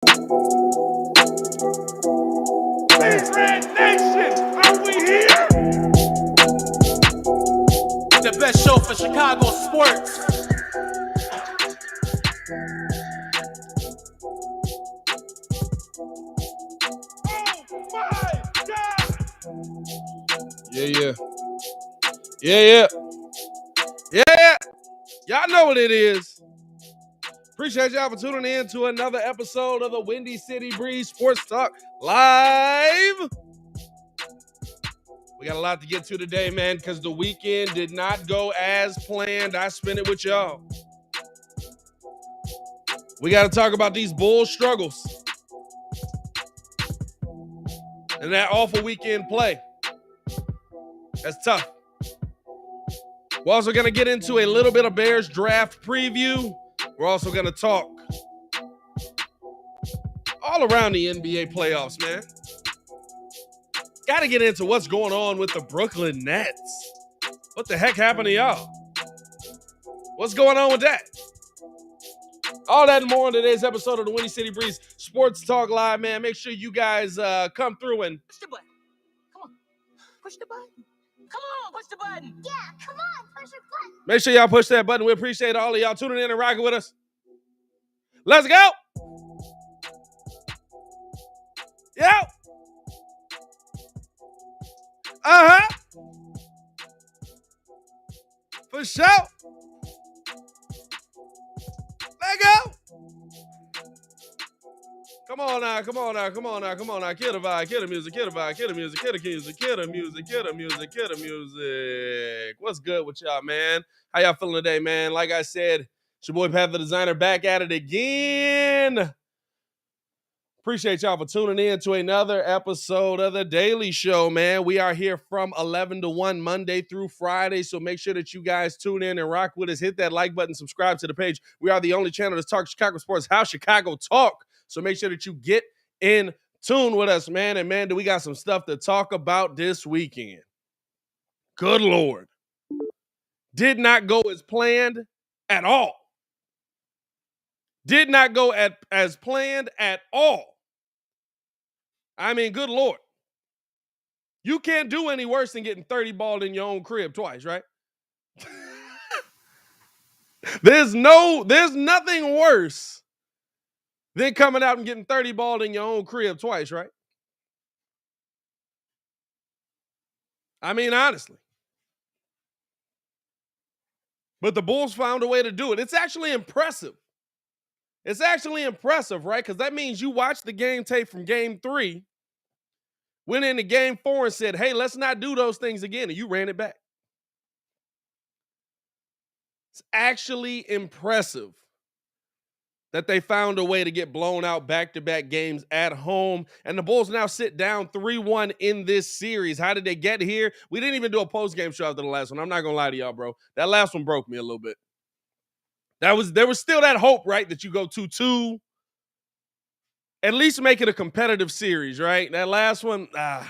Red Nation, are we here? The best show for Chicago sports. Oh my God! Yeah. Y'all know what it is. Appreciate y'all for tuning in to another episode of the Windy City Breeze Sports Talk Live. We got a lot to get to today, man, because the weekend did not go as planned. I spent it with y'all. We got to talk about these Bulls struggles and that awful weekend play. That's tough. We're also going to get into a little bit of Bears draft preview. We're also going to talk all around the NBA playoffs, man. Got to get into what's going on with the Brooklyn Nets. What the heck happened to y'all? What's going on with that? All that and more in today's episode of the Windy City Breeze Sports Talk Live, man. Make sure you guys come through and push the button. Come on. Push the button. Come on, push the button. Yeah, come on, push your button. make sure y'all push that button. We appreciate all of y'all tuning in and rocking with us. Let's go. Yeah. For sure. Let go. Come on now. Kill the vibe, kill the music, kill the vibe, kill the music, kill the music, kill the music, kill the music, kill the music. What's good with y'all, man? How y'all feeling today, man? Like I said, it's your boy Pat the Designer back at it again. Appreciate y'all for tuning in to another episode of The Daily Show, man. We are here from 11 to 1 Monday through Friday, so make sure that you guys tune in and rock with us. Hit that like button, subscribe to the page. We are the only channel that's talk Chicago sports, how Chicago talk. So make sure that you get in tune with us, man. And, man, do we got some stuff to talk about this weekend. Good Lord. Did not go as planned at all. Did not go as planned at all. I mean, good Lord. You can't do any worse than getting 30 balled in your own crib twice, right? There's nothing worse than coming out and getting 30 balled in your own crib twice, right? I mean, honestly. But the Bulls found a way to do it. It's actually impressive. Right? Because that means you watched the game tape from game 3, went into game 4 and said, hey, let's not do those things again. And you ran it back. It's actually impressive that they found a way to get blown out back-to-back games at home. And the Bulls now sit down 3-1 in this series. How did they get here? We didn't even do a post-game show after the last one. I'm not going to lie to y'all, bro. That last one broke me a little bit. There was still that hope, right, that you go 2-2. At least make it a competitive series, right? That last one, I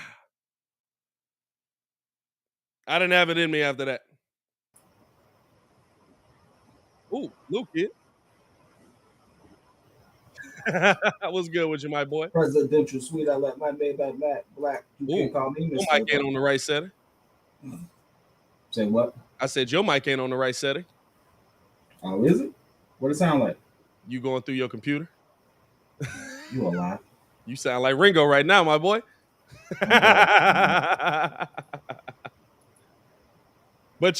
didn't have it in me after that. Ooh, Luke kid. What's good with you, my boy? Presidential suite. I let my Maybach black. You can call me Mr. Your mic ain't on the right setting. Say what? I said your mic ain't on the right setting. Oh, is it? What it sound like? You going through your computer? You a lie. You sound like Ringo right now, my boy. But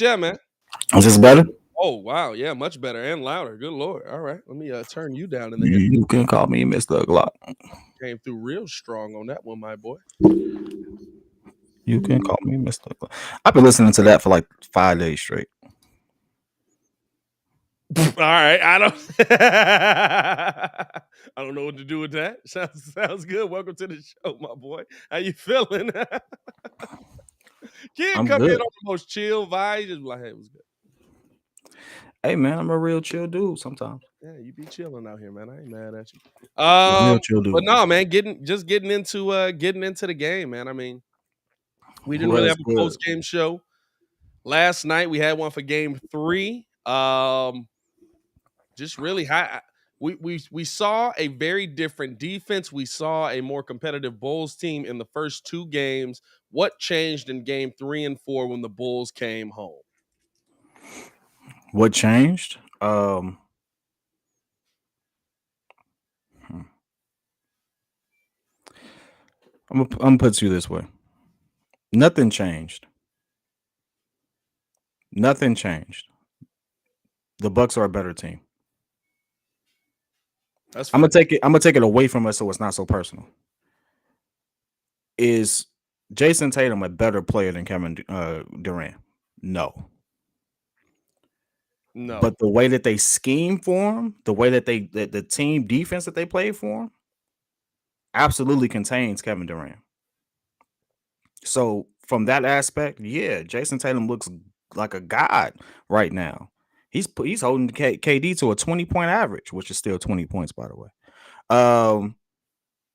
yeah, man. Is this better? Oh, wow. Yeah, much better and louder. Good Lord. All right. Let me turn you down in the You can call me Mr. Glock. Came through real strong on that one, my boy. You can call me Mr. Glock. I've been listening to that for like 5 days straight. All right. I don't know what to do with that. Sounds good. Welcome to the show, my boy. How you feeling? Kid I'm come good. in on the most chill vibe. Just like, hey, it was good. Hey man, I'm a real chill dude sometimes. Yeah, you be chilling out here, man. I ain't mad at you. Real chill dude. But no, man, getting into the game, man. I mean, we didn't really have a post-game show last night. We had one for game 3. Just really high. We saw a very different defense. We saw a more competitive Bulls team in the first 2 games. What changed in game 3 and 4 when the Bulls came home? What changed? I'm gonna put it to you this way. Nothing changed. Nothing changed. The Bucks are a better team. That's I'm fair. gonna take it away from us so it's not so personal. Is Jason Tatum a better player than Kevin Durant? No. No. But the way that they scheme for him, the way that the team defense that they play for him, absolutely contains Kevin Durant. So from that aspect, yeah, Jason Tatum looks like a god right now. He's holding KD to a 20-point average, which is still 20 points, by the way.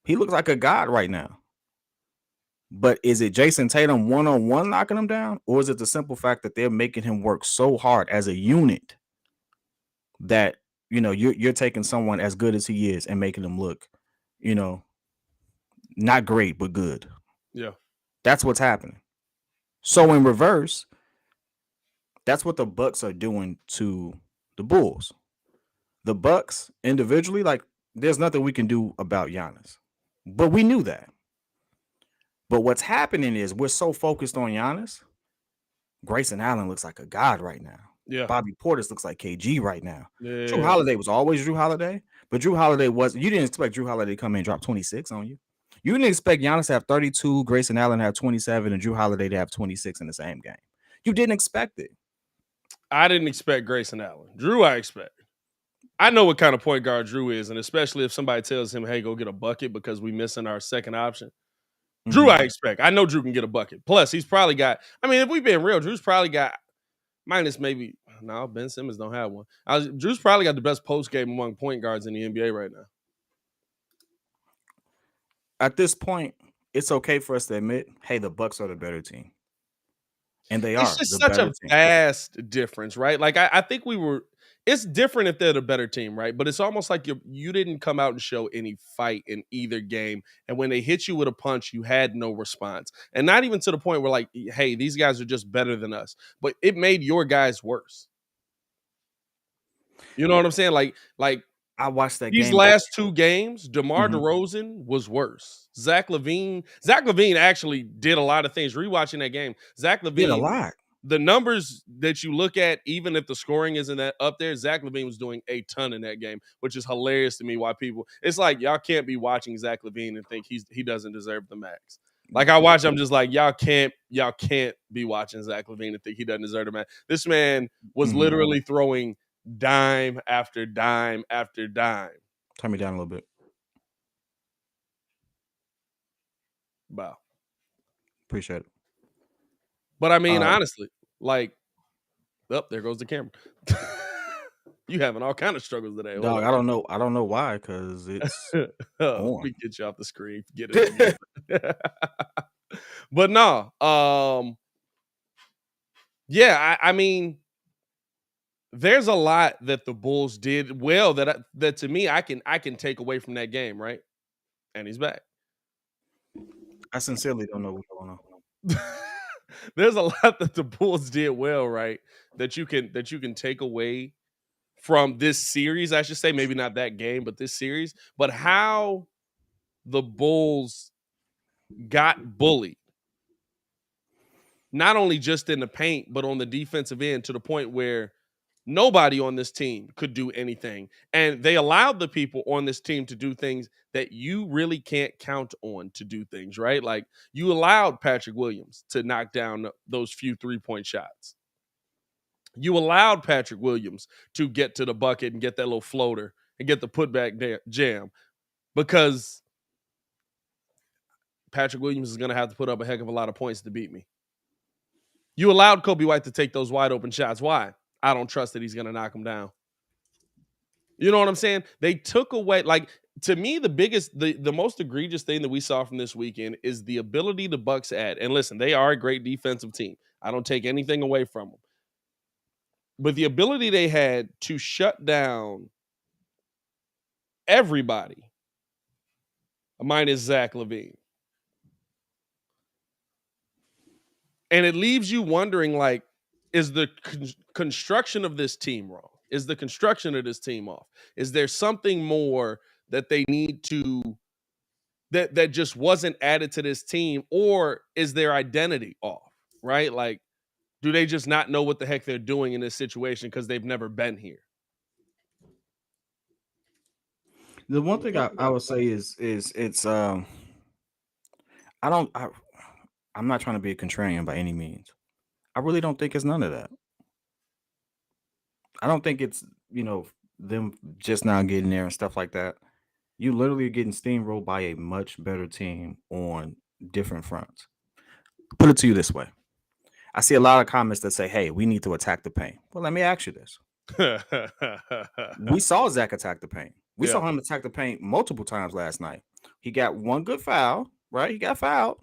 He looks like a god right now. But is it Jason Tatum one-on-one knocking him down, or is it the simple fact that they're making him work so hard as a unit that you're taking someone as good as he is and making him look, not great but good? Yeah. That's what's happening. So in reverse, that's what the Bucks are doing to the Bulls. The Bucks individually, like, there's nothing we can do about Giannis. But we knew that. But what's happening is we're so focused on Giannis. Grayson Allen looks like a god right now. Yeah. Bobby Portis looks like KG right now. Yeah. Drew Holiday was always Drew Holiday, but Drew Holiday you didn't expect Drew Holiday to come in and drop 26 on you. You didn't expect Giannis to have 32, Grayson Allen to have 27, and Drew Holiday to have 26 in the same game. You didn't expect it. I didn't expect Grayson Allen. Drew, I expect. I know what kind of point guard Drew is, and especially if somebody tells him, hey, go get a bucket because we missing our second option. Drew, I expect. I know Drew can get a bucket. Plus, he's probably got, if we've been real, Drew's probably got, minus maybe, no, Ben Simmons don't have one. Drew's probably got the best post game among point guards in the NBA right now. At this point, it's okay for us to admit, hey, the Bucks are the better team. And they are. It's just such a vast difference, right? Like, I think it's different if they're the better team, right? But it's almost like you didn't come out and show any fight in either game. And when they hit you with a punch, you had no response. And not even to the point where, like, hey, these guys are just better than us. But it made your guys worse. You know what I'm saying? Like I watched that these game. last 2 games, DeMar DeRozan was worse. Zach LaVine actually did a lot of things. Rewatching that game, Zach LaVine did a lot. The numbers that you look at, even if the scoring isn't that up there, Zach LaVine was doing a ton in that game, which is hilarious to me. Why it's like y'all can't be watching Zach LaVine and think he doesn't deserve the max. Like, I watch, I'm just like, y'all can't be watching Zach LaVine and think he doesn't deserve the max. This man was literally throwing dime after dime after dime. Turn me down a little bit. Wow. Appreciate it. But honestly, like, there goes the camera. You having all kind of struggles today. Dog, I don't know why, because it's on. We get you off the screen. Get it. But no. Yeah, there's a lot that the Bulls did well that to me I can take away from that game, right? And he's back. I sincerely don't know what's going on. There's a lot that the Bulls did well, right? That you can take away from this series, I should say. Maybe not that game, but this series. But how the Bulls got bullied. Not only just in the paint, but on the defensive end, to the point where nobody on this team could do anything. And they allowed the people on this team to do things that you really can't count on to do things, right? Like, you allowed Patrick Williams to knock down those few 3-point shots. You allowed Patrick Williams to get to the bucket and get that little floater and get the putback jam, because Patrick Williams is going to have to put up a heck of a lot of points to beat me. You allowed Kobe White to take those wide open shots. Why? I don't trust that he's going to knock him down. You know what I'm saying? They took away, like, to me, the most egregious thing that we saw from this weekend is the ability the Bucks had. And listen, they are a great defensive team. I don't take anything away from them. But the ability they had to shut down everybody minus Zach LaVine. And it leaves you wondering, like, is the construction of this team wrong? Is the construction of this team off? Is there something more that they need to that just wasn't added to this team, or is their identity off? Right? Like, do they just not know what the heck they're doing in this situation because they've never been here? The one thing I would say is it's I'm not trying to be a contrarian by any means. I really don't think it's none of that. I don't think it's, them just now getting there and stuff like that. You literally are getting steamrolled by a much better team on different fronts. Put it to you this way. I see a lot of comments that say, hey, we need to attack the paint. Well, let me ask you this. We saw Zach attack the paint. We saw him attack the paint multiple times last night. He got one good foul, right? He got fouled.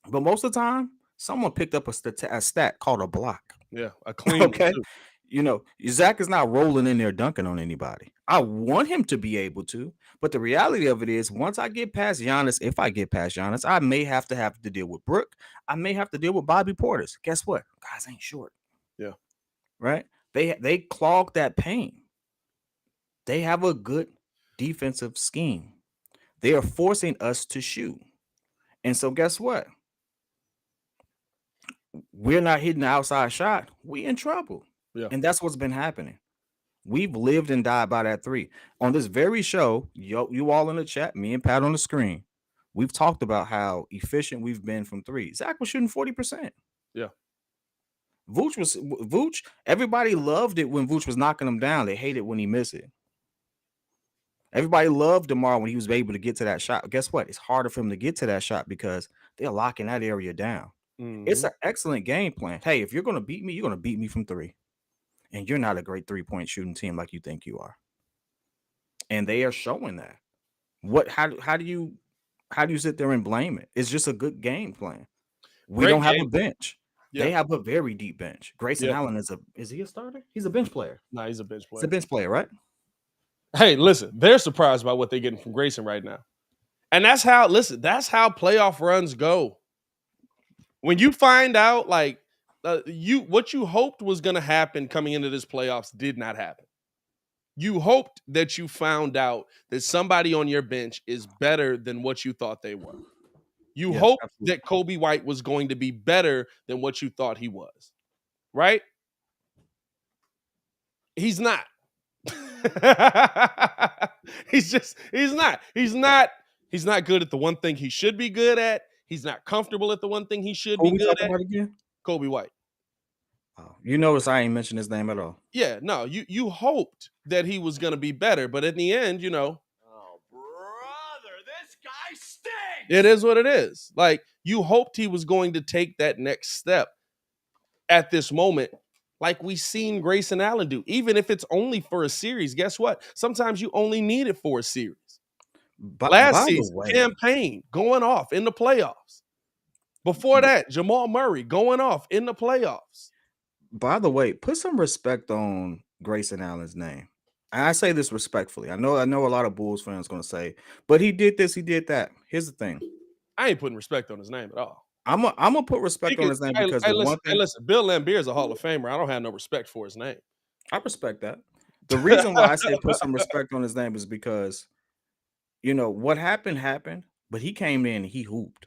But most of the time, someone picked up a stat called a block. Yeah, a clean. Okay. Zach is not rolling in there dunking on anybody. I want him to be able to, but the reality of it is, once I get past Giannis, if I get past Giannis, I may have to deal with Brooke. I may have to deal with Bobby Portis. Guess what? Guys ain't short. Yeah. Right? They clog that paint. They have a good defensive scheme. They are forcing us to shoot. And so guess what? We're not hitting the outside shot. We in trouble. Yeah. And that's what's been happening. We've lived and died by that three. On this very show, you all in the chat, me and Pat on the screen, we've talked about how efficient we've been from three. Zach was shooting 40%. Yeah. Vooch, everybody loved it when Vooch was knocking him down. They hated when he missed it. Everybody loved DeMar when he was able to get to that shot. Guess what? It's harder for him to get to that shot because they're locking that area down. Mm-hmm. It's an excellent game plan. Hey, if you're going to beat me, you're going to beat me from three. And you're not a great three-point shooting team like you think you are. And they are showing that. How do you sit there and blame it? It's just a good game plan. We don't have a bench. Yeah. They have a very deep bench. Grayson Allen is he a starter? He's a bench player. No, he's a bench player. He's a bench player, right? Hey, listen, they're surprised by what they're getting from Grayson right now. And that's how playoff runs go. When you find out, like, what you hoped was going to happen coming into this playoffs did not happen. You hoped that you found out that somebody on your bench is better than what you thought they were. You hoped that Kobe White was going to be better than what you thought he was, right? He's not. He's not. He's not good at the one thing he should be good at. He's not comfortable at the one thing he should be good at. Kobe White. Oh, you notice I ain't mentioned his name at all. Yeah, no, you hoped that he was going to be better, but in the end, oh, brother, this guy stinks. It is what it is. Like, you hoped he was going to take that next step at this moment, like we seen Grayson Allen do. Even if it's only for a series, guess what? Sometimes you only need it for a series. Last season, campaign going off in the playoffs. Before that, Jamal Murray going off in the playoffs. By the way, put some respect on Grayson Allen's name. And I say this respectfully. I know a lot of Bulls fans going to say, but he did this, he did that. Here's the thing. I ain't putting respect on his name at all. I'm gonna put respect on his name because listen, Bill Laimbeer is a Hall of Famer. I don't have no respect for his name. I respect that. The reason why I say put some respect on his name is because, what happened, but he came in and he hooped.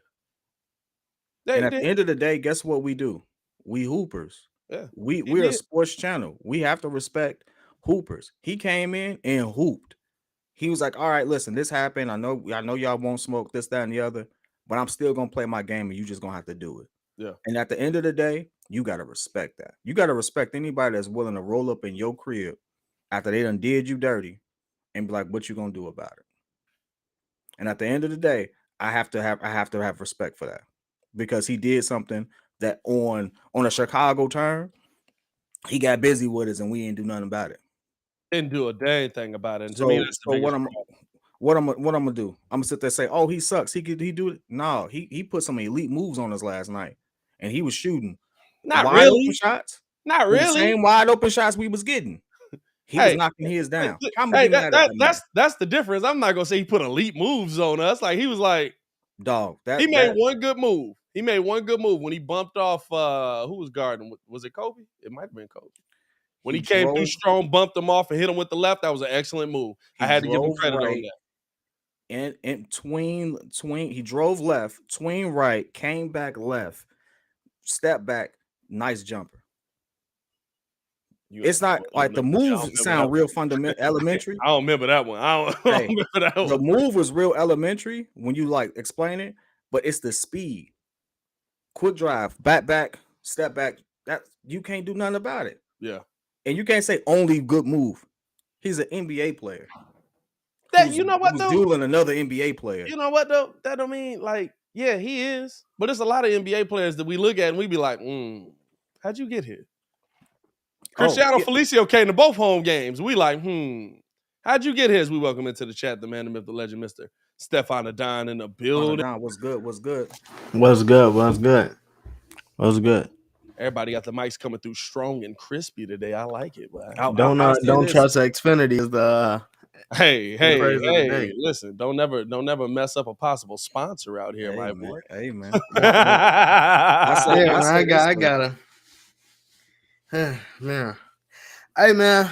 And at the end of the day, guess what we do? We hoopers. Yeah, we're a sports channel. We have to respect hoopers. He came in and hooped. He was like, all right, listen, this happened. I know y'all won't smoke this, that, and the other, but I'm still gonna play my game and you just gonna have to do it. Yeah. And at the end of the day, you gotta respect that. You gotta respect anybody that's willing to roll up in your crib after they done did you dirty and be like, what you gonna do about it? And at the end of the day, I have to have respect for that. Because he did something that on a Chicago term, he got busy with us and we didn't do nothing about it. Didn't do a dang thing about it. And so what I'm gonna do? I'm gonna sit there and say, oh, he sucks. He do it. No, he put some elite moves on us last night, and he was shooting not really open shots. Not really. The same wide open shots we was getting. He was knocking his down. How am I Hey, be mad at that man? that's the difference. I'm not gonna say he put elite moves on us. Like he was like, Dog, he made one good move. He made one good move when he bumped off who was guarding? Was it Kobe? It might have been Kobe. When he came through strong, bumped him off and hit him with the left. That was an excellent move. I had to give him credit on that. And tween, he drove left, tween right, came back left, step back, nice jumper. It's not like the moves sound real fundamental, elementary. I don't remember that one. I don't remember that one. The move was real elementary when you like explain it, but it's the speed. Quick drive, back, step back. That you can't do nothing about it. Yeah. And you can't say only good move. He's an NBA player. That you know what though? Dueling another NBA player. You know what though? That don't mean like, yeah, he is. But there's a lot of NBA players that we look at and we be like, how'd you get here? Cristiano Felicio came to both home games. We like, how'd you get here? As we welcome into the chat, the man, the myth, the legend, Mr. Stefan Adon in the building. What's good? Everybody got the mics coming through strong and crispy today. I like it. Don't trust Xfinity is the hey, listen, don't never mess up a possible sponsor out here, my boy. Hey man. I gotta man. Hey man,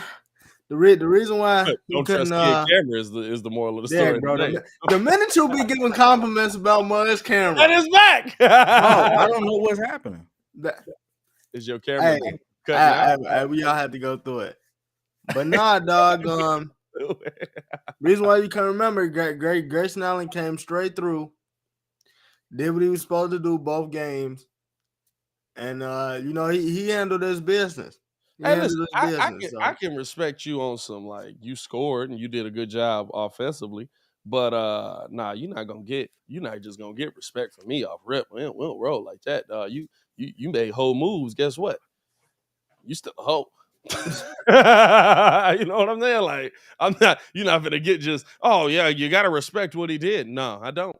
the reason why don't trust the camera is the moral of the story. Bro, the minute you be giving compliments about Mud's camera, that is back. I don't know what's happening. Is your camera cutting out? We all had to go through it, but nah, dog. Reason why you can remember, Grayson Allen came straight through, did what he was supposed to do both games. And he handled his business. I can respect you on some like you scored and you did a good job offensively, but you're not just gonna get respect from me off rip. We don't roll like that. You made whole moves. Guess what? You still a hoe. You know what I'm saying? Like you're not gonna get just, oh yeah, you gotta respect what he did. No, I don't.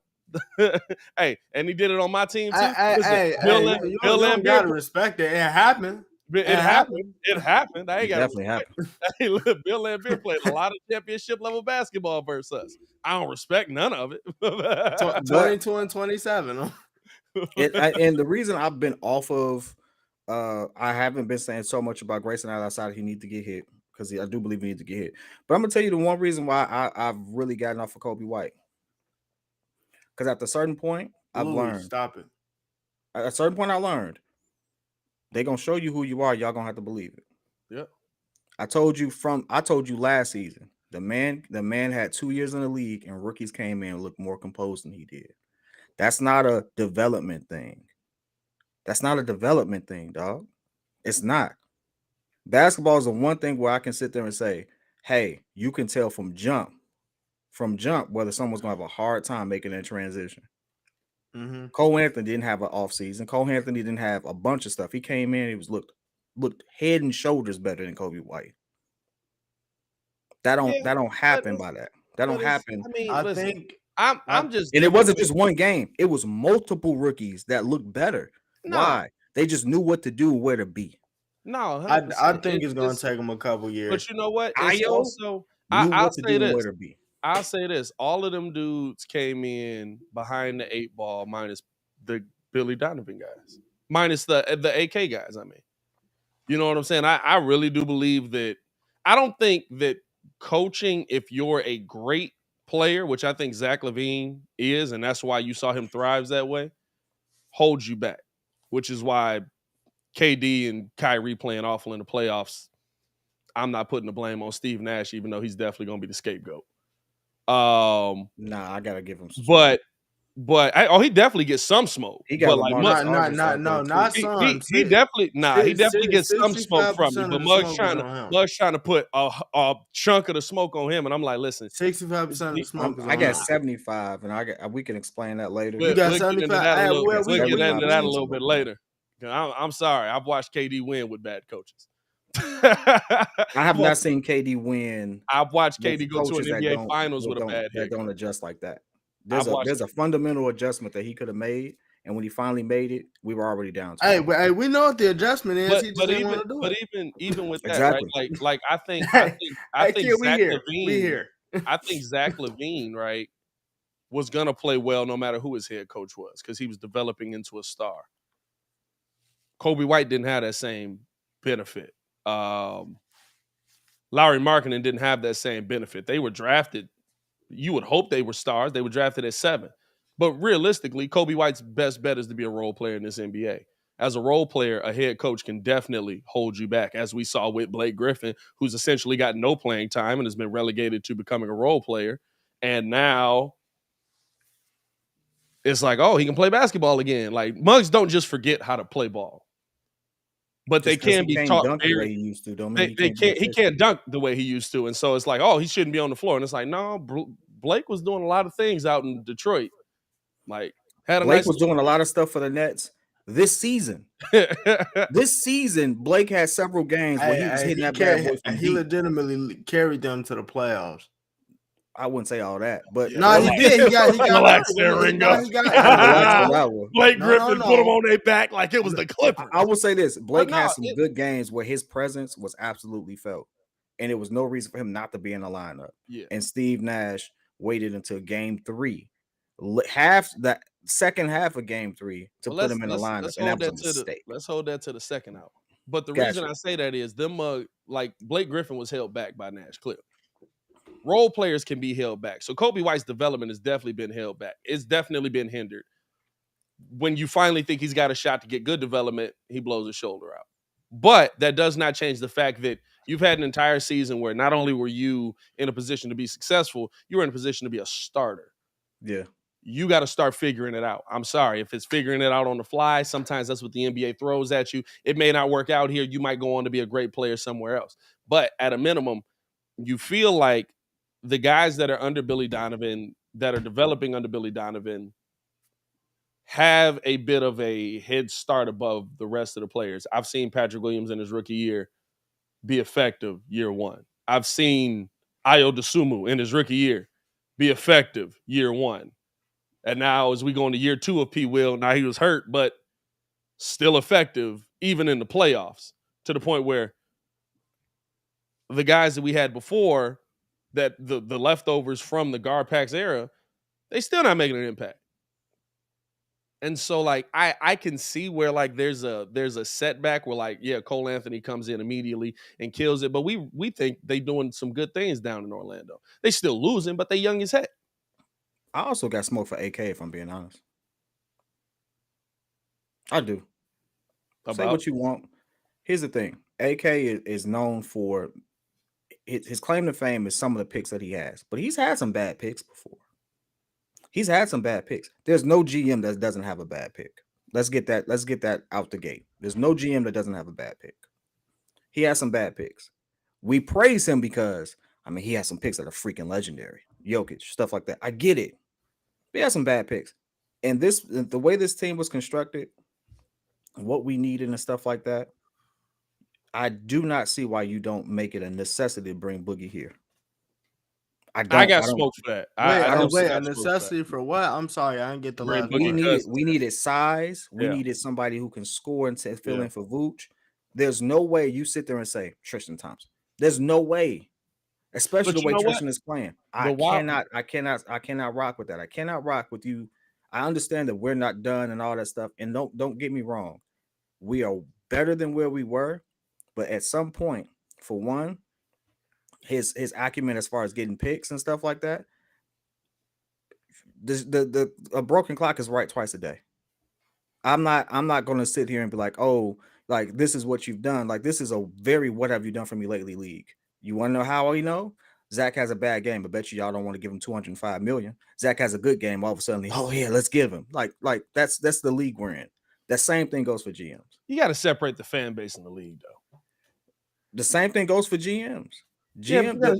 Hey, and he did it on my team too. You don't gotta respect it. It happened. It happened. I ain't got definitely happened. Hey, look, Bill Laimbeer played a lot of championship level basketball versus us. I don't respect none of it. 22 and 27. And the reason I've been off of, I haven't been saying so much about Grayson Allen outside he needs to get hit because I do believe he needs to get hit. But I'm gonna tell you the one reason why I've really gotten off of Kobe White. Because at a certain point, I've learned. Stop it. At a certain point, I learned. They're gonna show you who you are. Y'all gonna have to believe it. Yeah. I told you last season. The man had 2 years in the league, and rookies came in and looked more composed than he did. That's not a development thing. Dog. It's not. Basketball is the one thing where I can sit there and say, hey, you can tell from jump whether someone's gonna have a hard time making that transition. Mm-hmm. Cole Anthony didn't have an off season. Cole Anthony didn't have a bunch of stuff. He came in, he looked head and shoulders better than Kobe White. That don't happen by that. That don't happen. I mean, I think I'm just, and it wasn't just one game. It was multiple rookies that looked better. No. Why? They just knew what to do, where to be. No, I think it's gonna take them a couple years. But you know what? I'll say this. All of them dudes came in behind the 8 ball minus the Billy Donovan guys. Minus the AK guys, I mean. You know what I'm saying? I really do believe that. I don't think that coaching, if you're a great player, which I think Zach LaVine is, and that's why you saw him thrive that way, holds you back. Which is why KD and Kyrie playing awful in the playoffs. I'm not putting the blame on Steve Nash, even though he's definitely going to be the scapegoat. I gotta give him some but he definitely gets some smoke. He got not some. He definitely gets some smoke from me. But Mug's trying to put a chunk of the smoke on him, and I'm like, listen, 65% of the smoke. I got 75, and we can explain that later. You got 75. We'll get into that a little bit later. I'm sorry, I've watched KD win with bad coaches. I have not seen KD win. I've watched KD go to an NBA Finals with a bad hit. That don't adjust like that. There's a fundamental adjustment that he could have made, And when he finally made it, we were already down. Hey, we know what the adjustment is. He just didn't want to do it. Even with that, Exactly. right? Like I think Hey, kid, Zach we LaVine. here. I think Zach LaVine, right, was gonna play well no matter who his head coach was because he was developing into a star. Kobe White didn't have that same benefit. Lauri Markkanen didn't have that same benefit. They were drafted. You would hope they were stars. They were drafted at 7. But realistically, Kobe White's best bet is to be a role player in this NBA. As a role player, a head coach can definitely hold you back, as we saw with Blake Griffin, who's essentially got no playing time and has been relegated to becoming a role player. And now it's like, oh, he can play basketball again. Like, mugs don't just forget how to play ball. But they can be taught dunk the way he used to. Don't mean he can't dunk the way he used to. And so it's like, oh, he shouldn't be on the floor. And it's like, no, Blake was doing a lot of things out in Detroit. Like, Blake was doing a lot of stuff for the Nets this season. This season, Blake had several games where he was hitting that bad boy from He deep. legitimately carried them to the playoffs. I wouldn't say all that, but no, he did. He got relax there, Ringo. Blake Griffin put him on their back like it was the Clippers. I will say this: Blake had some good games where his presence was absolutely felt, and it was no reason for him not to be in the lineup. Yeah. And Steve Nash waited until Game 3, that second half of Game 3, to put him in the lineup, and that was a mistake. Let's hold that to the second hour. But the reason I say that is like Blake Griffin was held back by Nash Clip. Role players can be held back. So Kobe White's development has definitely been held back. It's definitely been hindered. When you finally think he's got a shot to get good development, he blows his shoulder out. But that does not change the fact that you've had an entire season where not only were you in a position to be successful, you were in a position to be a starter. Yeah. You got to start figuring it out. I'm sorry. If it's figuring it out on the fly, sometimes that's what the NBA throws at you. It may not work out here. You might go on to be a great player somewhere else. But at a minimum, you feel like the guys that are under Billy Donovan, that are developing under Billy Donovan, have a bit of a head start above the rest of the players. I've seen Patrick Williams in his rookie year be effective year 1. I've seen Ayo Dosunmu in his rookie year be effective year 1. And now as we go into year 2 of P. Will, now he was hurt, but still effective even in the playoffs, to the point where the guys that we had before, that the leftovers from the Garpax era, they still not making an impact. And so like I can see where like there's a setback where like, yeah, Cole Anthony comes in immediately and kills it. But we think they doing some good things down in Orlando. They still losing, but they young as heck. I also got smoke for AK, if I'm being honest. I do. Say what you want. Here's the thing. AK is known for his claim to fame is some of the picks that he has, but he's had some bad picks before. He's had some bad picks. There's no GM that doesn't have a bad pick. Let's get that out the gate. There's no GM that doesn't have a bad pick. He has some bad picks. We praise him because, I mean, he has some picks that are freaking legendary. Jokic, stuff like that. I get it. He has some bad picks. And the way this team was constructed, what we needed and stuff like that, I do not see why you don't make it a necessity to bring Boogie here. I got smoke for that. Wait, a necessity for what? I'm sorry, I didn't get the last part. We needed size. We needed somebody who can score and fill in for Vooch. There's no way you sit there and say Tristan Thompson. There's no way, especially the way Tristan is playing. I cannot rock with that. I cannot rock with you. I understand that we're not done and all that stuff. And don't get me wrong. We are better than where we were, but at some point, for one, his acumen as far as getting picks and stuff like that, a broken clock is right twice a day. I'm not going to sit here and be like, oh, like this is what you've done. Like this is a very what have you done for me lately league. You want to know how I know? Zach has a bad game, but bet you y'all don't want to give him $205 million. Zach has a good game. All of a sudden, oh yeah, let's give him. Like that's the league we're in. That same thing goes for GMs. You got to separate the fan base in the league, though. The same thing goes for GMs. You got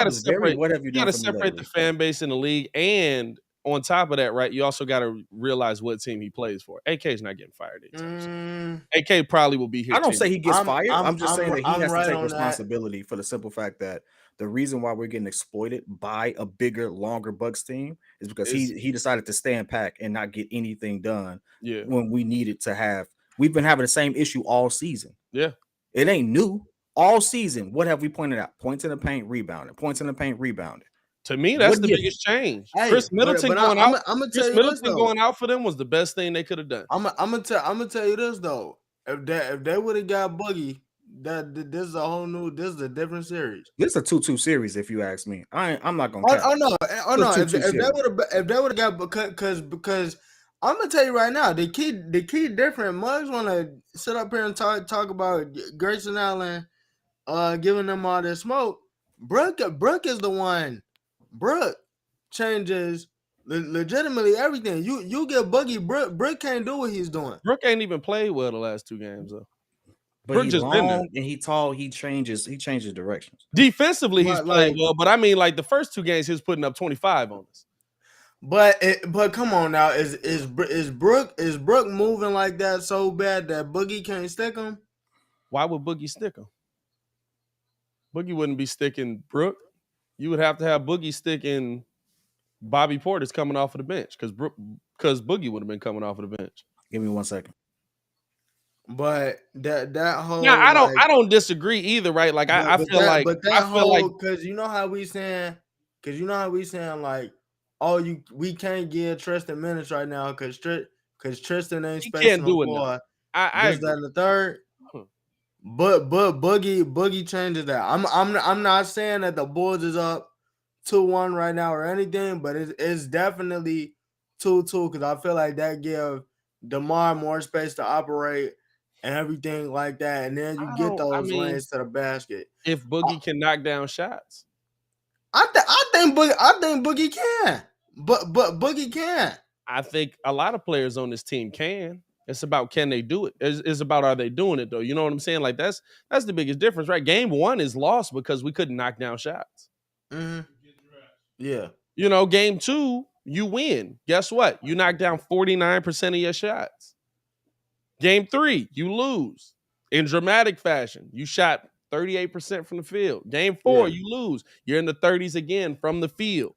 to separate the fan base in the league, and on top of that, right, you also got to realize what team he plays for. AK's not getting fired anytime soon. AK probably will be here. I don't say he gets fired. I'm just saying that he has to take responsibility for the simple fact that The reason why we're getting exploited by a bigger, longer Bucks team is because he decided to stand back and not get anything done when we needed to have. We've been having the same issue all season. Yeah. It ain't new. All season, what have we pointed out? Points in the paint, rebounding. Points in the paint, rebounding. To me, that's the biggest change. Hey, Chris Middleton going out. I'm gonna Chris tell you Middleton this, going out for them was the best thing they could have done. I'm gonna tell you this though. If they would have got Boogie, this is a whole new. This is a different series. This is a 2-2 series, if you ask me. I'm not gonna. Oh no. If they would have got because I'm gonna tell you right now, the key different. Mugs want to sit up here and talk about Grayson Allen, giving them all this smoke. Brook is the one. Brook changes legitimately everything. You get Boogie, Brook can't do what he's doing. Brook ain't even played well the last 2 games though. But he's long and he tall. He changes directions. Defensively, he's playing well, but I mean, like the first 2 games, he was putting up 25 on us. But come on now, is Brook moving like that so bad that Boogie can't stick him? Why would Boogie stick him? Boogie wouldn't be sticking Brook. You would have to have Boogie sticking Bobby Portis coming off of the bench because Boogie would have been coming off of the bench. Give me 1 second. But that whole I don't disagree either, right? Like I feel like because you know how we saying like, oh, we can't give Tristan minutes right now because Tristan ain't spacing the floor. I agree. That in the third. But Boogie changes that. I'm not saying that the Bulls is up 2-1 right now or anything, but it's definitely 2-2 because I feel like that give DeMar more space to operate and everything like that, and then you get those lanes to the basket. If Boogie can knock down shots, I think Boogie can, but Boogie can. I think a lot of players on this team can. It's about can they do it. It's about are they doing it though. You know what I'm saying? Like that's the biggest difference, right? Game 1 is lost because we couldn't knock down shots. Mm-hmm. Yeah. You know, game 2 you win. Guess what? You knock down 49% of your shots. Game 3, you lose in dramatic fashion. You shot 38% from the field. Game 4, you lose. You're in the 30s again from the field.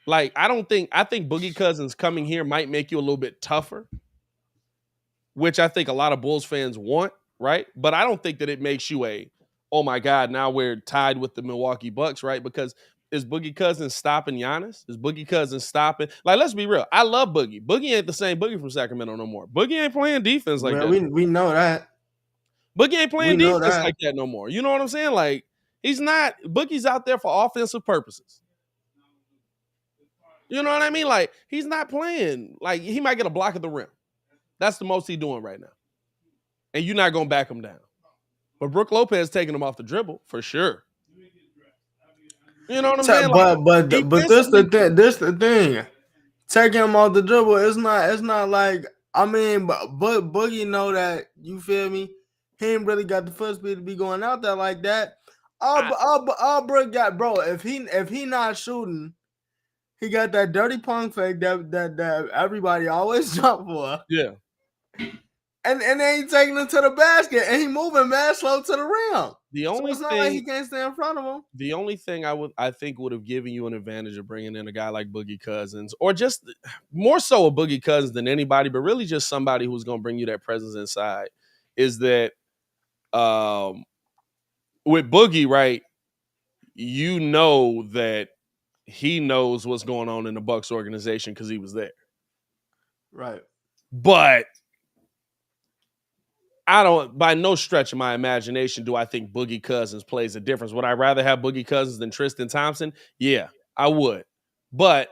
Like, I think Boogie Cousins coming here might make you a little bit tougher, which I think a lot of Bulls fans want, right? But I don't think that it makes you oh my God, now we're tied with the Milwaukee Bucks, right? Because is Boogie Cousins stopping Giannis? Is Boogie Cousins stopping? Like, let's be real. I love Boogie. Boogie ain't the same Boogie from Sacramento no more. Boogie ain't playing defense like that. We know that. Boogie ain't playing defense like that no more. You know what I'm saying? Like, he's not. Boogie's out there for offensive purposes. You know what I mean? Like, he's not playing. Like, he might get a block at the rim. That's the most he's doing right now. And you're not going to back him down. But Brook Lopez taking him off the dribble, for sure. You know what I'm saying? But this the thing. Taking him off the dribble, it's not like, I mean, but Boogie know that, you feel me? He ain't really got the foot speed to be going out there like that. All Brook got, bro, if he not shooting, he got that dirty punk fake that everybody always jump for. Yeah. And they ain't taking him to the basket, and he moving mad slow to the rim. It's not like he can't stay in front of him. The only thing I think would have given you an advantage of bringing in a guy like Boogie Cousins, or just more so a Boogie Cousins than anybody, but really just somebody who's going to bring you that presence inside, is that with Boogie, right, you know that he knows what's going on in the Bucks organization because he was there. Right. But by no stretch of my imagination do I think Boogie Cousins plays a difference. Would I rather have Boogie Cousins than Tristan Thompson? Yeah, I would. But,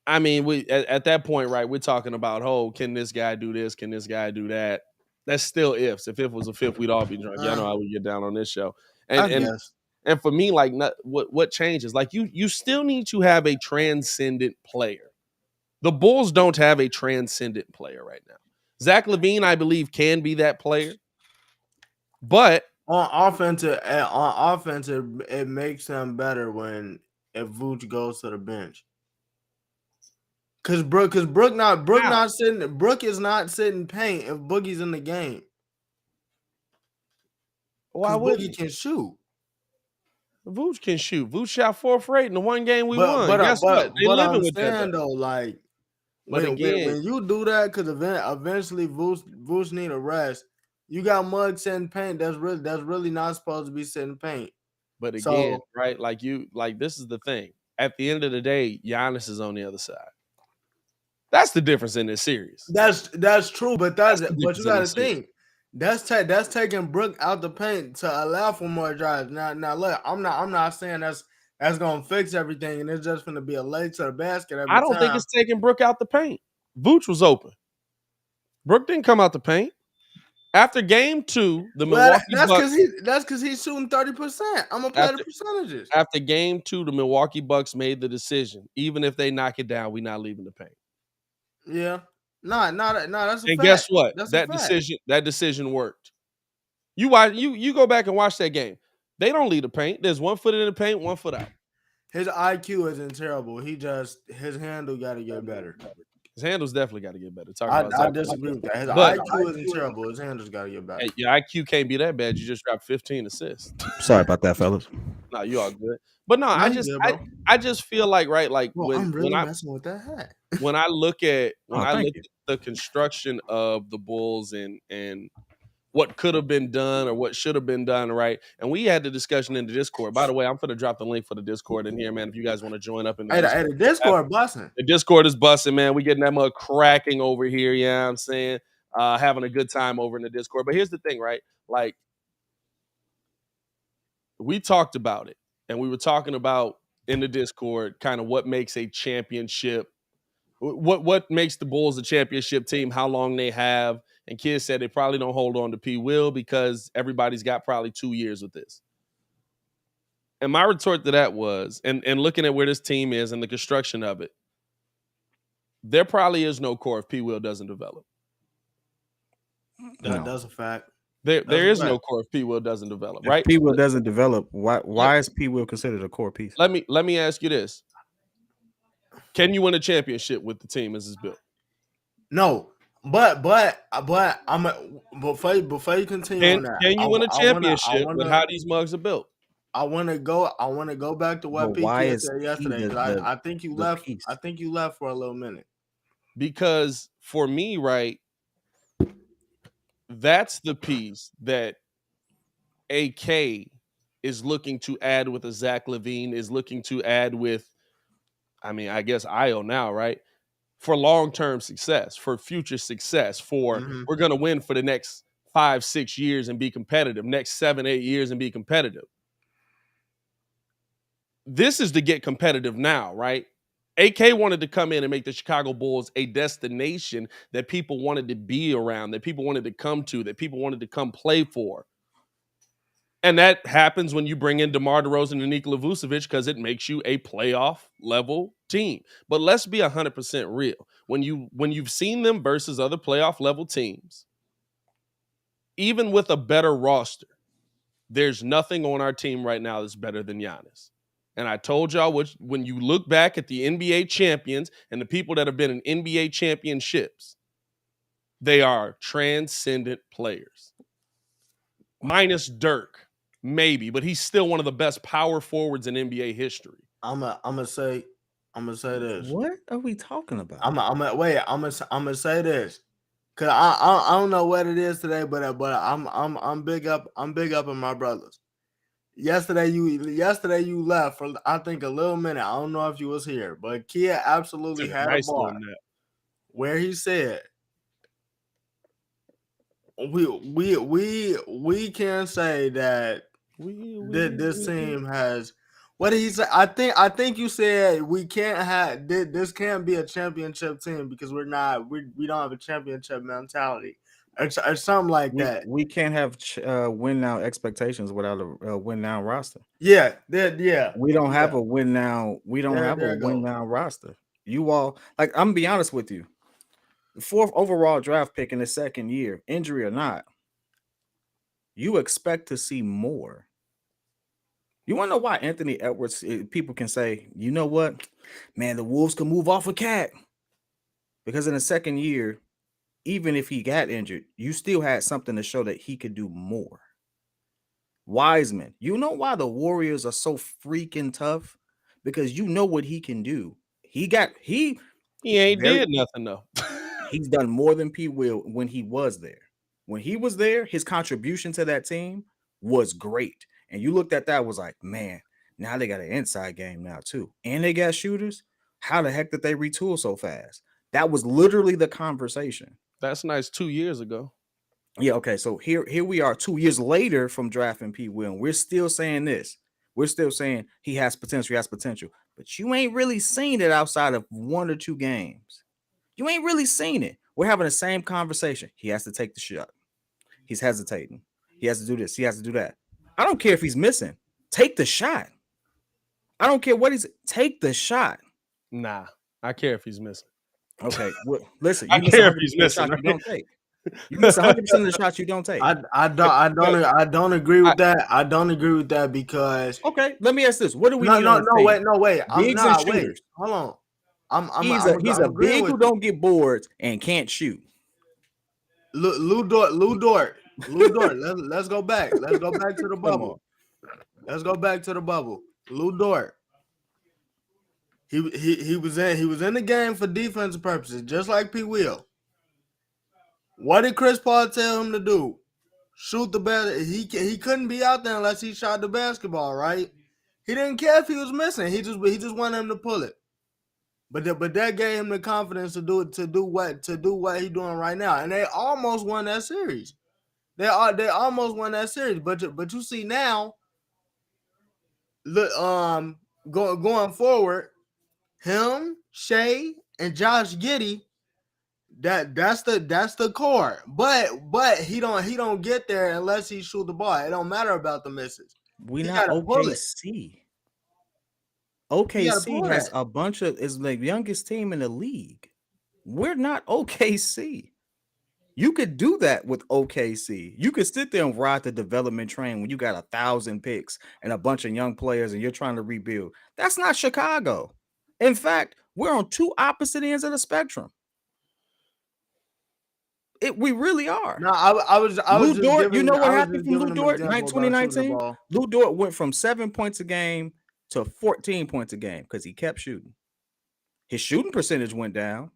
I mean, at that point, right, we're talking about, can this guy do this? Can this guy do that? That's still ifs. If it was a fifth, we'd all be drunk. Y'all know how we get down on this show. And for me, like, what changes? Like, you still need to have a transcendent player. The Bulls don't have a transcendent player right now. Zach LaVine, I believe, can be that player. But on offense, it makes them better if Vooch goes to the bench. Because Brook is not sitting paint if Boogie's in the game. Why Because wouldn't Boogie can shoot. Vooch can shoot? Vooch shot 4 for 8 in the one game we But won. Guess what? They living I'm with that saying though. though, like But again, when you do that, because eventually Vooch need a rest. You got Mug setting paint. That's really not supposed to be setting paint. but again, So right? Like this is the thing. At the end of the day, Giannis is on the other side. That's the difference in this series. that's true, but That's the but difference you in got to this series. think that's taking Brook out the paint to allow for more drives. Now look, I'm not saying that's gonna fix everything, and it's just gonna be a late to the basket every I don't think time. it's taking Brook out the paint. Vooch was open. Brook didn't come out the paint. After game 2, the Well, Milwaukee Bucks. that's because he's shooting 30%. I'm gonna play the percentages. After game 2, the Milwaukee Bucks made the decision. Even if they knock it down, we're not leaving the paint. Yeah, no, that's a And fact. guess what? That's That a fact. decision worked. You go back and watch that game. They don't leave the paint. There's 1 foot in the paint, 1 foot out. His IQ isn't terrible. His handle got to get better. His handles definitely got to get better. I disagree with that. His But- IQ isn't terrible. His handles got to get better. Hey, your IQ can't be that bad. You just dropped 15 assists. Sorry about that, fellas. No, you all good. But no, No, I you just good, bro. I just feel like like Well, I'm really messing with that hat. when I look at Thank you. the construction of the Bulls and what could have been done or what should have been done, right? And we had the discussion in the Discord. By the way, I'm going to drop the link for the Discord in here, man. If you guys want to join up in the Discord. The Discord busting. The Discord is busting, man. We getting that mug cracking over here, you know what I'm saying? Having a good time over in the Discord. But here's the thing, right? Like, we talked about it, and we were talking about in the Discord kind of what makes a championship, what makes the Bulls a championship team, how long they have. And kids said they probably don't hold on to P. Will because everybody's got probably 2 years with this. And my retort to that was, and looking at where this team is and the construction of it, there probably is no core if P. Will doesn't develop. That's a fact. There is no core if P. Will doesn't develop, right? If P. Will doesn't develop, why is P. Will considered a core piece? Let me ask you this. Can you win a championship with the team as it's built? No, but I'm before you continue on that. Can you win a championship with how these mugs are built? I want to go back to what PK said yesterday. I think you left. Piece? I think you left for a little minute. Because for me, right, that's the piece that AK is looking to add with a Zach LaVine, is looking to add with, I mean, I guess Io now, right? For long-term success, for future success, for we're going to win for the next 5-6 years and be competitive, next 7-8 years and be competitive. This is to get competitive now, right? AK wanted to come in and make the Chicago Bulls a destination that people wanted to be around, that people wanted to come to, that people wanted to come play for. And that happens when you bring in DeMar DeRozan and Nikola Vucevic because it makes you a playoff level team. But let's be 100% real. When you've seen them versus other playoff level teams, even with a better roster, there's nothing on our team right now that's better than Giannis. And I told y'all, when you look back at the NBA champions and the people that have been in NBA championships, they are transcendent players. Minus Dirk, maybe, but he's still one of the best power forwards in NBA history. I'm gonna say this. What are we talking about? I'm gonna say this. Cause I don't know what it is today, but I'm big up in my brothers. Yesterday you left for I think a little minute. I don't know if you was here, but Kia absolutely had a bar where he said we can say that this team has. What did he say? I think you said we can't have this can't be a championship team because we don't have a championship mentality or something like that. We can't have win now expectations without a win now roster. Yeah. We don't have a win now. We don't have a win now roster. You all, like, I'm gonna be honest with you. The 4th overall draft pick in the second year, injury or not, you expect to see more. You want to know why Anthony Edwards, people can say, you know what, man, the Wolves can move off of Cat. Because in the second year, even if he got injured, you still had something to show that he could do more. Wiseman. You know why the Warriors are so freaking tough? Because you know what he can do. He ain't very- did nothing though. he's done more than P. Will when he was there. When he was there, his contribution to that team was great. And you looked at that, was like, man, now they got an inside game now too. And they got shooters. How the heck did they retool so fast? That was literally the conversation. That's nice 2 years ago. Yeah, okay. So here we are 2 years later from drafting P. Will, and we're still saying this. We're still saying he has potential, but you ain't really seen it outside of 1 or 2 games. You ain't really seen it. We're having the same conversation. He has to take the shot. He's hesitating. He has to do this. He has to do that. I don't care if he's missing. Take the shot. I don't care what take the shot. Nah, I care if he's missing. Okay, well, listen. I You miss care if 100% he's of the missing, shots right? you don't take. You miss 100% of the shots you don't take. I don't agree with that. I don't agree with that because Okay, let me ask this: what do we need? no wait. I'm Bigs not and wait. shooters. Hold on. He's I'm a agreeing big who with don't get boards and can't shoot. Lou Dort. Let's go back. Let's go back to the bubble. Let's go back to the bubble. Lou Dort. He was in the game for defensive purposes, just like P. Will. What did Chris Paul tell him to do? Shoot the ball. He couldn't be out there unless he shot the basketball, right? He didn't care if he was missing. He just wanted him to pull it. But that gave him the confidence to do what he's doing right now, and they almost won that series. They almost won that series, but you see now, going forward, him, Shea, and Josh Giddey, that's the core. But he don't get there unless he shoot the ball. It don't matter about the misses. We He not gotta pull it. OKC. pull OKC has that. a bunch of is the youngest team in the league. We're not OKC. You could do that with OKC. You could sit there and ride the development train when you got 1,000 picks and a bunch of young players and you're trying to rebuild. That's not Chicago. In fact, we're on 2 opposite ends of the spectrum. We really are. No, I was Lou just Dort, giving, you know what I was happened just from Lou giving him Dort an in example about shooting the 2019? ball. Lou Dort went from 7 points a game to 14 points a game because he kept shooting. His shooting percentage went down,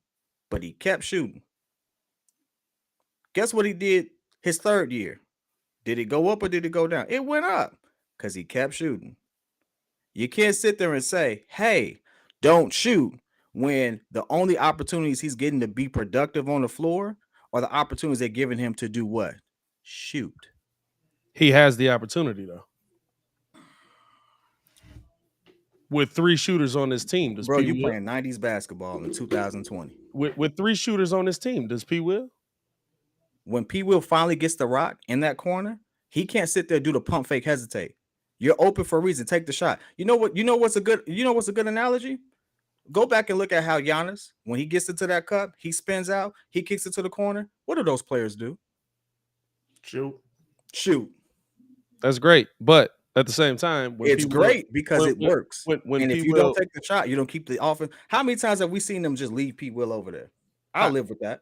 but he kept shooting. Guess what he did his 3rd year? Did it go up or did it go down? It went up because he kept shooting. You can't sit there and say, hey, don't shoot, when the only opportunities he's getting to be productive on the floor are the opportunities they're giving him to do what? Shoot. He has the opportunity though. With 3 shooters on this team, does Bro, P. you Will? playing 90s basketball in 2020. With 3 shooters on this team, does P. Will? When P. Will finally gets the rock in that corner, he can't sit there and do the pump fake hesitate. You're open for a reason. Take the shot. You know what's a good analogy? Go back and look at how Giannis, when he gets into that cup, he spins out, he kicks it to the corner. What do those players do? Shoot. That's great, but at the same time, when It's great because it works. When and P. if you Will, don't take the shot, you don't keep the offense. How many times have we seen them just leave P. Will over there? I'll live with that.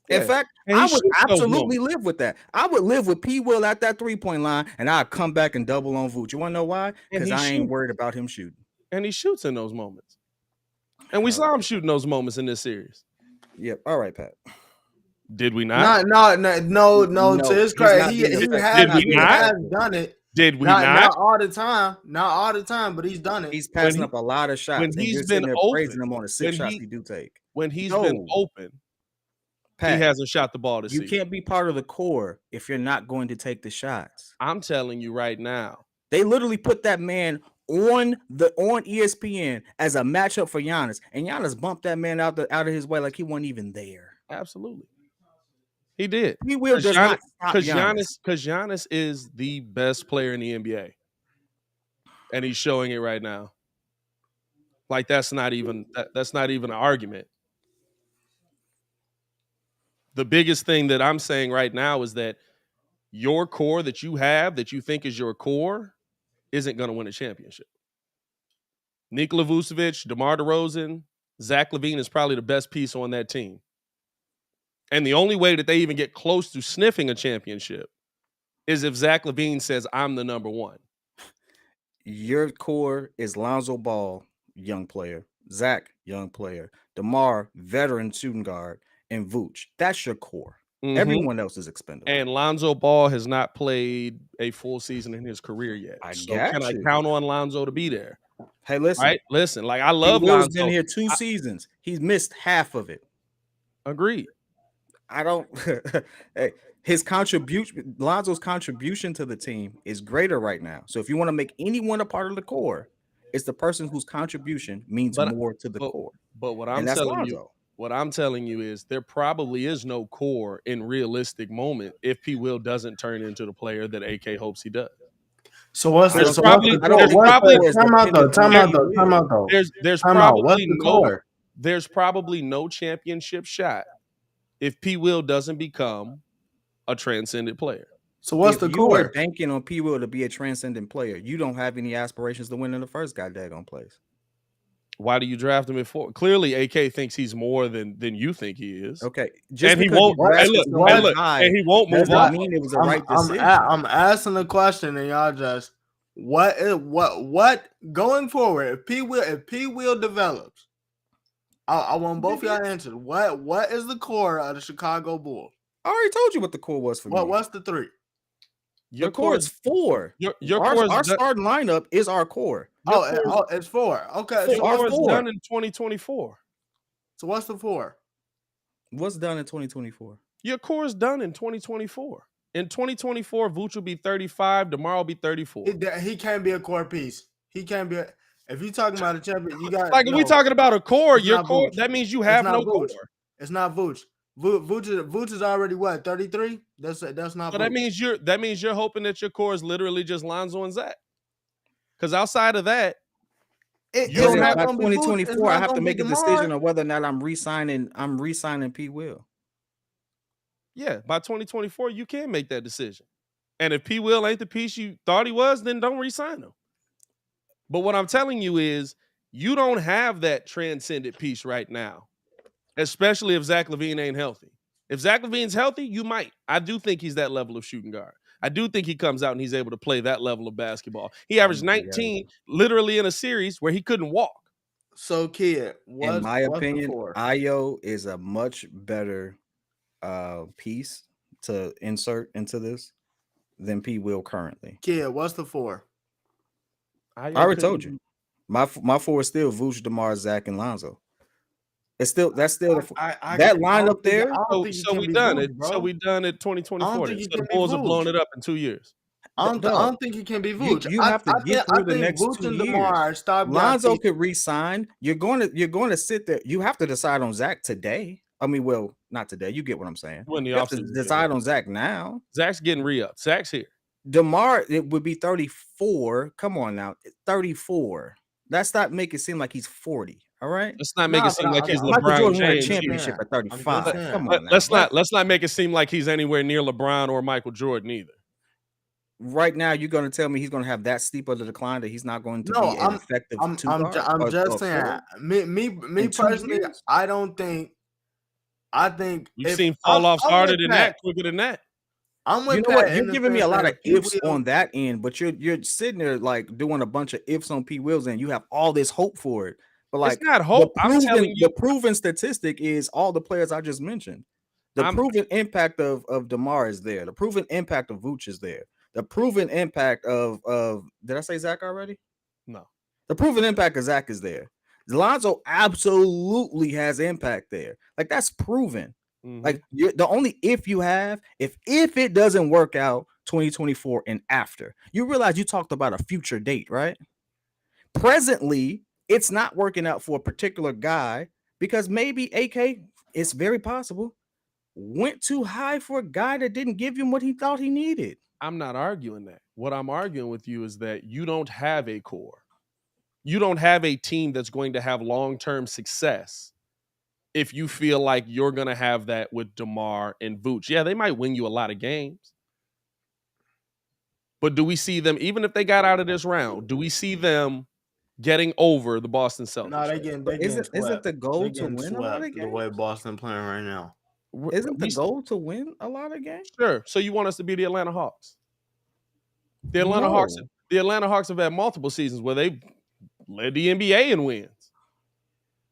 In Yeah. fact, And he I would shoots those absolutely live with that. I would live with P. Will at that 3-point line, and I'd come back and double on Vooch. You want to know why? Because I ain't worried about him shooting. and he shoots in those moments. And we saw him shooting those moments in this series. Yep. All right, Pat. Did we not? No. No, To his he's not credit, being he effective. has done it. Did we Not not? all the time, but he's done it. He's passing up a lot of shots. when and he's you're sitting been there open, praising him on the 6 when shots he- he do take. When he's been No. open, Pat, he hasn't shot the ball this you season. can't be part of the core if you're not going to take the shots. I'm telling you right now. They literally put that man on ESPN as a matchup for Giannis, and Giannis bumped that man out of his way like he wasn't even there. Absolutely. He did. He will does not stop Because Giannis. Giannis is the best player in the NBA. And he's showing it right now. Like that's not even an argument. The biggest thing that I'm saying right now is that your core that you have, that you think is your core, isn't going to win a championship. Nikola Vucevic, DeMar DeRozan, Zach LaVine is probably the best piece on that team. And the only way that they even get close to sniffing a championship is if Zach LaVine says, I'm the number one. Your core is Lonzo Ball, young player. Zach, young player. DeMar, veteran shooting guard. And Vooch. That's your core. Mhm. Everyone else is expendable. And Lonzo Ball has not played a full season in his career yet. Can I count on Lonzo to be there? Hey, listen. Right? Listen, like I love Will's Lonzo. been here 2 seasons. He's missed half of it. Agreed. I don't. Hey, Lonzo's contribution to the team is greater right now. So if you want to make anyone a part of the core, it's the person whose contribution means more to the core. But what I'm telling you is there probably is no core in realistic moment if P. Will doesn't turn into the player that AK hopes he does. So what's the core? There's probably no championship shot if P. Will doesn't become a transcendent player. So what's the core? You are banking on P. Will to be a transcendent player. You don't have any aspirations to win in the first goddamn place. Why do you draft him at 4? Clearly, AK thinks he's more than you think he is. Okay, and he won't. And he won't move on. Mean it was a right decision. I'm asking a question, and y'all just what going forward? If P. Will develops, I want both of y'all answers. What is the core of the Chicago Bulls? I already told you what the core was for me. What's the 3? Your core is 4. Our starting lineup is our core. It's 4. Okay, so our core is done in 2024. So what's the 4? What's done in 2024? Your core is done in 2024. In 2024, Vooch will be 35. DeMar will be 34. He can't be a core piece. He can't be. If you're talking about a champion, you got if we talking about a core, your core. That means you have no core. It's not Vooch. Vooch is already what, 33? That's not. So that means you're hoping that your core is literally just Lonzo and Zach. Because outside of that, by 2024, I have to make a decision on whether or not I'm re-signing P. Will. Yeah, by 2024, you can make that decision. And if P. Will ain't the piece you thought he was, then don't re-sign him. But what I'm telling you is you don't have that transcendent piece right now. Especially if Zach LaVine ain't healthy. If Zach LaVine's healthy, you might. I do think he's that level of shooting guard. I do think he comes out and he's able to play that level of basketball. He averaged 19 literally in a series where he couldn't walk. So, kid, in my opinion, Ayo is a much better piece to insert into this than P. Will currently. Kid, what's the 4? I already told you. My 4 is still Vooch, DeMar, Zach, and Lonzo. That's still that lineup there. So we done it. So we done it 2024. So the Bulls have blown it up in 2 years. I don't think it can be Vooch. You have to get through the next 2 years. Lonzo could re-sign. You're going to sit there. You have to decide on Zach today. I mean, well, not today. You get what I'm saying. You have to decide on Zach now. Zach's getting re-up. Zach's here. DeMar, it would be 34. Come on now, 34. Let's not make it seem like he's 40. All right. Let's not make it seem like he's Michael LeBron Jordan won a James. championship at 35. Come on. Let's not make it seem like he's anywhere near LeBron or Michael Jordan either. Right now, you're going to tell me he's going to have that steep of the decline that he's not going to be an effective two guard? I'm just saying. Me personally, I don't think. I think you've seen fall offs harder than that, quicker than that. I'm with you know what? You're giving me a lot of ifs on that end, but you're sitting there like doing a bunch of ifs on P. Will's and you have all this hope for it. But like, it's not hope. I'm telling you, the proven statistic is all the players I just mentioned. The proven impact of DeMar is there. The proven impact of Vooch is there. The proven impact of did I say Zach already? No. The proven impact of Zach is there. Lonzo absolutely has impact there. Like that's proven. Mm-hmm. Like the only if you have, if it doesn't work out 2024 and after, you realize you talked about a future date, right? Presently, it's not working out for a particular guy because maybe AK, it's very possible, went too high for a guy that didn't give him what he thought he needed. I'm not arguing that. What I'm arguing with you is that you don't have a core. You don't have a team that's going to have long-term success if you feel like you're going to have that with DeMar and Vooch. Yeah, they might win you a lot of games. But do we see them, even if they got out of this round, do we see them getting over the Boston Celtics? No, isn't the goal to win a lot of games? The way Boston playing right now. Isn't the goal to win a lot of games? Sure. So you want us to be the Atlanta Hawks? The Atlanta Hawks have had multiple seasons where they've led the NBA in wins.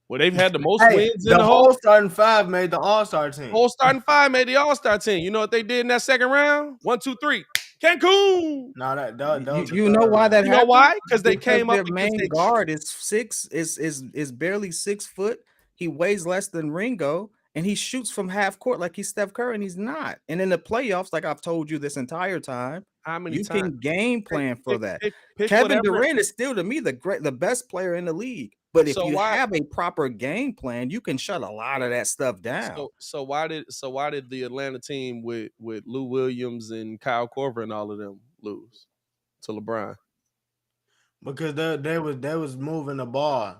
Where they've had the most wins in the whole starting five made the All-Star team. Whole starting five made the All-Star team. You know what they did in that second round? 1, 2, 3. Cancun. No, that you know why that You happened? know why? Because they came up their main guard is barely 6 foot. He weighs less than Ringo, and he shoots from half court like he's Steph Curry, and he's not. And in the playoffs, like I've told you this entire time, how many you times? can game plan for that. Pick Kevin whatever. Durant is still to me the best player in the league. But if you have a proper game plan, you can shut a lot of that stuff down. So why did the Atlanta team with Lou Williams and Kyle Korver and all of them lose to LeBron? Because they was moving the ball.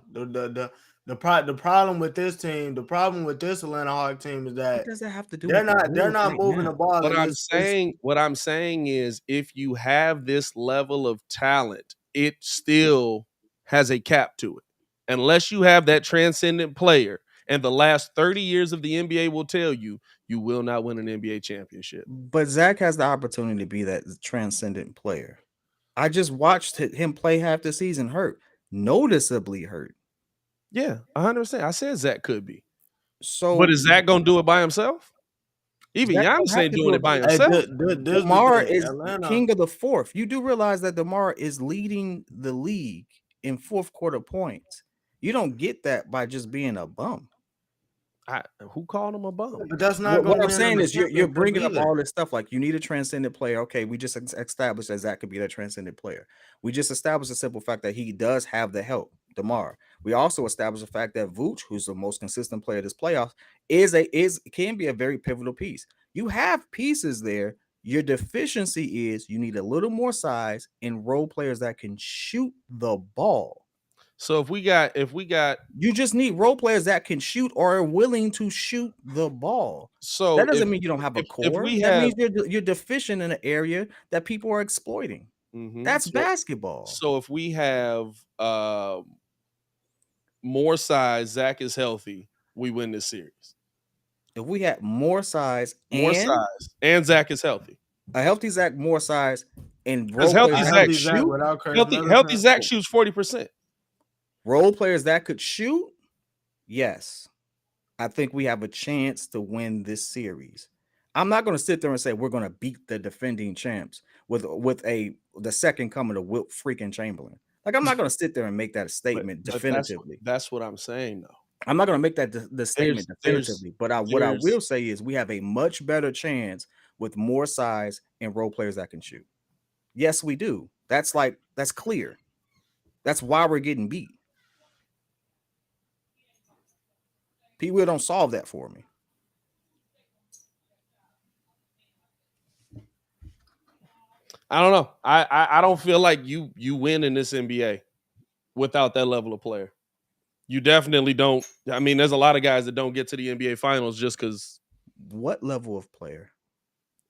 The problem with this team, the problem with this Atlanta Hawk team is that what does that have to do? They're not moving the ball. What I'm saying is, if you have this level of talent, it still has a cap to it. Unless you have that transcendent player, and the last 30 years of the NBA will tell you, you will not win an NBA championship. But Zach has the opportunity to be that transcendent player. I just watched him play half the season hurt, noticeably hurt. Yeah, 100%. I said Zach could be. So, but is Zach gonna do it by himself? Even Giannis ain't doing it by himself. DeMar is king of the fourth. You do realize that DeMar is leading the league in fourth quarter points. You don't get that by just being a bum. Who called him a bum? But that's not what I'm saying is you're bringing up all this stuff like you need a transcendent player. Okay, we just established that Zach could be that transcendent player. We just established the simple fact that he does have the help, DeMar. We also established the fact that Vooch, who's the most consistent player this playoffs, can be a very pivotal piece. You have pieces there. Your deficiency is you need a little more size and role players that can shoot the ball. So if we got you just need role players that can shoot or are willing to shoot the ball. So that doesn't mean you don't have a core. That means you're deficient in an area that people are exploiting. Mm-hmm. That's basketball. So if we have more size, Zach is healthy, we win this series. If we had more size, and Zach is healthy. A healthy Zach, more size, and healthy Zach shoots 40%. Role players that could shoot, yes. I think we have a chance to win this series. I'm not going to sit there and say we're going to beat the defending champs with the second coming of Wilt freaking Chamberlain. Like, I'm not going to sit there and make that statement definitively. That's what I'm saying, though. I'm not going to make that the statement definitively. But what I will say is we have a much better chance with more size and role players that can shoot. Yes, we do. That's clear. That's why we're getting beat. P. Will don't solve that for me. I don't know. I don't feel like you win in this NBA without that level of player. You definitely don't. I mean, there's a lot of guys that don't get to the NBA Finals just because. What level of player?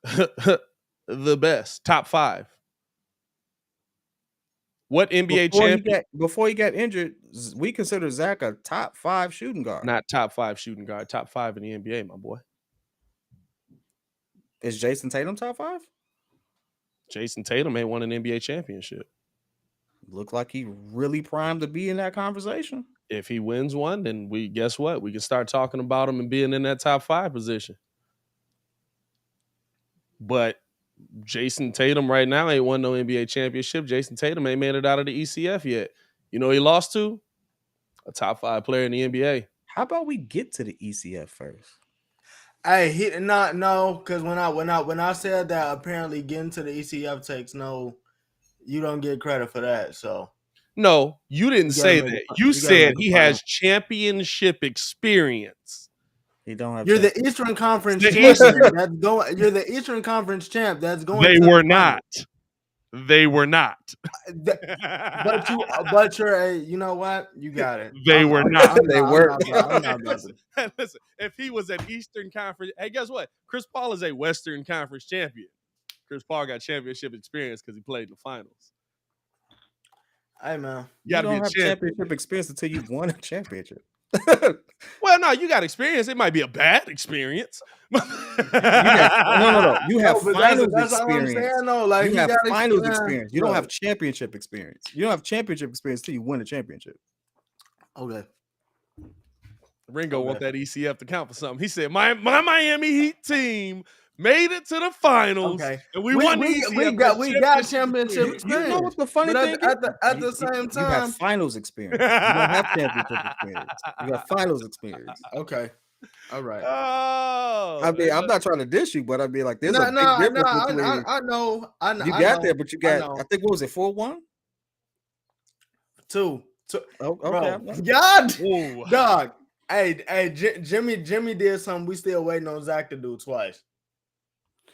The best, top 5. What NBA champion? Before he got injured, we consider Zach a top 5 shooting guard. Not top 5 shooting guard, top 5 in the NBA, my boy. Is Jason Tatum top 5? Jason Tatum ain't won an NBA championship. Look like he really primed to be in that conversation. If he wins one, then guess what? We can start talking about him and being in that top 5 position. But Jason Tatum right now ain't won no NBA championship. Jason Tatum ain't made it out of the ECF yet. You know he lost to? A top 5 player in the NBA. How about we get to the ECF first? Hey, because when I said that apparently getting to the ECF takes you don't get credit for that. So no, you didn't say that. You said he has championship experience. He don't have. You're the Eastern Conference champ. That's going. You're the Eastern Conference champ. That's going. They were not. They were not. But you're you know what? You got it. They were not. They were. Listen, if he was an Eastern Conference, hey, guess what? Chris Paul is a Western Conference champion. Chris Paul got championship experience because he played in the finals. Hey man, you don't have championship experience until you won a championship. Well, no, you got experience. It might be a bad experience. No. You have No, but finals that's all I'm experience. saying, though. Like, You he have got finals experience. You don't have Right. championship experience. You don't have championship experience till you win a championship. Okay. Ringo Okay. want that ECF to count for something. He said, my Miami Heat team made it to the finals, Okay. and we won the ECF. We got championship You experience. know what the funny But thing at the same you have time, finals experience. You don't have championship experience. You got finals experience. okay. All right. Oh, I mean, I'm not trying to dish you, but I'd be like, there's a big No, difference between I know. you got there, but you got, know. I think, what was it, 4-1? Two. Oh, Bro. okay. God, Ooh. dog. Hey, Jimmy did something we still waiting on Zach to do twice.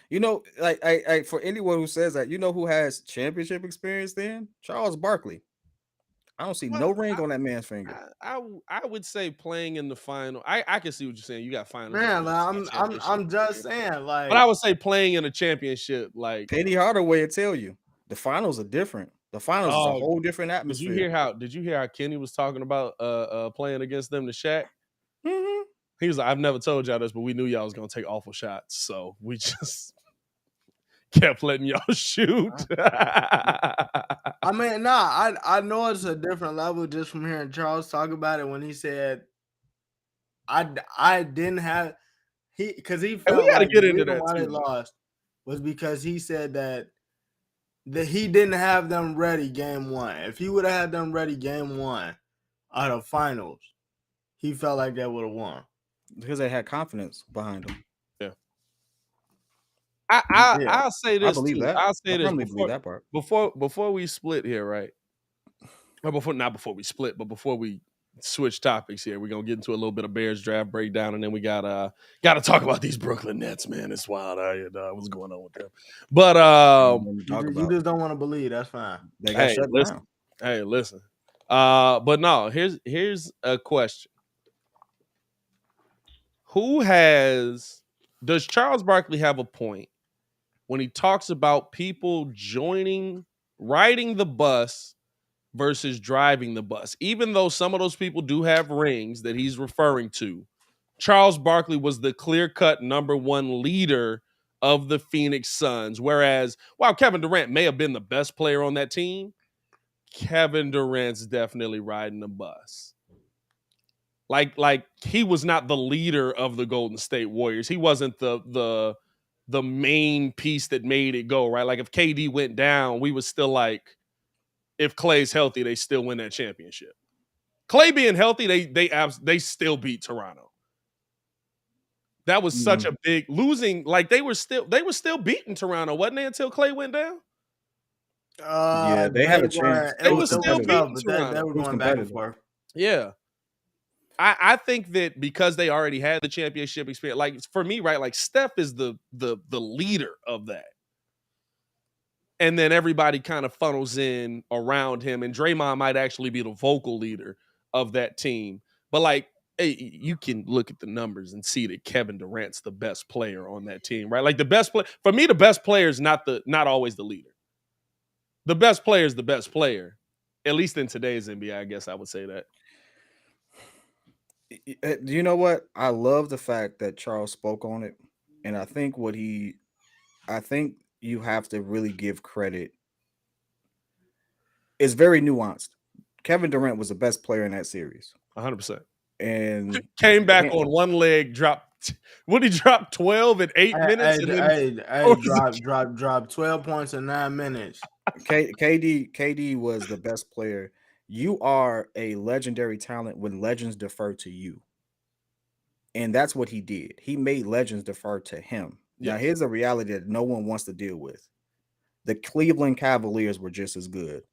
You know, like I for anyone who says that, you know who has championship experience then? Charles Barkley. I don't see no ring on that man's finger. I would say playing in the final. I can see what you're saying. You got finals. Man, experience, I'm just saying, like, but I would say playing in a championship, like Penny Hardaway will tell you the finals are different. The finals is a whole different Did atmosphere. you hear how Kenny was talking about playing against them to Shaq? Mm-hmm. He was like, I've never told y'all this, but we knew y'all was gonna take awful shots, so we just kept letting y'all shoot. I mean, nah, I know it's a different level just from hearing Charles talk about it when he said, I didn't have because he felt we gotta like get the into reason that why they too. lost was because he said that he didn't have them ready game one. If he would have had them ready game one out of finals, he felt like they would have won Because they had confidence behind them. Yeah. I'll say this. I believe too. that. I'll say this believe that part. before we split here, right? Or not before we split, but before we switch topics here, we're gonna get into a little bit of Bears draft breakdown, and then we gotta talk about these Brooklyn Nets, man. It's wild out here, dog. What's going on with them? But you just don't want to believe. That's fine. They got shut down. Hey, listen. But no, here's a question. Does Charles Barkley have a point when he talks about people riding the bus versus driving the bus? Even though some of those people do have rings that he's referring to, Charles Barkley was the clear-cut number one leader of the Phoenix Suns. Whereas, while Kevin Durant may have been the best player on that team, Kevin Durant's definitely riding the bus. Like he was not the leader of the Golden State Warriors. He wasn't the main piece that made it go, right? Like if KD went down, we was still like, if Klay's healthy, they still win that championship. Klay being healthy, they still beat Toronto. That was such a big losing. Like they were still beating Toronto, wasn't they, until Klay went down? Yeah, they had a chance. They were still beating but Toronto. they were going back and forth. Yeah. I think that because they already had the championship experience, like for me, right? Like Steph is the leader of that. And then everybody kind of funnels in around him, and Draymond might actually be the vocal leader of that team. But like, hey, you can look at the numbers and see that Kevin Durant's the best player on that team, right? Like the best player for me, the best player is not always the leader. The best player is the best player, at least in today's NBA. I guess I would say that. You know what? I love the fact that Charles spoke on it, and I think I think you have to really give credit. It's very nuanced. Kevin Durant was the best player in that series, 100%. and came back on one leg, dropped. What he dropped 12 in 8 minutes, Dropped 12 points in 9 minutes. KD was the best player. You are a legendary talent when legends defer to you. And that's what he did. He made legends defer to him. Now, here's a reality that no one wants to deal with. The Cleveland Cavaliers were just as good.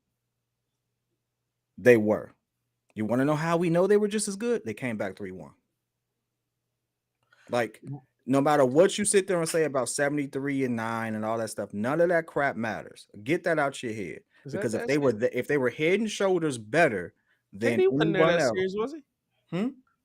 They were. You want to know how we know they were just as good? They came back 3-1. Like, no matter what you sit there and say about 73-9 and all that stuff, none of that crap matters. Get that out your head. Because if they were head and shoulders better than anyone else, series, was he?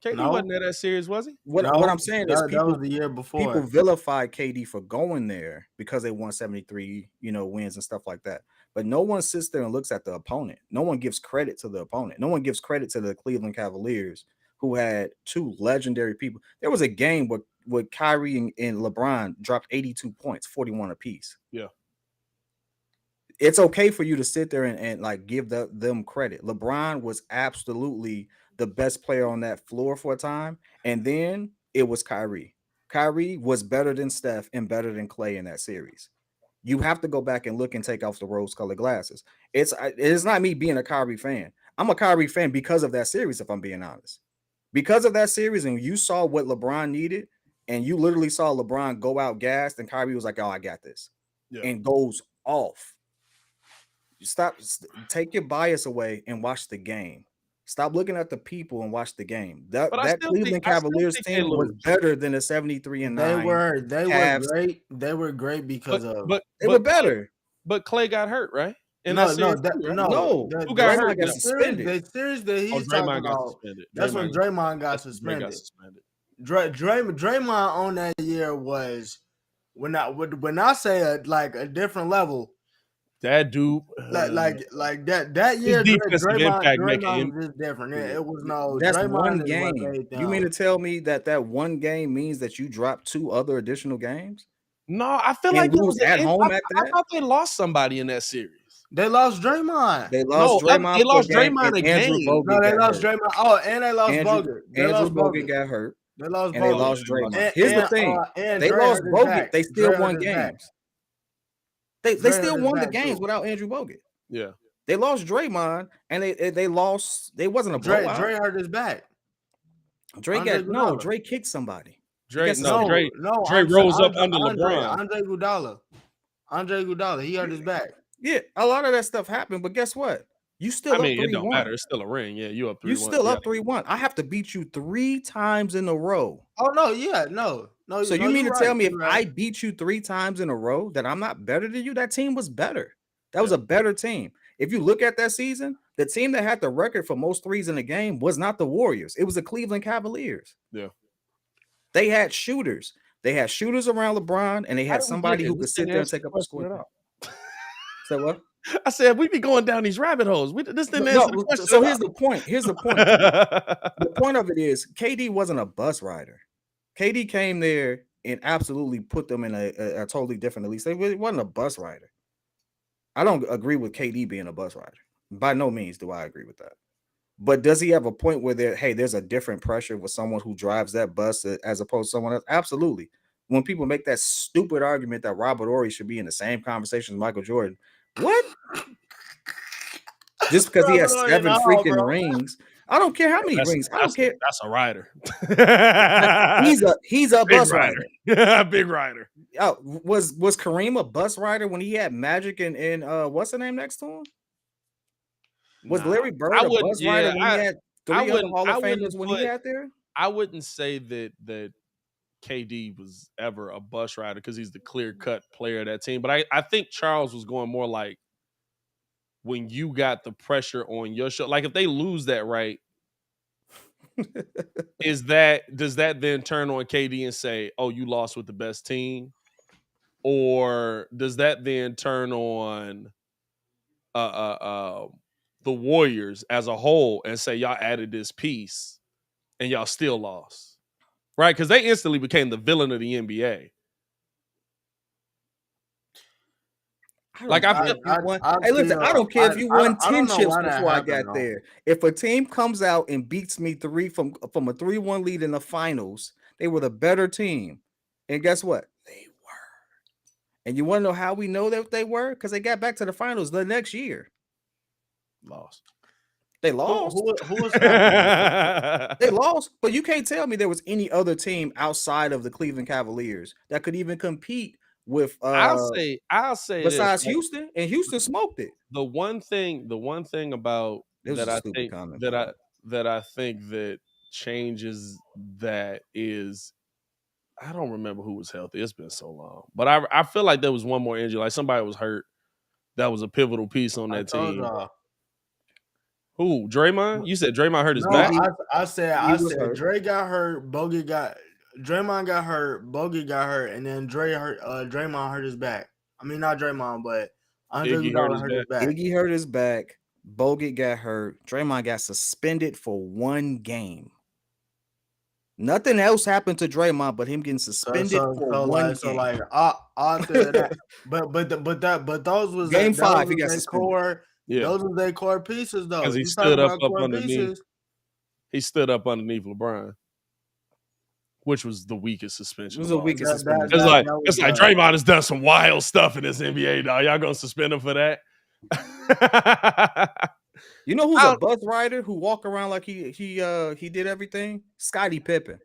KD No. wasn't there that series, was he? What I'm saying is that was the year before. People vilify KD for going there because they won 73, wins and stuff like that. But no one sits there and looks at the opponent. No one gives credit to the opponent. No one gives credit to the Cleveland Cavaliers, who had two legendary people. There was a game where Kyrie and LeBron dropped 82 points, 41 apiece. Yeah. It's okay for you to sit there and like give them credit. LeBron was absolutely the best player on that floor for a time, and then it was Kyrie. Kyrie was better than Steph and better than Clay in that series. You have to go back and look and take off the rose-colored glasses. It's not me being a Kyrie fan. I'm a Kyrie fan because of that series, if I'm being honest. Because of that series, and you saw what LeBron needed, and you literally saw LeBron go out gassed, and Kyrie was like, "Oh, I got this," and goes off. Take your bias away and watch the game. Stop looking at the people and watch the game. That Cleveland Cavaliers team was better than the 73-9. They were great. They were great because they were better. But Clay got hurt, right? Who got hurt? Got suspended. The series that he's talking about, that's when Draymond got suspended. Draymond on that year was when I say a different level. That dude, like that year, Draymond was just different. It was that's Draymond one game. You mean to tell me that one game means that you dropped two other additional games? No, I feel like it was at home. I thought they lost somebody in that series. They lost Draymond. They lost Draymond. They lost Draymond again. No, they lost Draymond. Oh, and they lost Bogut. Andrew Bogut got hurt. They lost and they lost Draymond. Here's the thing: they lost Bogut. They still won games. They still won the games without Andrew Bogut. Yeah, they lost Draymond, and they lost. They wasn't a blowout. Dre hurt his back. Dre kicked somebody. Dre rose up under LeBron. Andre Iguodala, he hurt his back. Yeah, a lot of that stuff happened, but guess what? You still up 3-1. It don't matter. It's still a ring. Yeah, you up 3-1. You still up 3-1. I have to beat you 3 times in a row. Oh no, yeah, no. So you mean to tell me if I beat you 3 times in a row that I'm not better than you? That team was better. That was a better team. If you look at that season, the team that had the record for most threes in the game was not the Warriors. It was the Cleveland Cavaliers. Yeah. They had shooters. They had shooters around LeBron, and they had somebody who could sit there and take up a score. So what? I said we be going down these rabbit holes. This didn't answer the question. So here's the point. The point of it is KD wasn't a bus rider. KD came there and absolutely put them in a totally different league. It wasn't a bus rider. I don't agree with KD being a bus rider. By no means do I agree with that. But does he have a point where there's a different pressure with someone who drives that bus as opposed to someone else? Absolutely. When people make that stupid argument that Robert Horry should be in the same conversation as Michael Jordan, what? Just because he has 7 freaking rings. I don't care how many rings. I don't care. That's a rider. he's a bus rider. Big rider. Was Kareem a bus rider when he had Magic and what's the name next to him? Was Larry Bird a bus rider when he had 3 other Hall of Famers when he had there? I wouldn't say that KD was ever a bus rider because he's the clear-cut player of that team. But I think Charles was going more like when you got the pressure on your show. Like if they lose that right, does that then turn on KD and say, oh, you lost with the best team? Or does that then turn on the Warriors as a whole and say y'all added this piece and y'all still lost? Right? Because they instantly became the villain of the NBA. I don't care if you won 10 chips before I got there. If a team comes out and beats me from a 3-1 lead in the finals, they were the better team. And guess what? They were. And you want to know how we know that they were? Because they got back to the finals the next year. Lost. They lost. Who was They lost, but you can't tell me there was any other team outside of the Cleveland Cavaliers that could even compete with I'll say besides this, Houston, and Houston smoked it. The one thing about that I think that changes that is I don't remember who was healthy. It's been so long. But I feel like there was one more injury. Like somebody was hurt. That was a pivotal piece on that team. Who? Draymond? You said Draymond hurt his back? I said Dre got hurt, Draymond got hurt, Bogut got hurt, and then Draymond hurt his back. I mean, not Draymond, but Andre Iguodala hurt his back. Iggy hurt his back. Bogut got hurt. Draymond got suspended for 1 game. Nothing else happened to Draymond but him getting suspended for one game. After that, but those was Game 5, he those got their suspended. core. Yeah. Those were their core pieces, though. 'Cause he You stood talking up about core underneath. pieces. He stood up underneath LeBron, which was the weakest suspension. It was the weakest suspension. It's like Draymond has done some wild stuff in this NBA, dog. Y'all gonna suspend him for that? You know who's a bus rider who walk around like he did everything? Scottie Pippen.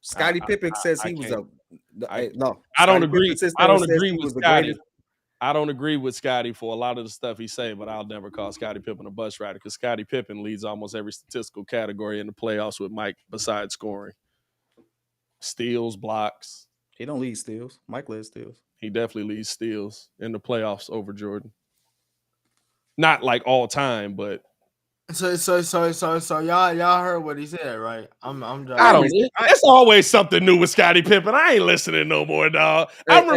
Scottie Pippen says he was a no. I don't agree. I don't agree with Scottie. Greatest. I don't agree with Scottie for a lot of the stuff he say, but I'll never call Scottie Pippen a bus rider because Scottie Pippen leads almost every statistical category in the playoffs with Mike besides scoring. Steals, blocks. He don't lead steals. Mike leads steals. He definitely leads steals in the playoffs over Jordan. Not like all time, but So y'all heard what he said, right? I'm I don't. It's always something new with Scottie Pippen. I ain't listening no more, dog. I'm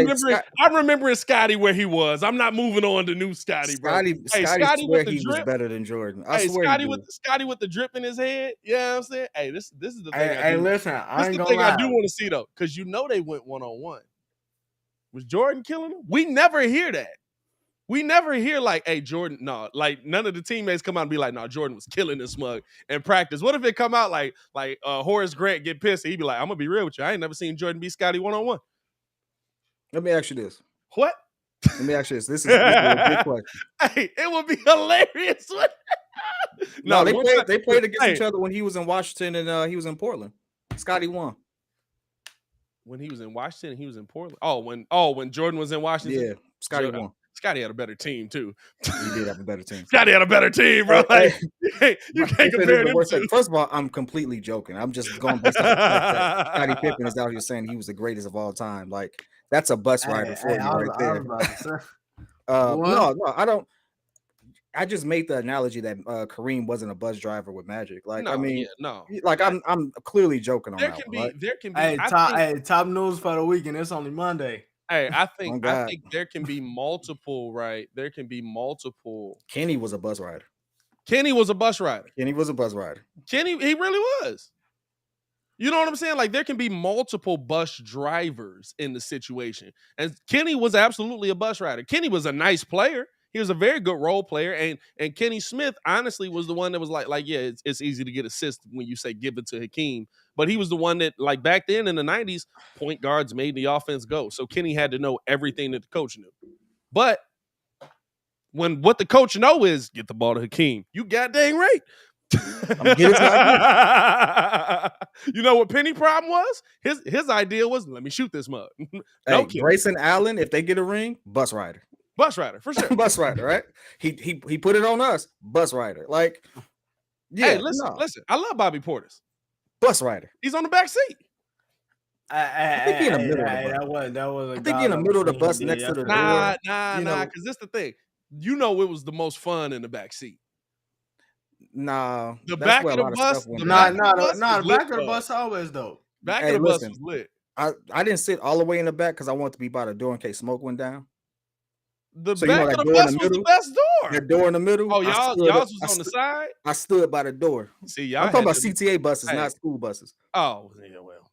remembering Scottie where he was. I'm not moving on to new Scottie, bro. Scottie swear he was better than Jordan. I swear Scottie with the drip in his head. You know what I'm saying? Hey, this is the thing. Hey, listen, I do want to see though, because you know they went 1-on-1. Was Jordan killing him? We never hear that. We never hear like, hey, Jordan, no, like none of the teammates come out and be like, no, Jordan was killing this mug in practice. What if it come out like Horace Grant get pissed and he be like, I'm gonna be real with you. I ain't never seen Jordan beat Scottie 1-on-1. Let me ask you this. What? Let me ask you this. This is a big question. Hey, it would be hilarious. No, they played against each other when he was in Washington and he was in Portland. Scottie won. When he was in Washington and he was in Portland. When Jordan was in Washington. Yeah, Scottie won. Scottie had a better team too. He did have a better team. Scottie had a better team, bro. Like, you can't compare them two. First of all, I'm completely joking. I'm just going based on the fact that Scottie Pippen is out here saying he was the greatest of all time. Like that's a bus rider for you right there. No, I don't. I just made the analogy that Kareem wasn't a bus driver with Magic. Like, like I'm clearly joking on that. There can be. Top news for the week, and it's only Monday. Hey, I think there can be multiple, right? There can be multiple. Kenny was a bus rider. Kenny was a bus rider. He really was. You know what I'm saying? Like there can be multiple bus drivers in the situation. And Kenny was absolutely a bus rider. Kenny was a nice player. He was a very good role player. And Kenny Smith, honestly, was the one that was like, yeah, it's easy to get assists when you say give it to Hakeem. But he was the one that, like back then in the 90s, point guards made the offense go. So Kenny had to know everything that the coach knew. But when what the coach know is get the ball to Hakeem, you goddamn right. You know what Penny's problem was? His idea was, let me shoot this mug. Grayson Allen, if they get a ring, bus rider. Bus rider, for sure. Bus rider, right? He put it on us. Bus rider. Like, yeah. Hey, listen. I love Bobby Portis. Bus rider. He's on the back seat. I think he in the middle of the bus. I think he in the middle of the bus next to the door. Nah, because this the thing. You know it was the most fun in the back seat. Nah. The back of the bus. The back of the bus always dope. Back of the bus was lit. I didn't sit all the way in the back because I wanted to be by the door in case smoke went down. The back of the bus was the best door. The door in the middle. Oh, y'all was on the side? I stood by the door. See, y'all I'm talking about CTA buses, not school buses. Oh, yeah, well.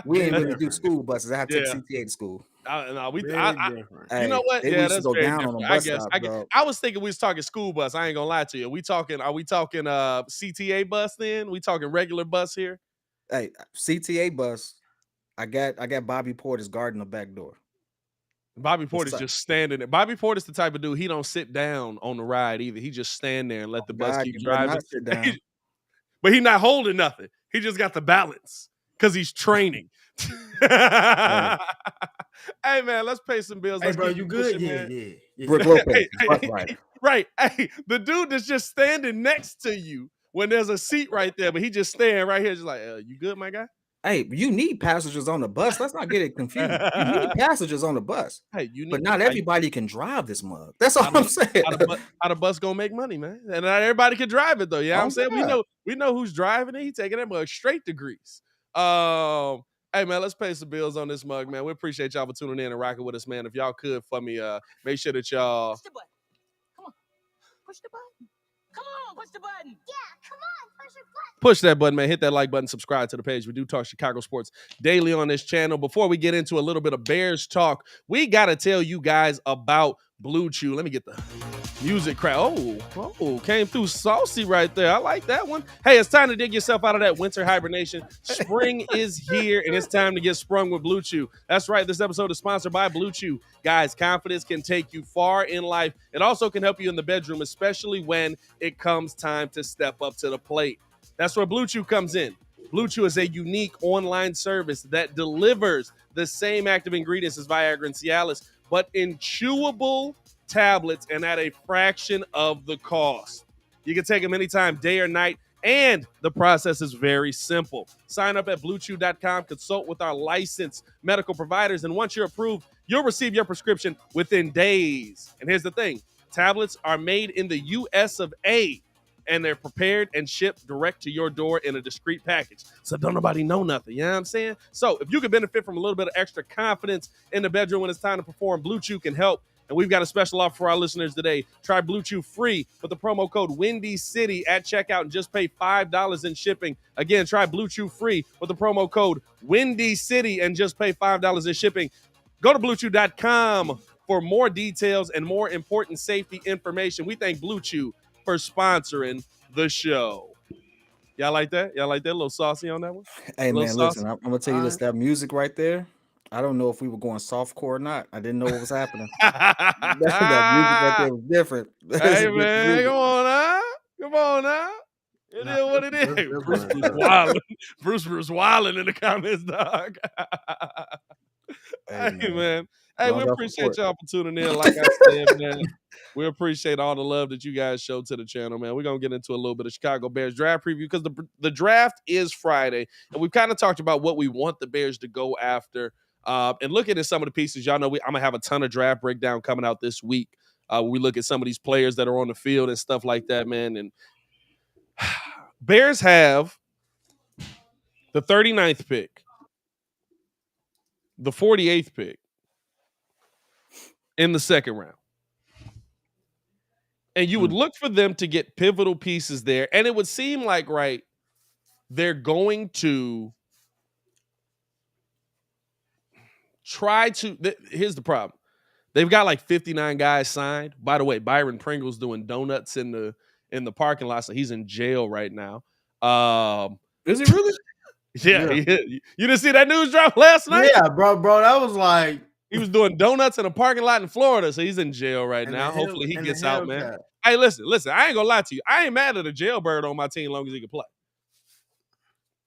We ain't really do school buses. I have to take CTA to school. You know what? Yeah, that's very different. I was thinking we was talking school bus. I ain't gonna lie to you. Are we talking CTA bus then? We talking regular bus here? Hey, CTA bus. I got Bobby Portis guarding the back door. Bobby Portis just standing there. Bobby Portis the type of dude, he don't sit down on the ride either. He just stand there and let the bus keep driving. Sit down. But he not holding nothing. He just got the balance because he's training. Hey man, let's pay some bills. Hey bro, you good? Yeah. Brooke Lopez, right. Hey, the dude that's just standing next to you when there's a seat right there, but he just standing right here, just like, you good, my guy? Hey, you need passengers on the bus. Let's not get it confused. You need passengers on the bus. Hey, but not everybody can drive this mug. That's all I'm saying. How the bus gonna make money, man? And not everybody can drive it though. Yeah, I'm saying we know who's driving it. He's taking that mug straight to Greece. Hey man, let's pay some bills on this mug, man. We appreciate y'all for tuning in and rocking with us, man. If y'all could for me, make sure that y'all push the button. Come on, push the button. Come on, push the button. Yeah, come on, push your push that button, man. Hit that like button, subscribe to the page. We do talk Chicago sports daily on this channel. Before we get into a little bit of Bears talk, we got to tell you guys about Blue Chew. Let me get the music crowd. Oh, came through saucy right there. I like that one. Hey, it's time to dig yourself out of that winter hibernation. Spring is here, and it's time to get sprung with Blue Chew. That's right. This episode is sponsored by Blue Chew. Guys, confidence can take you far in life. It also can help you in the bedroom, especially when it comes time to step up to the plate. That's where Blue Chew comes in. Blue Chew is a unique online service that delivers the same active ingredients as Viagra and Cialis, but in chewable tablets and at a fraction of the cost. You can take them anytime, day or night, and the process is very simple. Sign up at bluechew.com, consult with our licensed medical providers, and once you're approved, you'll receive your prescription within days. And here's the thing. Tablets are made in the US of A, and they're prepared and shipped direct to your door in a discreet package. So don't nobody know nothing, you know what I'm saying? So if you can benefit from a little bit of extra confidence in the bedroom when it's time to perform, Blue Chew can help. And we've got a special offer for our listeners today. Try Blue Chew free with the promo code Windy City at checkout and just pay $5 in shipping. Again, try Blue Chew free with the promo code Windy City and just pay $5 in shipping. Go to bluechew.com for more details and more important safety information. We thank Blue Chew for sponsoring the show. Y'all like that? Y'all like that? A little saucy on that one? Hey, man, saucy? listen, I'm going to tell you this. That music right there, I don't know if we were going softcore or not. I didn't know what was happening. that music right there was different. Hey, man, come on now. Come on now. It is what it is. Bruce wilding in the comments, dog. Hey, man. Hey, we appreciate y'all for tuning in. Like I said, man, we appreciate all the love that you guys show to the channel, man. We're going to get into a little bit of Chicago Bears draft preview because the draft is Friday, and we've kind of talked about what we want the Bears to go after. And looking at some of the pieces, y'all know I'm going to have a ton of draft breakdown coming out this week. We look at some of these players that are on the field and stuff like that, man. And Bears have the 39th pick, the 48th pick, in the second round. And you would look for them to get pivotal pieces there. And it would seem like, right, they're going to try to here's the problem. They've got like 59 guys signed. By the way, Byron Pringle's doing donuts in the parking lot, so he's in jail right now. Is he really? Yeah. You didn't see that news drop last night? Yeah, bro, that was like he was doing donuts in a parking lot in Florida, so he's in jail right now. Hopefully he gets out, man. Hey, listen, I ain't gonna lie to you. I ain't mad at a jailbird on my team as long as he can play.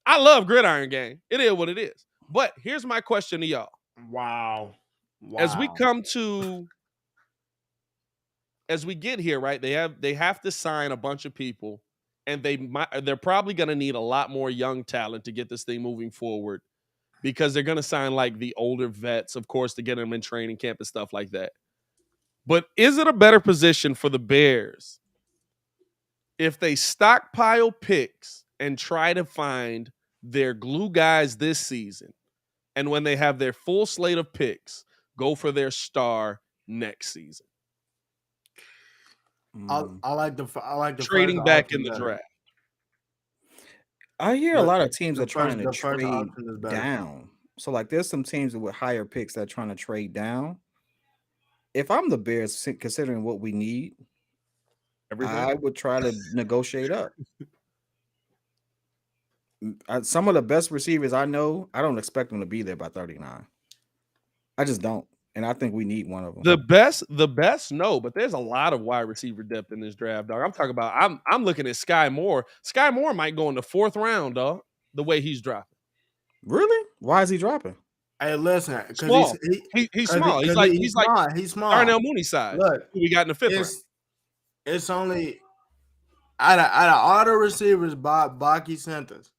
I love gridiron game. It is what it is. But here's my question to y'all. Wow. As we get here, right? They have to sign a bunch of people, and they're probably going to need a lot more young talent to get this thing moving forward because they're going to sign like the older vets, of course, to get them in training camp and stuff like that. But is it a better position for the Bears if they stockpile picks and try to find their glue guys this season, and when they have their full slate of picks, go for their star next season? I like the trading back in the draft. I hear a lot of teams are trying to trade down. So like there's some teams with higher picks that are trying to trade down. If I'm the Bears, considering what we need, I would try to negotiate up. Some of the best receivers I know, I don't expect them to be there by 39. I just don't. And I think we need one of them. The best, no, but there's a lot of wide receiver depth in this draft, dog. I'm talking about, I'm looking at Sky Moore. Sky Moore might go in the 4th round, dog, the way he's dropping. Really? Why is he dropping? Hey, listen, because he's small. He's small. Darnell Mooney size. Look, who we got in the 5th round. It's only out of all the receivers, Baki centers.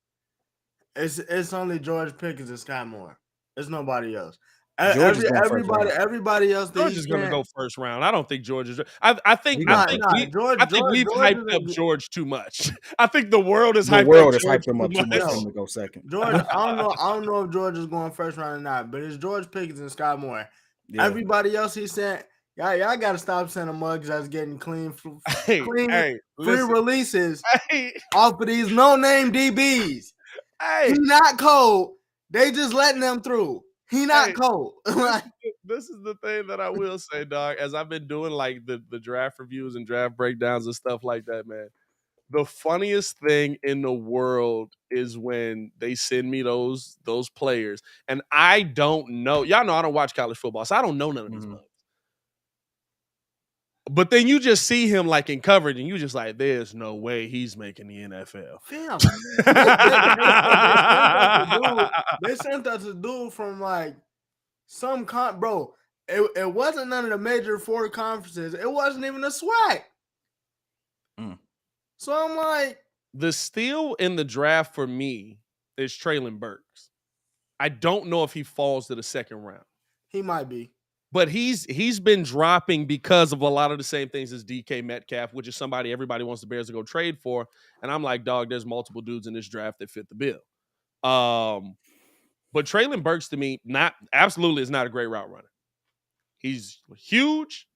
It's only George Pickens and Sky Moore. There's nobody else. Everybody else. George is going to go 1st round. I don't think George is. I think we've hyped up George too much. I think the world is hyped him up too much for him to go 2nd. George, I don't know if George is going 1st round or not, but it's George Pickens and Sky Moore. Yeah. Everybody else he said Y'all gotta stop sending mugs that's getting clean, Hey, free listen. releases Hey, off of these no-name DBs. hey, He not cold. They just letting them through. He not Hey. cold. Like, this is the thing that I will say, dog. As I've been doing like the draft reviews and draft breakdowns and stuff like that, man. The funniest thing in the world is when they send me those players, and I don't know. Y'all know I don't watch college football, so I don't know none of these bugs. But then you just see him like in coverage, and you just like, there's no way he's making the NFL. fam, they sent us a dude from like some bro. It wasn't none of the major four conferences. It wasn't even a SWAC. So I'm like, the steal in the draft for me is Traylon Burks. I don't know if he falls to the second round. He might be. But he's been dropping because of a lot of the same things as DK Metcalf, which is somebody everybody wants the Bears to go trade for. And I'm like, dog, there's multiple dudes in this draft that fit the bill. But Traylon Burks to me, absolutely is not a great route runner. He's huge.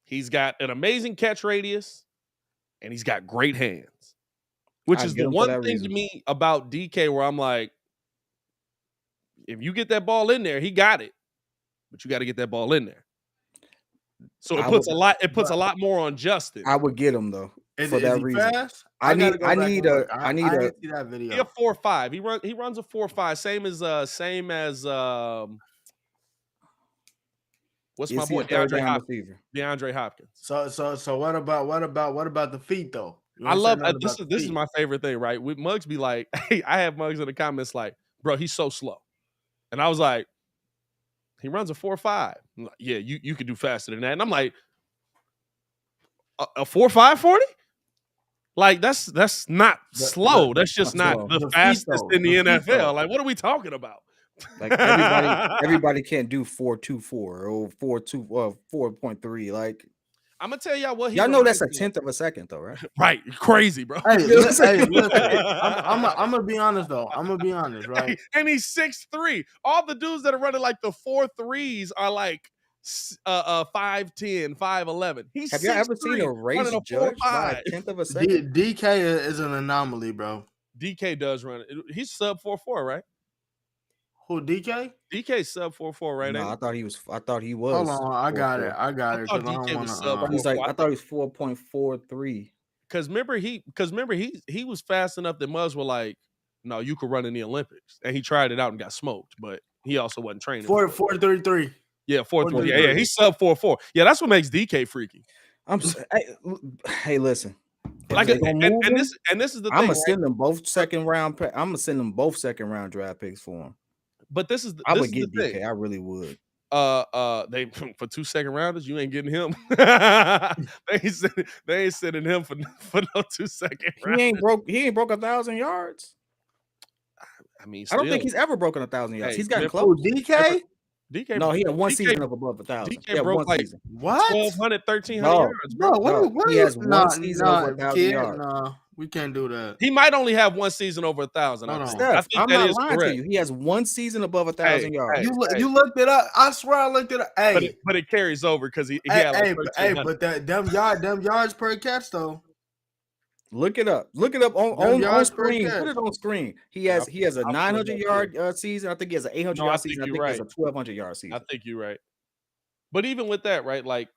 He's got an amazing catch radius, and he's got great hands. Which is the one thing to me about DK where I'm like, if you get that ball in there, he got it. But you got to get that ball in there. So it puts a lot more on Justin. I would get him though for that reason. Fast? I need a see that video. He a 4.5. He runs a 4.5. Same as what's my boy DeAndre Hopkins. DeAndre Hopkins. So what about the feet though? I love this is my favorite thing, right? With Muggs be like, hey, I have Muggs in the comments like, bro, he's so slow. And I was like, he runs a 4.5. Like, yeah, you could do faster than that. And I'm like, a 4.5 40? Like that's not slow. That's just not the fastest in the NFL. Like, what are we talking about? Like everybody can't do 4.24 or 4.3. Like, I'm gonna tell y'all what y'all know that's a tenth of a second though, right? Right, crazy, bro. Hey, listen, I'm gonna be honest though. I'm gonna be honest, right? And he's 6'3". All the dudes that are running like the 4.3s are like 5'10", 5'11". He's have you ever seen a race judged by a tenth of a second? DK is an anomaly, bro. DK does run it. He's sub 4.4, right? Who, DK? DK sub 4.4, right? No, I thought he was. Hold on, I got it. I thought DK was sub. He's like, I thought he was 4.43. Because remember he was fast enough that Muzz were like, no, you could run in the Olympics, and he tried it out and got smoked, but he also wasn't training. 4.33. Yeah, 4.3. Yeah, he's sub 4.4. Yeah, that's what makes DK freaky. Hey, listen. Like, and this is the thing. I'm gonna send them both second round. I'm gonna send them both second round draft picks for him. But I would get DK. Thing. I really would. They for 2 second rounders, you ain't getting him. they ain't sending him for no 2 second rounders. He ain't broke 1,000 yards. I mean, I don't think he's ever broken 1,000 yards. He's gotten close. DK? DK, no, he had one season of above 1,000. DK broke like season. What? 1,200, 1,300 yards, bro. What? He has one season over 1,000 yards. No, we can't do that. He might only have one season over 1,000. Steph, I'm not lying to you. He has one season above 1,000 yards. You looked it up. I swear I looked it up. Hey, but it carries over because he had like but them yards per catch though. Look it up. Look it up on screen. Put it on screen. He has a 900-yard season. I think he has an 800-yard season. I think he has a 1,200-yard season. I think you're right. But even with that, right? Like,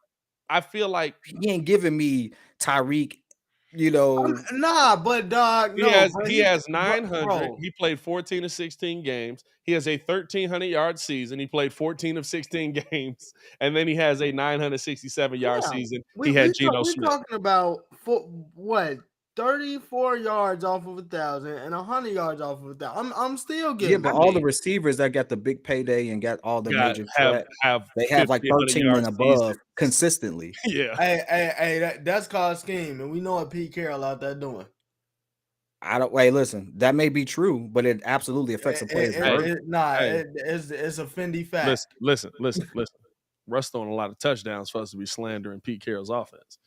I feel like he ain't giving me Tyreek. But dog, he has 900. Bro. He played 14 of 16 games. He has a 1,300-yard season. He played 14 of 16 games, and then he has a 967-yard season. He had Geno Smith. We're talking about what? 34 yards off of 1,000 and 100 yards off of 1,000. I'm still getting. Yeah, but all the receivers that got the big payday and got all the major they have like 13 and above consistently. Yeah. Hey, that's called scheme, and we know what Pete Carroll out there doing. Listen, that may be true, but it absolutely affects a player's it's a Fendi fact. Listen. Russ throwing a lot of touchdowns for us to be slandering Pete Carroll's offense.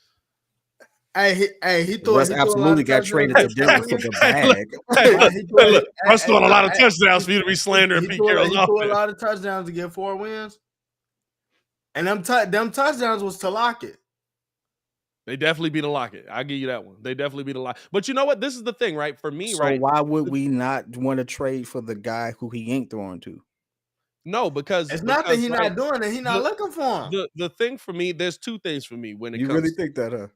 He thought Russ absolutely got traded to Denver for the bag. Russ throwing a lot of touchdowns for you to be slandering Pete Carroll's offense. He threw a lot of touchdowns to get 4 wins. And them touchdowns was to lock it. They definitely beat a Lockett. I'll give you that one. They definitely beat a Lockett. But you know what? This is the thing, right? For me, So right? why would we not want to trade for the guy who he ain't throwing to? No, because It's not that he's right, not doing it. He's not looking for him. The thing for me, there's two things for me when it You comes. really think that, huh?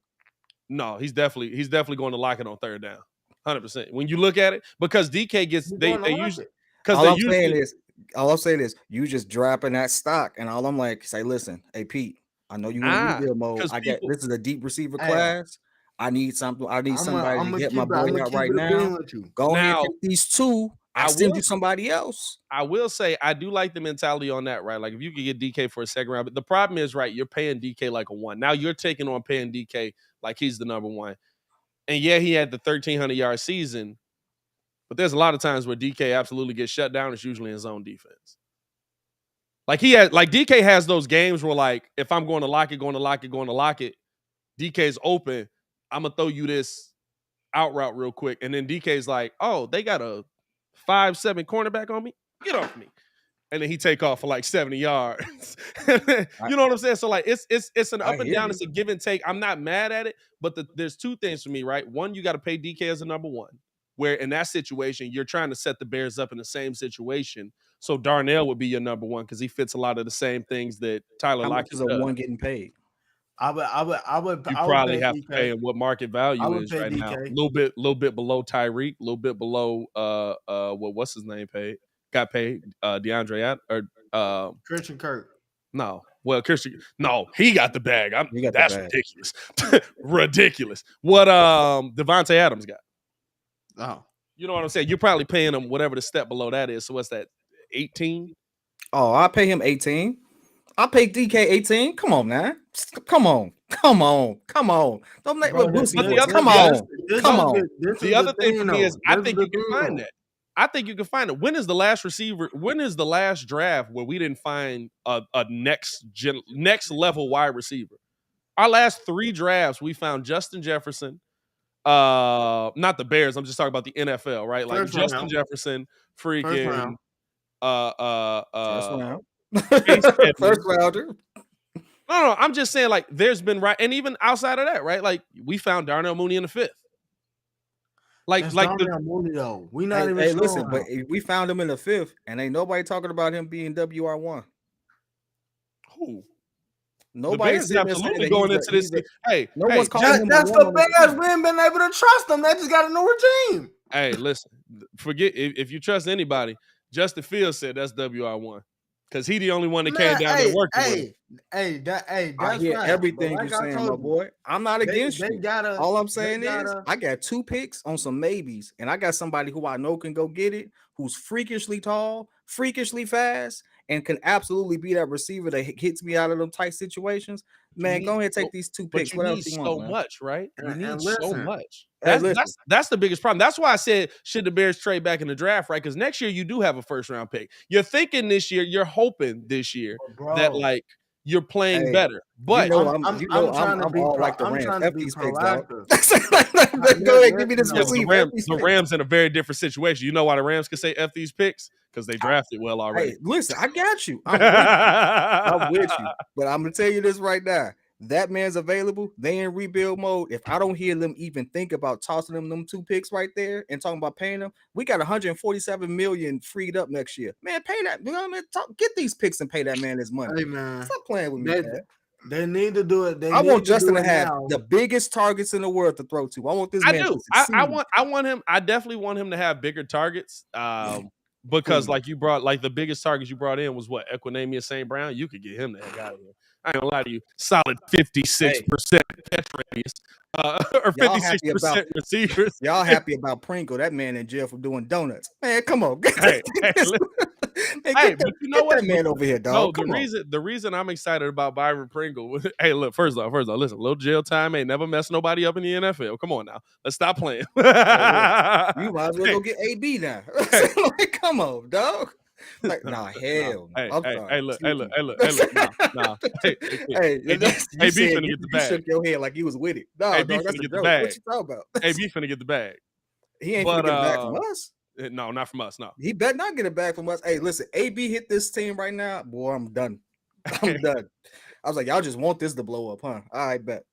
No, he's definitely going to Lockett on third down, 100%. When you look at it, because DK gets they usually because all I'm saying is you just dropping that stock, and all I'm like say, listen, hey Pete, I know you want to rebuild mode. This is a deep receiver class. I need something. I need somebody to get my boy out right now. Go ahead and take these two. I send you somebody else. I will say I do like the mentality on that, right? Like if you could get DK for a second round, but the problem is, right, you're paying DK like a one. Now you're taking on paying DK like he's the number one. And yeah, he had the 1,300-yard season, but there's a lot of times where DK absolutely gets shut down. It's usually in zone defense. Like DK has those games where like if I'm going to lock it, DK's open. I'm gonna throw you this out route real quick, and then DK's like, "Oh, they got a 5'7" cornerback on me. Get off me!" And then he take off for like 70 yards. You know what I'm saying? So like it's an up and down. It's a give and take. I'm not mad at it, but there's two things for me, right? One, you got to pay DK as a number one. Where in that situation, you're trying to set the Bears up in the same situation. So Darnell would be your number one because he fits a lot of the same things that Tyler Lockett does. How much is a one getting paid? I would. You probably have to pay him what market value is right now. A little bit below Tyreek, a little bit below what's his name paid? Got paid DeAndre or Christian Kirk. No. Well, Christian, no, he got the bag. That's ridiculous. Ridiculous. What Devontae Adams got? Oh. You know what I'm saying? You're probably paying him whatever the step below that is. So what's that? 18? Oh, I pay him 18. I pay DK 18. Come on, man. Come on. Don't make me Boosie. Come on. The other thing for me is I think you can find that. I think you can find it. When is the last draft where we didn't find a next level wide receiver? Our last 3 drafts, we found Justin Jefferson. Not the Bears. I'm just talking about the NFL, right? Like Justin Jefferson, freaking first rounder. No, I'm just saying, like, there's been right, and even outside of that, right? Like, we found Darnell Mooney in the 5th. That's Darnell Mooney, though. We not even sure. Listen, but we found him in the 5th, and ain't nobody talking about him being WR1. Who? Nobody's absolutely going into this. No one's calling him. That's the Bears. We ain't been able to trust them. They just got a new regime. Hey, listen. Forget if you trust anybody. Justin Fields said that's WR1 because he the only one that came down there working with him. I hear everything you're saying, my boy. I'm not against you. All I'm saying is I got 2 picks on some maybes, and I got somebody who I know can go get it, who's freakishly tall, freakishly fast, and can absolutely be that receiver that hits me out of them tight situations. Man, go ahead and take these 2 picks. What else you want, so much, right? You need so much. That's the biggest problem. That's why I said, should the Bears trade back in the draft, right? Because next year you do have a first-round pick. You're thinking this year, you're hoping this year that, like, you're playing better. But I'm all like the Rams. F these picks, dog. Go ahead, give me this receiver. The Rams in a very different situation. You know why the Rams can say F these picks? Because they drafted well already. Hey, listen, I got you. I'm with you. But I'm going to tell you this right now. That man's available. They in rebuild mode. If I don't hear them even think about tossing them 2 picks right there and talking about paying them, we got 147 million freed up next year. Man, pay that. You know what I mean? Get these picks and pay that man his money. Hey, man. Stop playing with me, man. They need to do it. I want Justin to have the biggest targets in the world to throw to. I want this man to succeed. I want him. I definitely want him to have bigger targets. Because like you brought, like the biggest targets you brought in was what? Equinemius St. Brown. You could get him the heck out of here. I ain't gonna lie to you. Solid 56% catch radius. Or 56% receivers. Y'all happy about Pringle? That man in jail for doing donuts. Man, come on. Hey, but you know what, man over here, dog. No, the reason I'm excited about Byron Pringle. Hey, look, first off, listen, a little jail time ain't never messed nobody up in the NFL. Come on now, let's stop playing. You might as well go get AB now. Like, come on, dog. Like, nah, hell. Hey, look. Nah. Hey, AB finna get the bag. You shook your head like you was with it. No, AB finna get the bag. What you talking about? AB finna get the bag. He ain't finna get it back from us. No, not from us. No, he better not get it back from us. Hey, listen, AB hit this team right now, boy. I'm done. I'm done. I was like, y'all just want this to blow up, huh? I bet.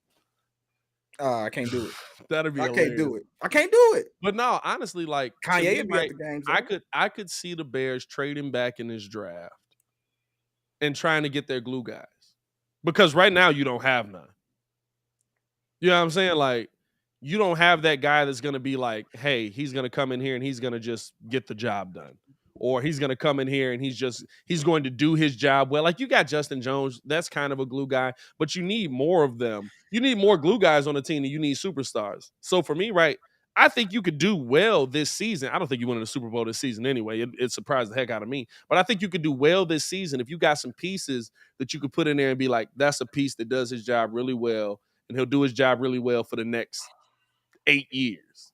I can't do it. That'd be I hilarious. can't do it. I can't do it. But no, honestly, like to Kanye me, would be at right, the games. I could see the Bears trading back in this draft and trying to get their glue guys. Because right now you don't have none. You know what I'm saying? Like, you don't have that guy that's gonna be like, hey, he's gonna come in here and he's gonna just get the job done. Or he's gonna come in here and he's going to do his job well. Like, you got Justin Jones, that's kind of a glue guy, but you need more of them. You need more glue guys on the team than you need superstars. So for me, right, I think you could do well this season. I don't think you win the Super Bowl this season anyway. It surprised the heck out of me. But I think you could do well this season if you got some pieces that you could put in there and be like, that's a piece that does his job really well, and he'll do his job really well for the next 8 years.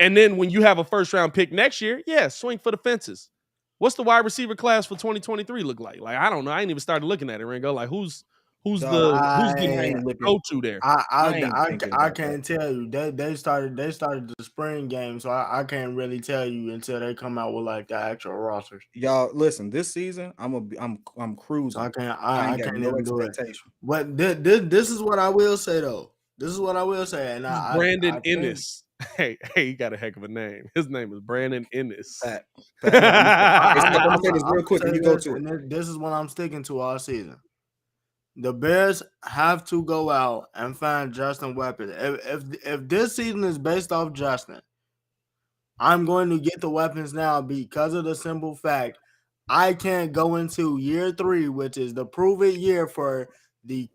And then when you have a first-round pick next year, yeah, swing for the fences. What's the wide receiver class for 2023 look like? Like, I don't know. I ain't even started looking at it, Ringo. Like, who's the ain't looking. go-to there? I can't tell you. They started the spring game, so I can't really tell you until they come out with like the actual rosters. Y'all listen, this season I'm cruising. I can't got no even do it. expectation. But this is what I will say though. This is what I will say, and Brandon I think- Ennis. Hey, he got a heck of a name. His name is Brandon Ennis. Pat. I'm gonna say this real gonna quick say and you go this, to and it. this is what I'm sticking to all season. The Bears have to go out and find Justin weapons. If this season is based off Justin, I'm going to get the weapons now because of the simple fact I can't go into year 3, which is the prove it year for the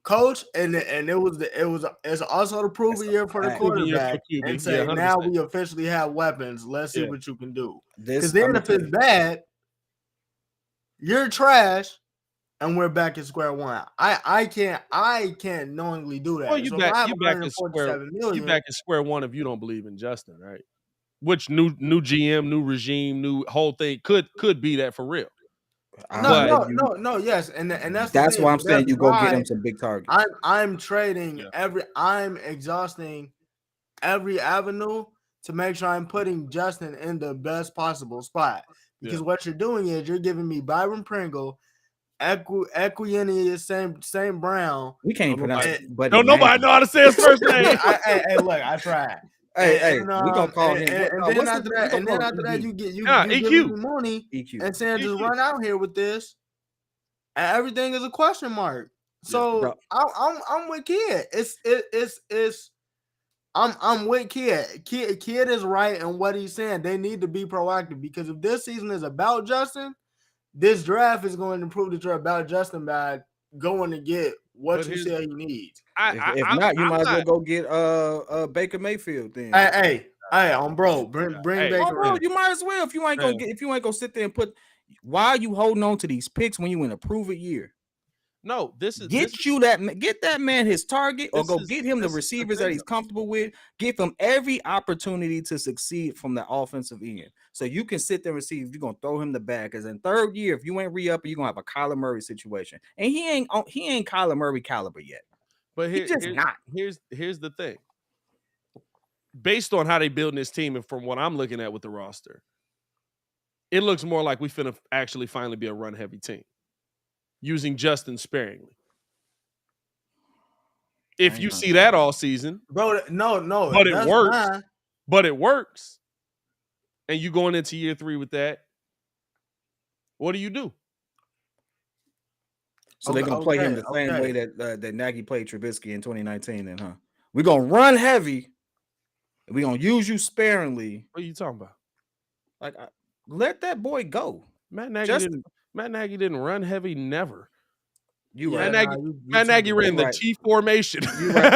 coach, and it's also the prove it year for the quarterback, and say 100%. now we officially have weapons. Let's see what you can do. This Because then if it's bad, you're trash, and we're back at square one. I can't knowingly do that. Well, you So back if I have you back at square one if you don't believe in Justin, right? Which new GM, new regime, new whole thing could be that for real. Yes, and that's why I'm saying you go get him some big targets. I'm trading I'm exhausting every avenue to make sure I'm putting Justin in the best possible spot. Because what you're doing is you're giving me Byron Pringle, Equianius St. Brown. We can't even pronounce it. But no, nobody know how to say his first name. Hey, look, I tried. Hey, we gonna call him. And then after that, you give EQ. me money EQ. and saying just run out here with this, and everything is a question mark. So I'm with Kid. I'm with Kid. Kid is right in what he's saying. They need to be proactive because if this season is about Justin, this draft is going to prove that you're about Justin by going to get what you say he needs. If not, you might as well go get Baker Mayfield then. Hey, on bro, bring Baker. Bro, you might as well if you ain't gonna sit there and put. Why are you holding on to these picks when you in a prove it year? No, get that man his target, or go get him the receivers that he's comfortable with. Give him every opportunity to succeed from the offensive end, so you can sit there and see if you're gonna throw him the bag. Because in third year, if you ain't re-up, you're gonna have a Kyler Murray situation, and he ain't Kyler Murray caliber yet. But here's the thing. Based on how they building this team, and from what I'm looking at with the roster, it looks more like we finna actually finally be a run heavy team. Using Justin sparingly. If you see that all season, bro, no, but it works. Fine. But it works, and you going into year 3 with that. What do you do? So they're gonna play him the same way that Nagy played Trubisky in 2019, then, huh? We're gonna run heavy. We're gonna use you sparingly. What are you talking about? Like, let that boy go. Matt Nagy didn't run heavy, never. You right. Matt Nagy ran the T formation. You right.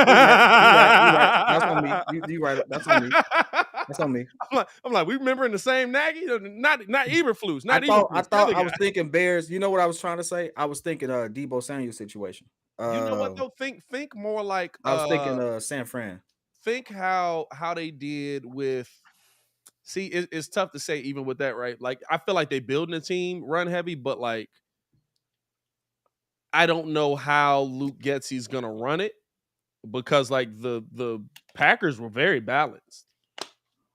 That's on me. You right. That's on me. That's on me. I'm like, we remembering the same Nagy? Not Eberflus. I was thinking Bears. You know what I was trying to say? I was thinking Debo Samuel situation. You know what though? Think more like I was thinking San Fran. Think how they did with. See, it's tough to say even with that, right? Like, I feel like they building a team run heavy, but like, I don't know how Luke Getsy's gonna run it because, like, the Packers were very balanced.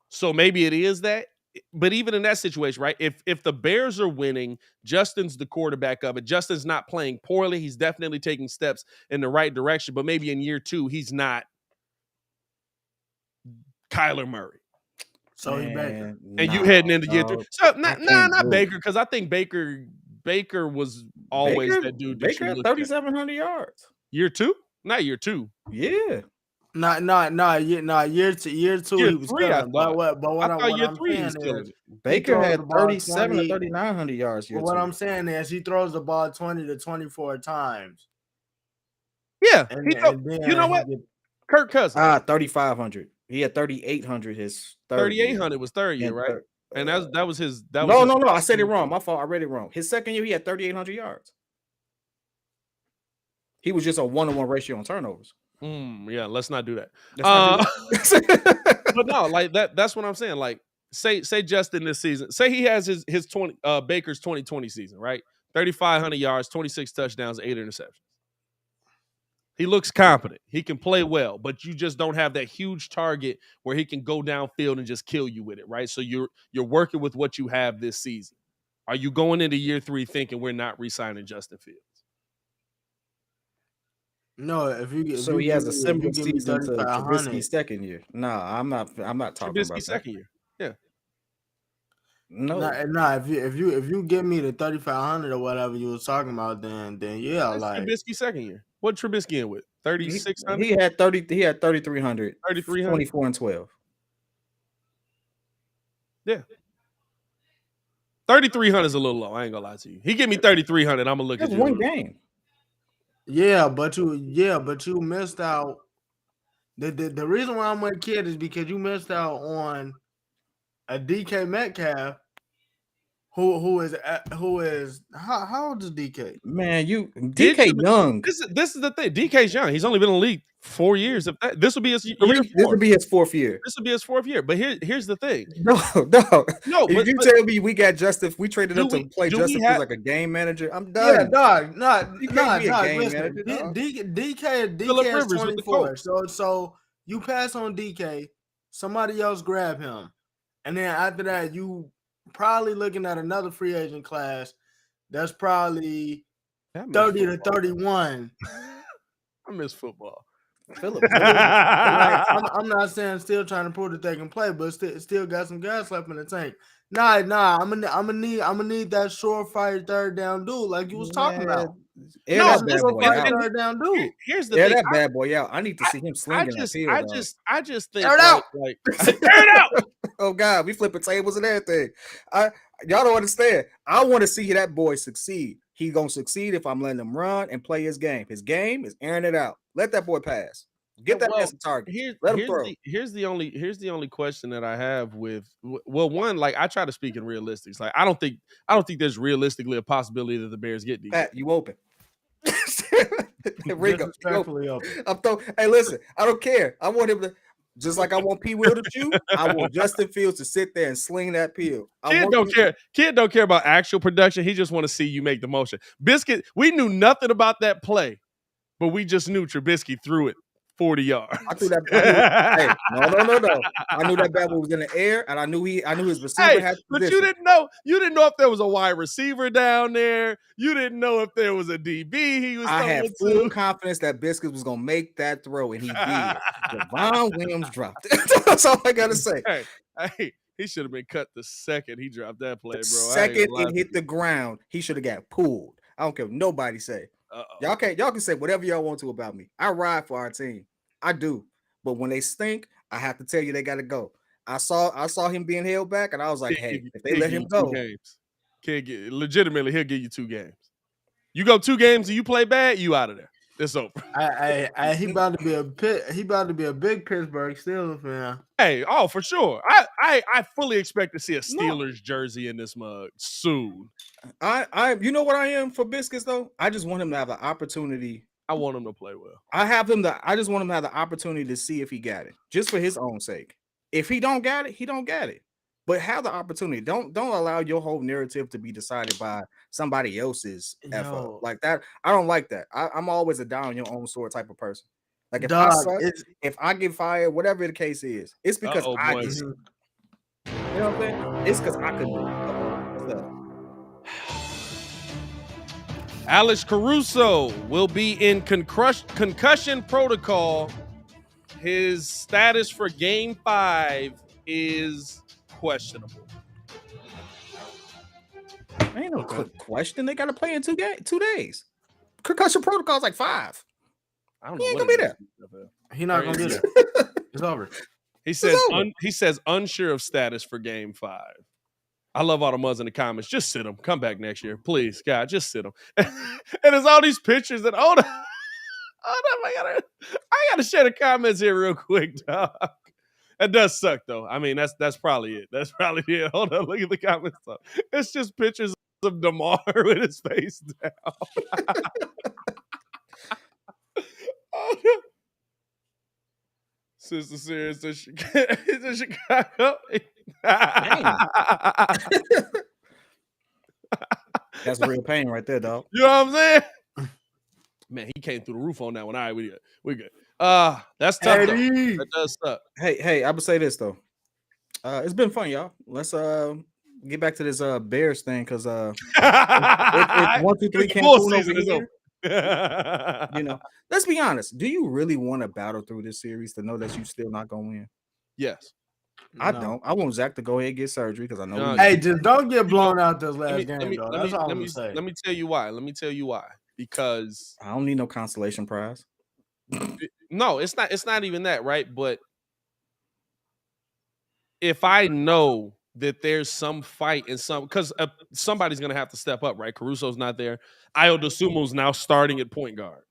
So maybe it is that, but even in that situation, right? If the Bears are winning, Justin's the quarterback of it. Justin's not playing poorly. He's definitely taking steps in the right direction. But maybe in year 2, he's not Kyler Murray. So he Baker. And you heading into year 3. So not do it. Baker, because I think Baker was always that dude. Baker had 3,700 yards. Year 2? Not year 2. Yeah. Year 2 Year he was 3, killing. I thought. What I'm year 3 he saying was killing is it. Baker had throws the ball 37 20 or 3,900 yards. But what I'm saying is he throws the ball 20 to 24 times. Yeah. And You know what? Kirk Cousins. 3,500. He had 3,800 his third 3,800 was third year, right? And that was his. No. I said it wrong. My fault. I read it wrong. His second year, he had 3,800 yards. He was just a 1-to-1 ratio on turnovers. Yeah, let's not do that. But But no, like that's what I'm saying. Like, say Justin this season, say he has his Baker's 2020 season, right? 3,500 yards, 26 touchdowns, 8 interceptions. He looks competent. He can play well, but you just don't have that huge target where he can go downfield and just kill you with it, right? So you're working with what you have this season. Are you going into year 3 thinking we're not re-signing Justin Fields? No, he has a similar season to Trubisky's second year. No, I'm not talking Trubisky's about second year. Yeah. No. If you give me the 3,500 or whatever you was talking about, then yeah, That's like Trubisky second year. What Trubisky in with? 3,600? He had 3,300. 3,300. 24 and 12. Yeah. 3,300 is a little low. I ain't gonna lie to you. He give me 3,300. I'm gonna look at That's you. one game. Yeah, but you missed out. The reason why I'm with Kid is because you missed out on a DK Metcalf who is how old is DK? Man, DK young. This is the thing. DK's young. He's only been in the league 4 years. This will be his year 4. This will be his 4th year. This will be his 4th year. But here's the thing. No. If you tell me we got Justin, we traded up to play Justin Fields like a game manager, I'm done. Yeah, dog. Listen, DK is 24. So you pass on DK, somebody else grab him, and then after that, you probably looking at another free agent class that's probably 30 to 31. I miss football. Philip, I'm not saying still trying to prove that they can play, but still got some gas left in the tank. Nah. I'm gonna need that surefire third down dude like you was talking about. Third down dude. Here's the thing. That bad boy out. I need to see him slinging that field. I just think air it out. Air it out. Oh God, we flipping tables and everything. Y'all don't understand. I want to see that boy succeed. He's gonna succeed if I'm letting him run and play his game. His game is airing it out. Let that boy pass. Get that man some target. Let him throw. Here's the only question that I have with one, like I try to speak in realistics. Like I don't think there's realistically a possibility that the Bears get these. Pat, you open. Rico, hey, listen, I don't care. I want him to. Just like I want P. Will to shoot, I want Justin Fields to sit there and sling that pill. Kid don't care about actual production. He just want to see you make the motion. Biscuit, we knew nothing about that play, but we just knew Trubisky threw it 40 yards. I threw that. No. I knew that bad boy was in the air, and I knew his receiver had. But you didn't know if there was a wide receiver down there. You didn't know if there was a DB. I had full confidence that Biscuits was gonna make that throw, and he did. Javon Williams dropped it. That's all I gotta say. Hey, he should have been cut the second he dropped that play, bro. Second it hit the ground, he should have got pulled. I don't care what nobody say. Y'all can say whatever y'all want to about me. I ride for our team. I do. But when they stink, I have to tell you they gotta go. I saw him being held back, and I was like, hey, if they let him go, legitimately, he'll give you 2 games. You go 2 games and you play bad, you out of there. It's over. He about to be a big Pittsburgh Steelers fan. Hey, for sure. I fully expect to see a Steelers jersey in this mug soon. You know what I am for Biscuits though? I just want him to have the opportunity. I want him to play well. I just want him to have the opportunity to see if he got it, just for his own sake. If he don't got it, he don't got it. But have the opportunity. Don't allow your whole narrative to be decided by somebody else's effort like that. I don't like that. I'm always a down your own sword type of person. Like if I get fired, whatever the case is, it's because I get it. You know what I'm saying? It's because I couldn't do it. What's up? Alex Caruso will be in concussion protocol. His status for Game 5 is questionable. Ain't no question. They got to play in 2 days. Concussion protocol is like 5. I don't He know ain't what gonna be it is. there. He not gonna be there. It's over. He says unsure of status for Game 5. I love all the muds in the comments. Just sit him. Come back next year, please, God. Just sit him. And there's all these pictures that I gotta share the comments here real quick, dog. That does suck though. I mean, that's probably it. That's probably it. Hold on, look at the comments. Though. It's just pictures of DeMar with his face down. Oh, no. Sister Serious to Chicago. That's real pain right there, dog. You know what I'm saying? Man, he came through the roof on that one. All right, we good. That's tough. Though. That does suck. Hey, I would say this though. It's been fun, y'all. Let's get back to this Bears thing because if 1, 2, 3 can't pull over here, you know, let's be honest. Do you really want to battle through this series to know that you still not gonna win? Yes. I don't. I want Zach to go ahead and get surgery because I know. Hey, just don't get blown out this last game, though. That's all I'm gonna say. Let me tell you why. Because I don't need no consolation prize. No, it's not even that, right? But if I know that there's some fight and because somebody's gonna have to step up, right? Caruso's not there. Ayo Dosunmu's now starting at point guard.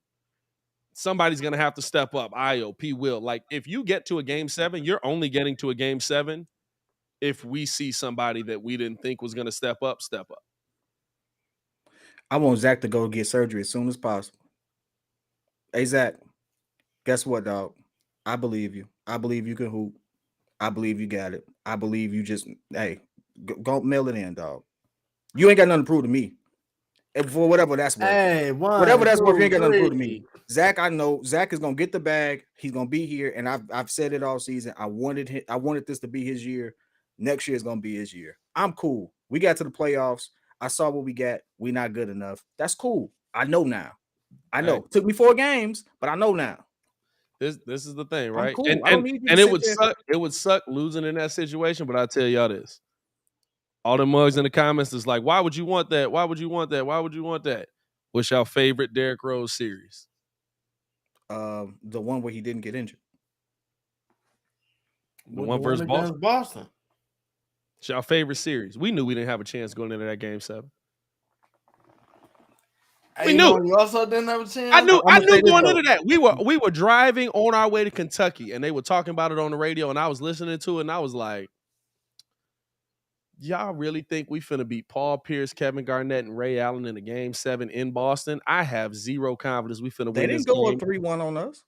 Somebody's gonna have to step up. Ayo, P. Will. Like if you get to a Game 7, you're only getting to a Game 7 if we see somebody that we didn't think was gonna step up. I want Zach to go get surgery as soon as possible. Hey, Zach, guess what, dog? I believe you. I believe you can hoop. I believe you got it. I believe you just, hey, go mail it in, dog. You ain't got nothing to prove to me. And for whatever that's worth. Hey, whatever that's worth, you ain't got nothing to prove to me. Zach, I know Zach is gonna get the bag. He's gonna be here, and I've said it all season. I wanted this to be his year. Next year is gonna be his year. I'm cool. We got to the playoffs. I saw what we got. We not good enough. That's cool. I know now. I know. It took me 4 games, but I know now. This is the thing, right? Cool. And it would suck losing in that situation, but I'll tell y'all this. All the mugs in the comments is like, why would you want that? Why would you want that? Why would you want that? What's your favorite Derrick Rose series? The one where he didn't get injured. The one versus Boston. It's our favorite series. We knew we didn't have a chance going into that Game 7. We knew. You also didn't have a chance. I knew going into that. We were driving on our way to Kentucky, and they were talking about it on the radio, and I was listening to it, and I was like, y'all really think we finna beat Paul Pierce, Kevin Garnett, and Ray Allen in a Game 7 in Boston? I have zero confidence we finna win this game. They didn't go up 3-1 on us.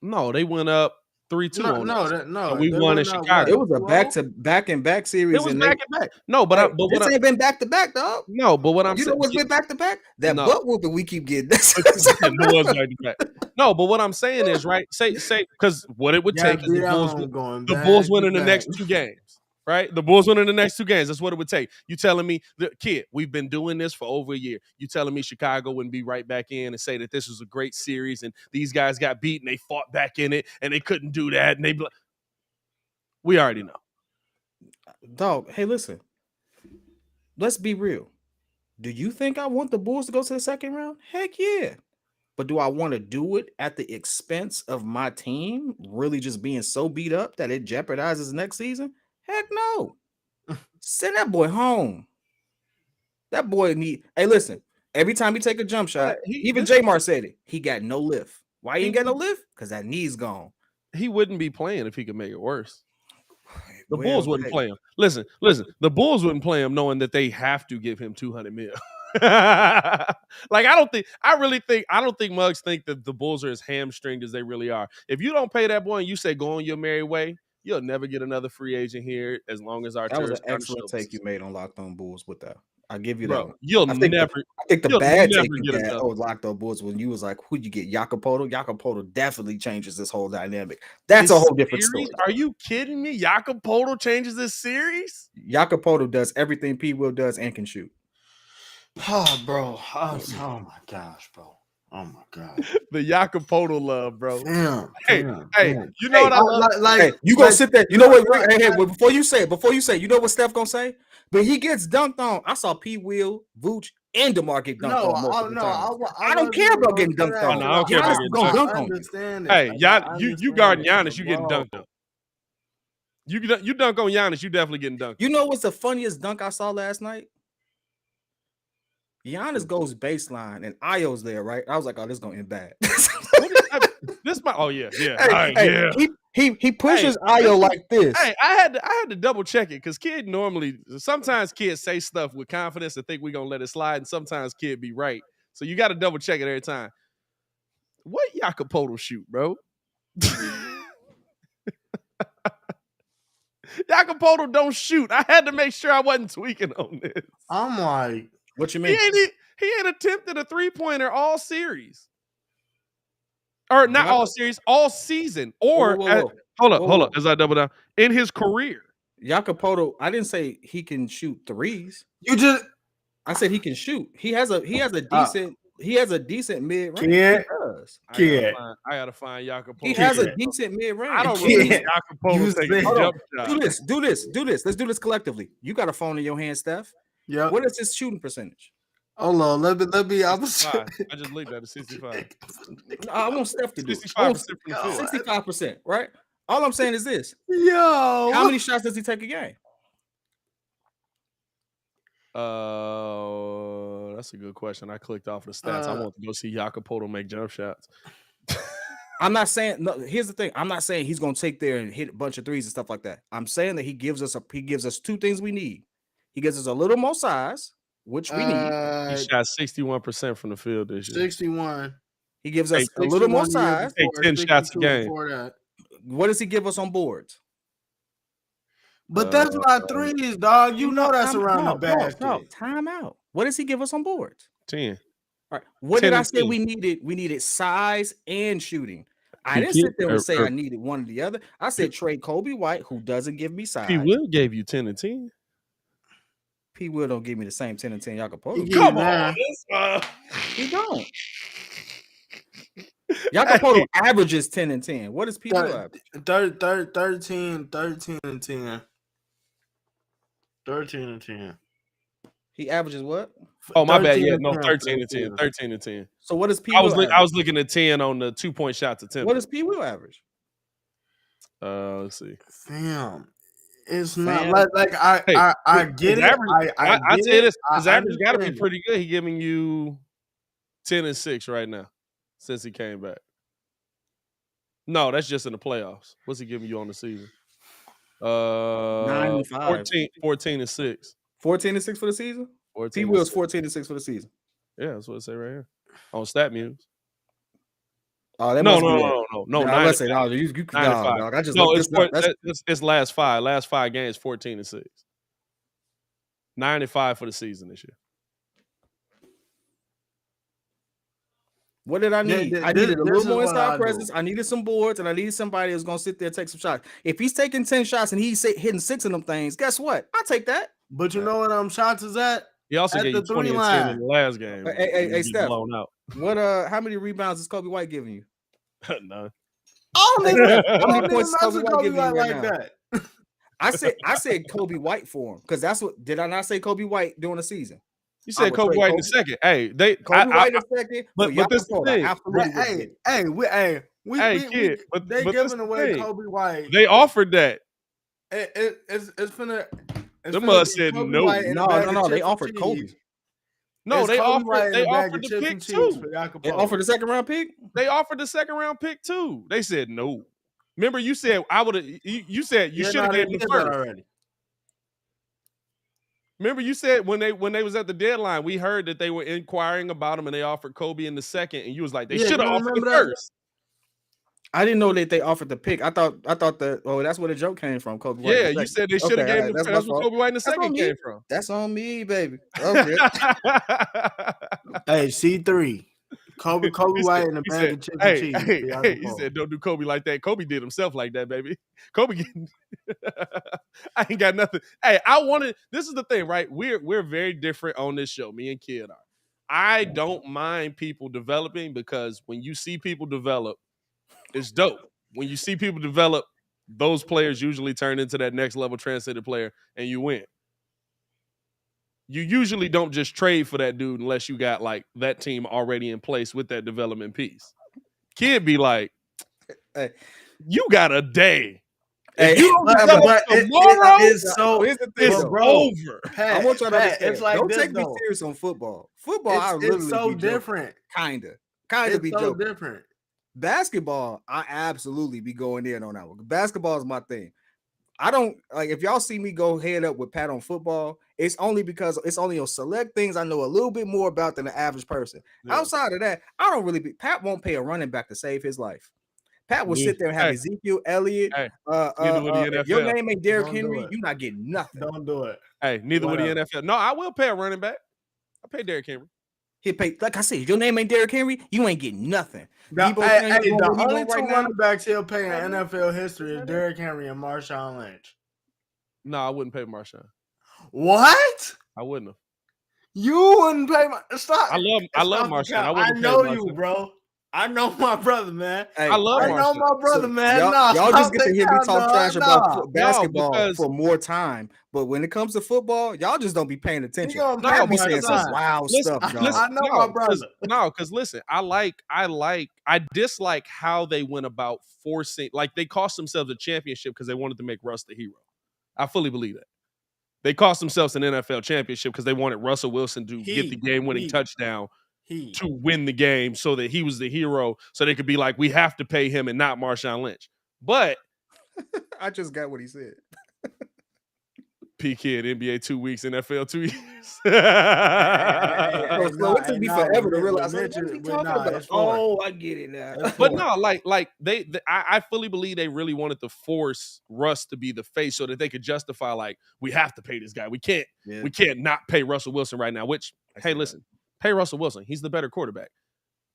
No, they went up 3-2 on us. No, we won in Chicago. It was a back-to-back series. It was back-to-back. No, but this ain't been back-to-back, dog. No, but what I'm saying, you know what's been back-to-back? That butt whooping we keep getting. No, but what I'm saying is, right? Say because what it would take is the Bulls winning the next 2 games. Right? The Bulls winning the next 2 games. That's what it would take. You telling me, we've been doing this for over a year. You telling me Chicago wouldn't be right back in and say that this was a great series and these guys got beat and they fought back in it and they couldn't do that. And we already know. Dog, hey, listen. Let's be real. Do you think I want the Bulls to go to the second round? Heck yeah. But do I want to do it at the expense of my team really just being so beat up that it jeopardizes next season? Heck no. Send that boy home. That boy hey, listen. Every time he take a jump shot, even J-Mar said it. He got no lift. Why he ain't got no lift? Because that knee's gone. He wouldn't be playing if he could make it worse. The Bulls wouldn't play him. Listen. The Bulls wouldn't play him knowing that they have to give him $200 million. Like I don't think Muggs think that the Bulls are as hamstringed as they really are. If you don't pay that boy and you say go on your merry way, you'll never get another free agent here as long as our. That was an excellent take you made on Locked On Bulls with that. I give you that Bro, one. you'll I think never I think the you'll bad never take you get a had dub. Locked Up Bulls when you was like, who'd you get? Jacopoto? Jacopoto definitely changes this whole dynamic. That's This a whole different series? story. Are you kidding me? Jacopoto changes this series? Jacopoto does everything P. Will does and can shoot. Oh, bro. Oh my gosh, bro. Oh my god. The Jacopoto love, bro. Damn. Hey, damn, hey, damn. you know what I love? Hey, you gonna sit there? You know what? Hey, before you say, you know what Steph gonna say? But he gets dunked on. I saw P. Will, Vooch, and DeMar get dunked on multiple times. I don't care about getting dunked on. I don't care about Giannis getting is gonna dunked dunk I on you. understand it. Hey, I you guarding understand Giannis, it, you getting bro. dunked on. You dunk on Giannis, you definitely getting dunked. You know what's the funniest dunk I saw last night? Giannis goes baseline and Io's there, right? I was like, oh, this is gonna end bad. This my yeah. He pushes Io like this. Hey, I had to double check it because kid normally sometimes kids say stuff with confidence and think we're gonna let it slide, and sometimes kid be right. So you got to double check it every time. What Jacopoto shoot, bro? Jacopoto don't shoot. I had to make sure I wasn't tweaking on this. I'm like, what you He mean? ain't attempted a 3-pointer all series. Or not all series, all season. Or hold up, as I double down. In his career. Jacopoto, I didn't say he can shoot threes. I said he can shoot. He has a decent mid range. I gotta find Jacopoto. He has a decent mid range. I don't remember Jacopoto taking a jump shot. Do this. Let's do this collectively. You got a phone in your hand, Steph. Yeah. What is his shooting percentage? Hold on, let me. I just leave that at 65. I want Steph to do 65% from the field. 65%, right? All I'm saying is this. Yo, how many shots does he take a game? That's a good question. I clicked off the stats. I want to go see Jacopoto make jump shots. I'm not saying no. Here's the thing. I'm not saying he's gonna take there and hit a bunch of threes and stuff like that. I'm saying that he gives us two things we need. He gives us a little more size, which we need. He shot 61% from the field this year. 61. He gives us a little more size. Take 10 shots a game. What does he give us on boards? But that's not threes, dog. You know that's around the basket. No, time out. What does he give us on boards? 10. All right. What did I say we needed? We needed size and shooting. I didn't sit there and say I needed one or the other. I said trade Kobe White, who doesn't give me size. P. Will gave you 10 and 10. P. Will don't give me the same 10 and 10 Jacopoto. Come on. He don't. Jacopoto averages 10 and 10. What does P. Will average? 13 and 10. 13 and 10. He averages what? Oh, my bad. Yeah, no, 13 and 10. 13 and 10. So what does P. Will average? I was looking at 10 on the 2-point shots attempt. What does P. Will average? Let's see. Fam. It's not like I get it. I say this. His average got to be pretty good. He giving you 10 and 6 right now since he came back. No, that's just in the playoffs. What's he giving you on the season? 9 and 5. 14 and 6. 14 and 6 for the season? P. Will's 14 and 6 for the season. Yeah, that's what it say right here on StatMuse. Oh, that no. I say no. You dog. I just it's last 5. Last 5 games, 14 and 6. 95 for the season this year. What did I need? I needed a little more inside presence. I needed some boards, and I needed somebody who's gonna sit there and take some shots. If he's taking 10 shots and he's hitting 6 of them things, guess what? I'll take that. But you know what shots is at? He also gave you 20 and 10 in the last game. Hey, Steph. Blown out. What? How many rebounds is Kobe White giving you? None. How many points is Kobe White giving you right now? That? I said Kobe White for him because that's what. Did I not say Kobe White during the season? You said Kobe White in the second. Hey, Kobe White in the second. But this is the thing. They giving away Kobe White. They offered that. It's finna. They must said no. No. They offered Kobe. No, they offered the pick too. They offered the second round pick. They offered the second round pick too. They said no. Remember, you said I would have. You said you should have given me first already. Remember, you said when they was at the deadline, we heard that they were inquiring about him and they offered Kobe in the second, and you was like, they should have offered him first. I didn't know that they offered the pick. I thought that. Oh, that's where the joke came from. Kobe White. Yeah, you said they should have gave him the pick. That's where Kobe White in the second came from. That's on me, baby. Okay. Hey, C3. Kobe White and the bag of chicken cheese. He said, don't do Kobe like that. Kobe did himself like that, baby. Kobe I ain't got nothing. Hey, this is the thing, right? We're very different on this show. Me and Kid are. I don't mind people developing because when you see people develop, it's dope. When you see people develop, those players usually turn into that next level transcendent player and you win. You usually don't just trade for that dude unless you got like that team already in place with that development piece. Kid be like, hey, you got a day. If you don't develop tomorrow, it's over. Pat, I want y'all to understand. It's like don't this, take me though. serious on football. Football, it's so different. Kinda It's be so joking. different. Basketball, I absolutely be going in on that one. Basketball is my thing. I don't like if y'all see me go head up with Pat on football, it's only because it's only on select things I know a little bit more about than the average person. Yeah. Outside of that, I don't really Pat won't pay a running back to save his life. Pat will sit there and have Ezekiel Elliott. If your name ain't Derrick Henry, you're not getting nothing. Don't do it. Hey, neither would the NFL. No, I will pay a running back. I pay Derrick Henry. He'll pay, like I said, if your name ain't Derrick Henry, you ain't getting nothing. The only two running backs he'll pay in NFL history is Derrick Henry and Marshawn Lynch. No, I wouldn't pay Marshawn. What? I wouldn't have. You wouldn't pay Stop. I love Marshawn. I know you, bro. I know my brother, man. Hey, I know my brother, man. Y'all just get to hear me talk trash about basketball for more time. But when it comes to football, y'all just don't be paying attention. Y'all be saying some wild stuff, John. I know my brother. Because listen, I dislike how they went about forcing, like they cost themselves a championship because they wanted to make Russ the hero. I fully believe that. They cost themselves an NFL championship because they wanted Russell Wilson to get the game-winning touchdown to win the game so that he was the hero, so they could be like, we have to pay him and not Marshawn Lynch. But I just got what he said. P Kid, NBA 2 weeks, NFL 2 years. It took me forever to realize. Oh, I get it now. But no, I fully believe they really wanted to force Russ to be the face so that they could justify, like, we have to pay this guy. We can't not pay Russell Wilson right now. Which, hey, listen, pay Russell Wilson. He's the better quarterback.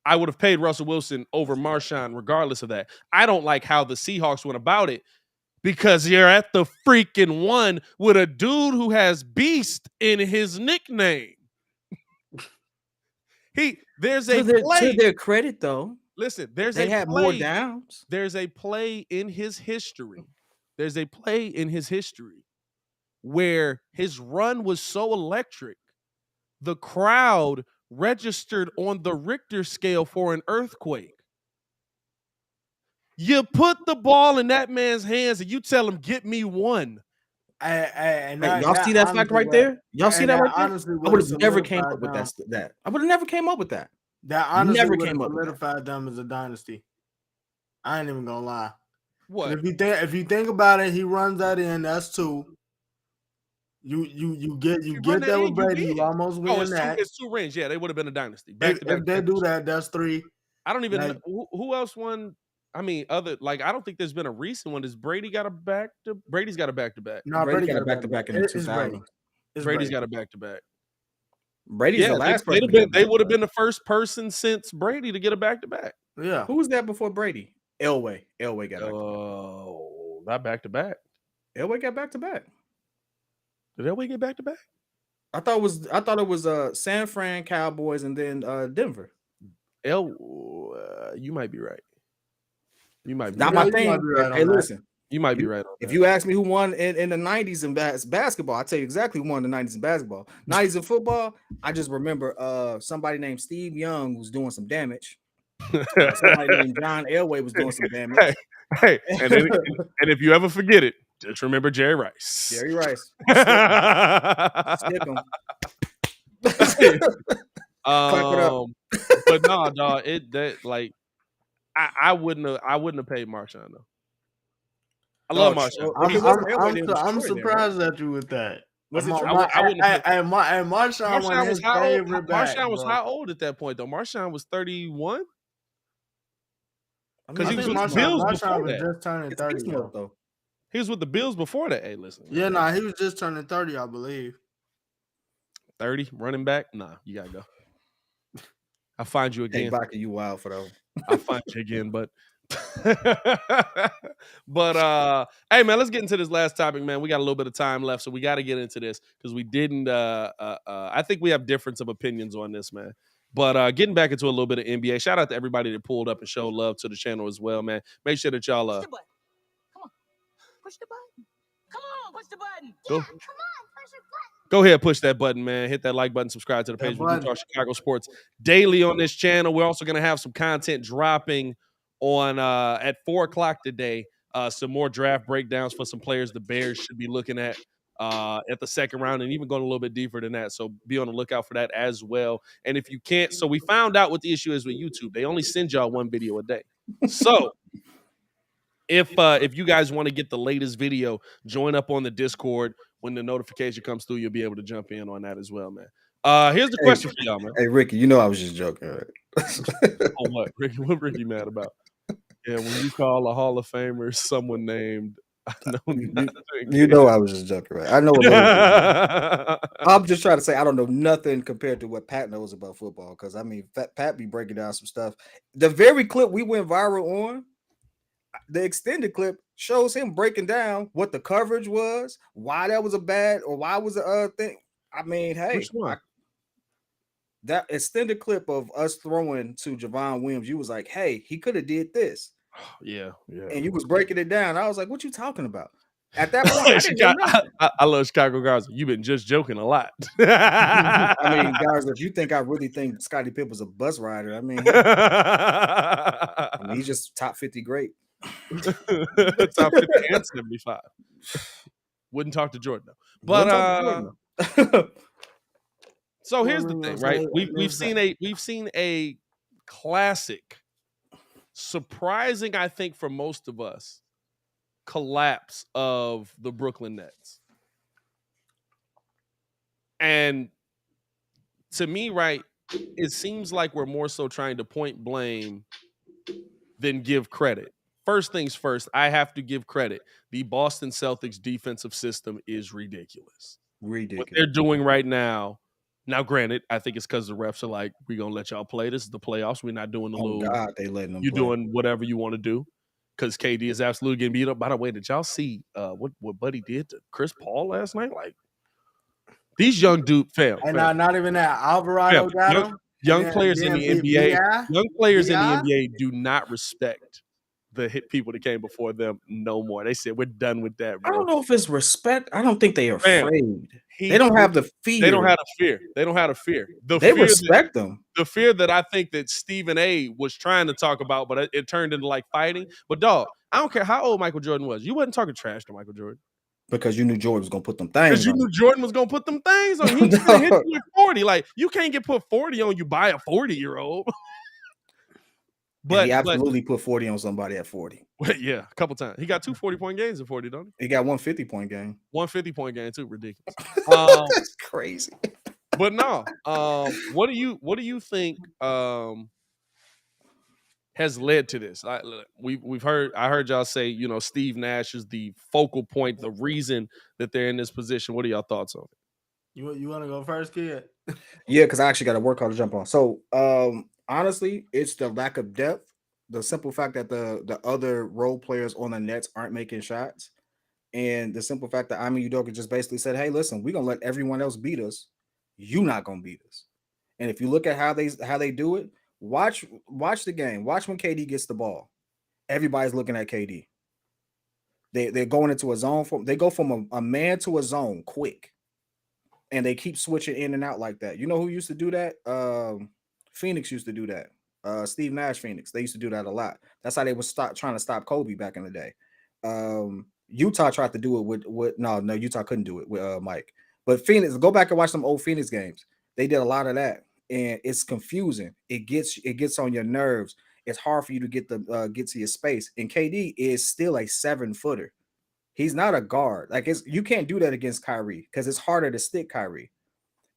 I would have paid Russell Wilson over Marshawn regardless of that. I don't like how the Seahawks went about it. Because you're at the freaking one with a dude who has Beast in his nickname. There's a play. To their credit, though. Listen, they had more downs. There's a play in his history. Where his run was so electric, the crowd registered on the Richter scale for an earthquake. You put the ball in that man's hands and you tell him, get me one. Y'all see that fact right there? Y'all see that right there? I would have never came up with that. I would have never came up with that. That honestly would have solidified them as a dynasty. I ain't even gonna lie. What? If you think about it, he runs that in. That's two. You get that with Brady. You almost win that. It's 2 rings. Yeah, they would have been a dynasty. If they do that, that's 3. I don't even know who else won. I mean, I don't think there's been a recent one. Does Brady got a back-to-back? Brady's got a back-to-back. No, Brady got a back-to-back in the 2000s. Brady's got a back-to-back. Brady's the last person. They would have been the first person since Brady to get a back-to-back. Yeah. Who was that before Brady? Elway. Elway got back-to-back. Oh, not back-to-back. Elway got back-to-back. Did Elway get back-to-back? I thought it was San Fran, Cowboys, and then Denver. You might be right. You might be not right. my thing. Right, hey, listen. You might be right. If you ask me who won in the 90s in basketball, I'll tell you exactly who won in the 90s in basketball. 90s in football, I just remember somebody named Steve Young was doing some damage. Somebody named John Elway was doing some damage. Hey, and if you ever forget it, just remember Jerry Rice. Jerry Rice. Skip him. Clap it up. But no, dog, I wouldn't have paid Marshawn though. I love Marshawn. I'm surprised at you with that. Marshawn was how old? Marshawn was how old at that point though? Marshawn was 31. Because he was think with the Bills before was that. just turning 30 though. He was with the Bills before that. Hey, listen. Yeah, nah, he was just turning 30, I believe. 30 running back? Nah, you gotta go. I'll find you Hey, again. Baka, you wild for that one. I'll find you again, but hey man, let's get into this last topic, man. We got a little bit of time left, so we got to get into this because we didn't I think we have difference of opinions on this, man. But getting back into a little bit of NBA, shout out to everybody that pulled up and showed love to the channel as well, man. Make sure that y'all Push the button. Come on. Push the button. Come on, push the button. go, Yeah, come on, push your button. go ahead, push that button, man. Hit that like button, subscribe to the page. We do talk Chicago sports daily on this channel. We're also gonna have some content dropping on at 4:00 today. Some more draft breakdowns for some players the Bears should be looking at the second round, and even going a little bit deeper than that. So be on the lookout for that as well. And if you can't, so we found out what the issue is with YouTube. They only send y'all one video a day. So if you guys want to get the latest video, join up on the Discord. When the notification comes through, you'll be able to jump in on that as well, man. Here's the question for y'all, man. Hey, Ricky, you know I was just joking, right? Oh, what? Ricky, what Ricky mad about? Yeah, when you call a Hall of Famer someone named, I know nothing. You know I was just joking, right? I know a little bit. I'm just trying to say I don't know nothing compared to what Pat knows about football. Because I mean, Pat be breaking down some stuff. The very clip we went viral on, the extended clip shows him breaking down what the coverage was, why that was a bad or why was a thing. I mean, hey, Which one? That extended clip of us throwing to Javon Williams, you was like, hey, he could have did this. Yeah. And you was breaking it down. I was like, what you talking about? At that point, I didn't know nothing. I love Chicago guys. You've been just joking a lot. I mean, guys, if you think I really think Scottie Pippen was a bus rider, I mean, he's just top 50 great. Top 50 and 75. Wouldn't talk to Jordan though. But so here's the thing, right? We've seen a classic, surprising, I think, for most of us, collapse of the Brooklyn Nets. And to me, right, it seems like we're more so trying to point blame than give credit. First things first, I have to give credit. The Boston Celtics defensive system is ridiculous. What they're doing right now. Now, granted, I think it's because the refs are like, we're going to let y'all play. This is the playoffs. We're not doing the little. God, they letting them You're play. doing whatever you want to do because KD is absolutely getting beat up. By the way, did y'all see what Buddy did to Chris Paul last night? Like, these young dude fam. And not even that. Alvarado got him. Young players in the NBA. Young players in the NBA do not respect the hit people that came before them no more. They said, we're done with that, bro. I don't know if it's respect. I don't think they are afraid. They don't have the fear. They don't have the fear. They don't have the fear. They respect them. The fear that I think that Stephen A. was trying to talk about, but it turned into like fighting. But dog, I don't care how old Michael Jordan was. You wasn't talking trash to Michael Jordan. Because you knew Jordan was gonna put them things. Because you knew Jordan was gonna put them things on. He was gonna hit you with 40. Like, you can't get put 40 on you by a 40-year-old. But he absolutely put 40 on somebody at 40. Yeah, a couple times. He got 2 40-point games in 40, don't he? He got 1 50-point game. 1 50-point game too. Ridiculous. That's crazy. But no, what do you think has led to this? I heard y'all say, you know, Steve Nash is the focal point, the reason that they're in this position. What are y'all thoughts on it? You want to go first, kid? Yeah, because I actually got a work call to jump on. So honestly, it's the lack of depth. The simple fact that the other role players on the Nets aren't making shots. And the simple fact that Ime Udoka just basically said, hey, listen, we're gonna let everyone else beat us. You're not gonna beat us. And if you look at how they do it, watch the game. Watch when KD gets the ball. Everybody's looking at KD. They're going into a zone. They go from a man to a zone quick. And they keep switching in and out like that. You know who used to do that? Phoenix used to do that. Steve Nash Phoenix. They used to do that a lot. That's how they would trying to stop Kobe back in the day. Utah tried to do it with no, Utah couldn't do it with Mike. But Phoenix, go back and watch some old Phoenix games. They did a lot of that, and it's confusing. It gets on your nerves. It's hard for you to get to your space. And KD is still a 7-footer. He's not a guard. Like, you can't do that against Kyrie because it's harder to stick Kyrie.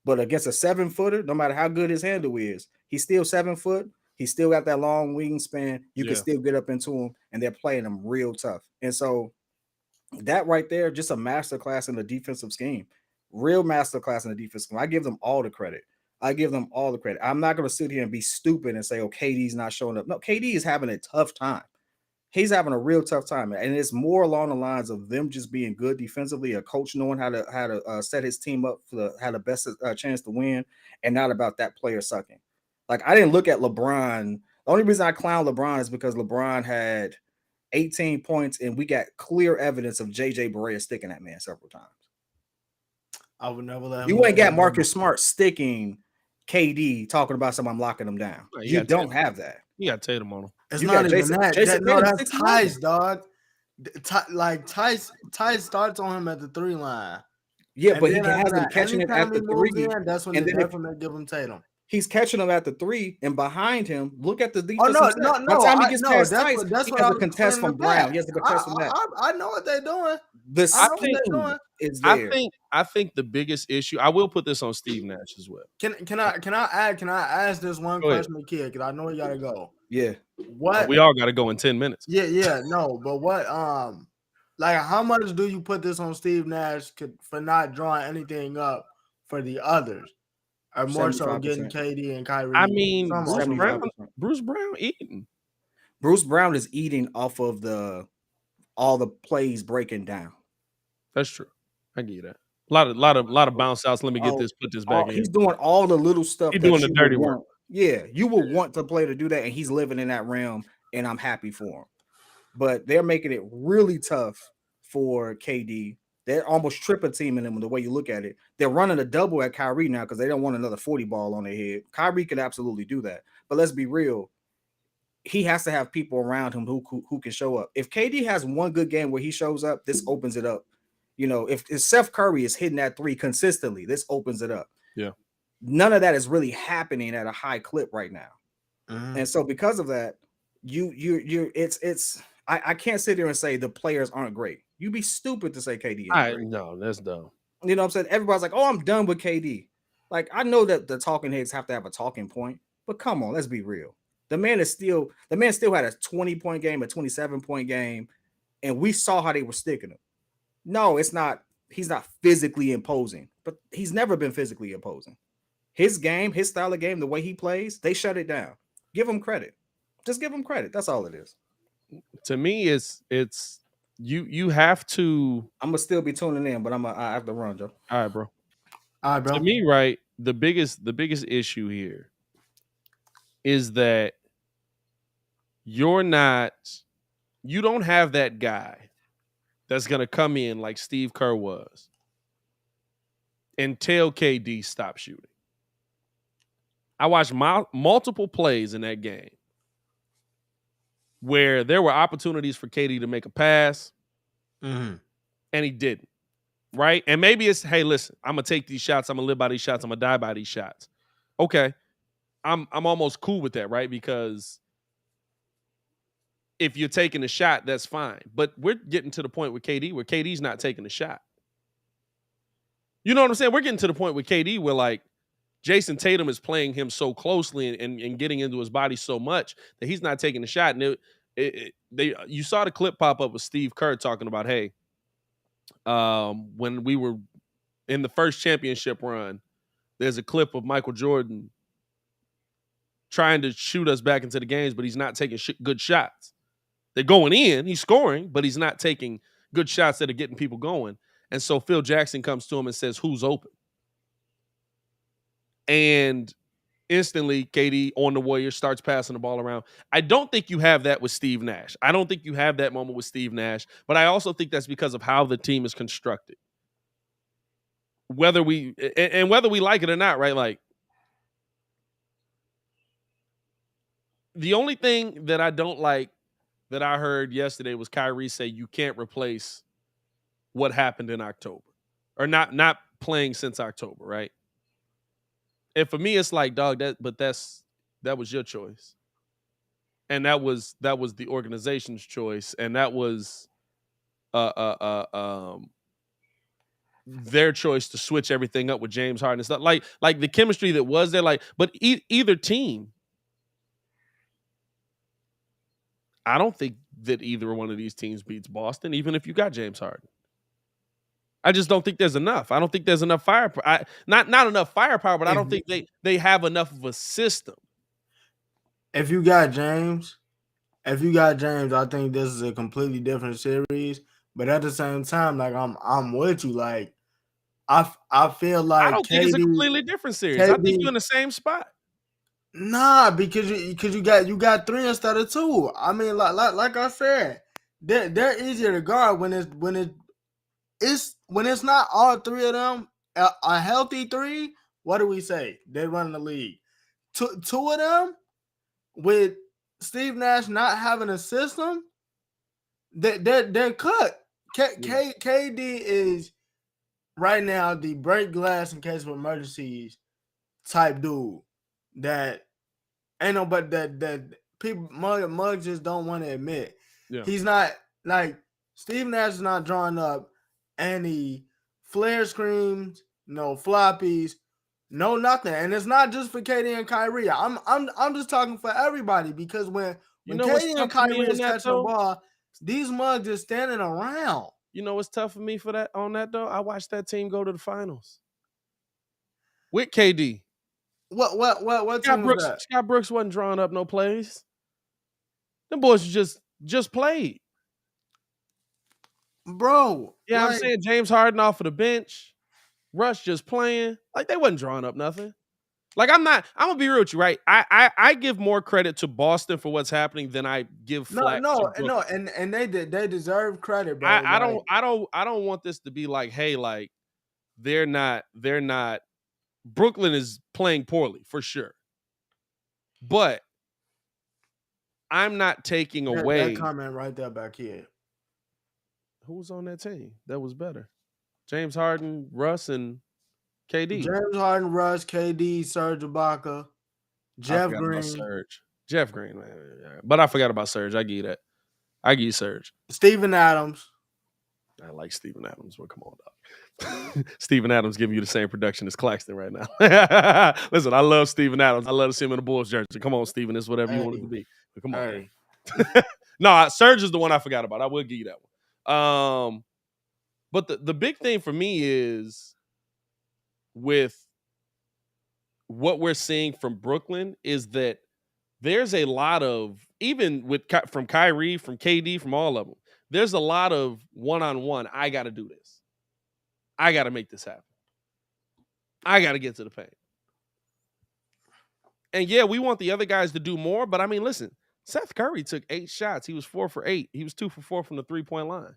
But against a 7-footer, no matter how good his handle is, he's still 7 foot. He's still got that long wingspan. You can Yeah. still get up into him, and they're playing him real tough. And so that right there, just a masterclass in the defensive scheme. Real masterclass in the defensive scheme. I give them all the credit. I'm not going to sit here and be stupid and say, oh, KD's not showing up. No, KD is having a tough time. He's having a real tough time, and it's more along the lines of them just being good defensively, a coach knowing how to set his team up for have the best chance to win, and not about that player sucking. Like, I didn't look at LeBron. The only reason I clown LeBron is because LeBron had 18 points, and we got clear evidence of JJ Barea sticking that man several times. I would never let him. You ain't got Marcus Smart sticking KD talking about something, I'm locking him down. Right, you don't have that. You got Tatum on him. It's You not got even Jason- that. Jason No, Tatum, that's 6'11". Tice, dog. Tice starts on him at the 3 line. Yeah, And but he then after has him that, catching it anytime at the he moves 3. in, that's when and they then if- definitely give him Tatum. He's catching him at the 3, and behind him, look at the defense. Oh, no. By the time he gets past Tice, That's he what has I a was contest saying from in the Brown. past. He has a contest from that. I know what they're doing. The I know what they're scheme doing. is there. I think the biggest issue. I will put this on Steve Nash as well. Can I ask this one Go ahead. question to Kid? Because I know he gotta go. Yeah. What? We all got to go in 10 minutes. Yeah, no, but what? Like, how much do you put this on Steve Nash for not drawing anything up for the others, or more so 75%. getting KD and Kyrie? I mean, some Bruce open. Brown, 75%. Bruce Brown eating. Bruce Brown is eating off of all the plays breaking down. That's true. I get you that. A lot of bounce outs. Let me put this back in. He's doing all the little stuff. He's that doing the you would dirty work. want. Yeah, you would want the player to do that, and he's living in that realm, and I'm happy for him. But they're making it really tough for KD. They're almost triple teaming him the way you look at it. They're running a double at Kyrie now because they don't want another 40 ball on their head. Kyrie could absolutely do that. But let's be real. He has to have people around him who can show up. If KD has one good game where he shows up, this opens it up. You know, if Seth Curry is hitting that 3 consistently, this opens it up. Yeah. None of that is really happening at a high clip right now. Mhm. And so because of that, I can't sit there and say the players aren't great. You'd be stupid to say KD ain't great. No, that's dumb. You know what I'm saying? Everybody's like, oh, I'm done with KD. Like, I know that the talking heads have to have a talking point, but come on, let's be real. The man still had a 20-point game, a 27-point game, and we saw how they were sticking him. No, it's not. He's not physically imposing, but he's never been physically imposing. His game, his style of game, the way he plays, they shut it down. Give him credit. Just give him credit. That's all it is. To me, it's you have to. I'm gonna still be tuning in, but I have to run, Joe. All right, bro. All right, bro. To me, right, the biggest issue here is that you don't have that guy that's gonna come in like Steve Kerr was and tell KD stop shooting. I watched multiple plays in that game where there were opportunities for KD to make a pass, Mhm. and he didn't. Right? And maybe it's, hey, listen, I'm gonna take these shots, I'm gonna live by these shots, I'm gonna die by these shots. Okay. I'm almost cool with that, right? Because if you're taking a shot, that's fine. But we're getting to the point with KD where KD's not taking a shot. You know what I'm saying? We're getting to the point with KD where, like, Jason Tatum is playing him so closely and getting into his body so much that he's not taking a shot. And you saw the clip pop up with Steve Kerr talking about, hey, when we were in the first championship run, there's a clip of Michael Jordan trying to shoot us back into the games, but he's not taking good shots. They're going in, he's scoring, but he's not taking good shots that are getting people going. And so Phil Jackson comes to him and says, who's open? And instantly, KD on the Warriors starts passing the ball around. I don't think you have that with Steve Nash. I don't think you have that moment with Steve Nash, but I also think that's because of how the team is constructed. Whether we like it or not, right? Like, the only thing that I don't like that I heard yesterday was Kyrie say you can't replace what happened in October, or not playing since October, right? And for me, it's like, dog, that was your choice. And that was the organization's choice. And that was their choice to switch everything up with James Harden and stuff. Like the chemistry that was there, like, but either team I don't think that either one of these teams beats Boston, even if you got James Harden. I just don't think there's enough. I don't think there's enough firepower. Not enough firepower, but I don't think they have enough of a system. If you got James, I think this is a completely different series. But at the same time, like I'm with you. Like I feel like I don't think it's a completely different series. I think you're in the same spot. Nah, because you got 3 instead of 2. I mean, like I said, they're easier to guard when it's not all 3 of them. A healthy 3. What do we say? They run the league. Two of them with Steve Nash not having a system, they're cooked. KD is right now the break glass in case of emergencies type dude that ain't no but that people mug just don't want to admit. Yeah. He's not like Steve Nash is not drawing up any flare screens, no floppies, no nothing. And it's not just for KD and Kyrie. I'm just talking for everybody because when KD and Kyrie is catching the ball, these mugs are standing around. You know what's tough for me for that on that though? I watched that team go to the finals with KD. What team was that? Scott Brooks wasn't drawing up no plays. Them boys just played. Bro. Yeah, like, I'm saying James Harden off of the bench. Russ just playing. Like they wasn't drawing up nothing. Like I'm gonna be real with you, right? I give more credit to Boston for what's happening than I give flack to Brooklyn. And they deserve credit, bro. I don't want this to be like, hey, like they're not Brooklyn is playing poorly for sure. But I'm not taking away that comment right there back here. Who was on that team that was better? James Harden, Russ, and KD. James Harden, Russ, KD, Serge Ibaka, Jeff Green. Jeff Green, man. But I forgot about Serge. I give you that. I give you Serge. Steven Adams. I like Steven Adams. Well, come on, dog. Steven Adams giving you the same production as Claxton right now. Listen, I love Steven Adams. I love to see him in the Bulls jersey. Come on, Steven. It's whatever you want it to be. But come on. No, Serge is the one I forgot about. I will give you that one. But the big thing for me is with what we're seeing from Brooklyn is that there's a lot of, even from Kyrie, from KD, from all of them, there's a lot of one-on-one. I got to do this. I got to make this happen. I got to get to the paint. And yeah, we want the other guys to do more, but I mean, listen, Seth Curry took 8 shots. He was 4 for 8. He was 2 for 4 from the 3-point line.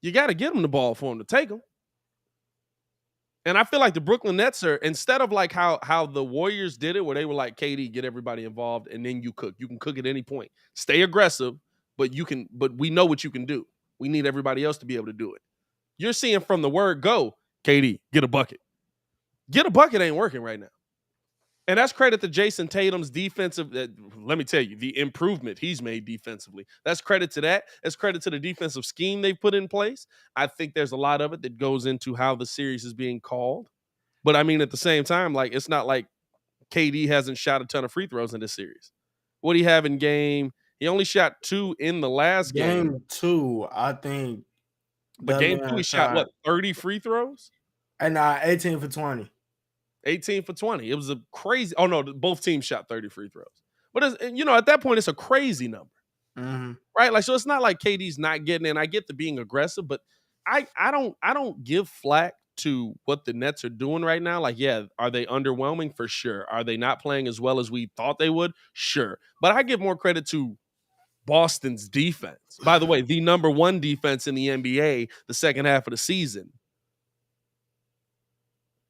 You got to get him the ball for him to take them. And I feel like the Brooklyn Nets are, instead of like how the Warriors did it, where they were like, KD, get everybody involved, and then you cook. You can cook at any point. Stay aggressive, but we know what you can do. We need everybody else to be able to do it. You're seeing from the word go, KD, get a bucket. Get a bucket ain't working right now. And that's credit to Jason Tatum's defensive. Let me tell you, the improvement he's made defensively. That's credit to that. That's credit to the defensive scheme they've put in place. I think there's a lot of it that goes into how the series is being called. But I mean, at the same time, like it's not like KD hasn't shot a ton of free throws in this series. What do you have in game? He only shot 2 in the last game. Game 2, I think. But game 2, he shot what, 30 free throws? And 18 for 20. 18 for 20. It was a crazy. Oh no, both teams shot 30 free throws. But at that point, it's a crazy number, right? Like, so it's not like KD's not getting in. I get the being aggressive, but I don't give flack to what the Nets are doing right now. Like, yeah, are they underwhelming? For sure. Are they not playing as well as we thought they would? Sure. But I give more credit to Boston's defense. By the way, the number 1 defense in the NBA the second half of the season.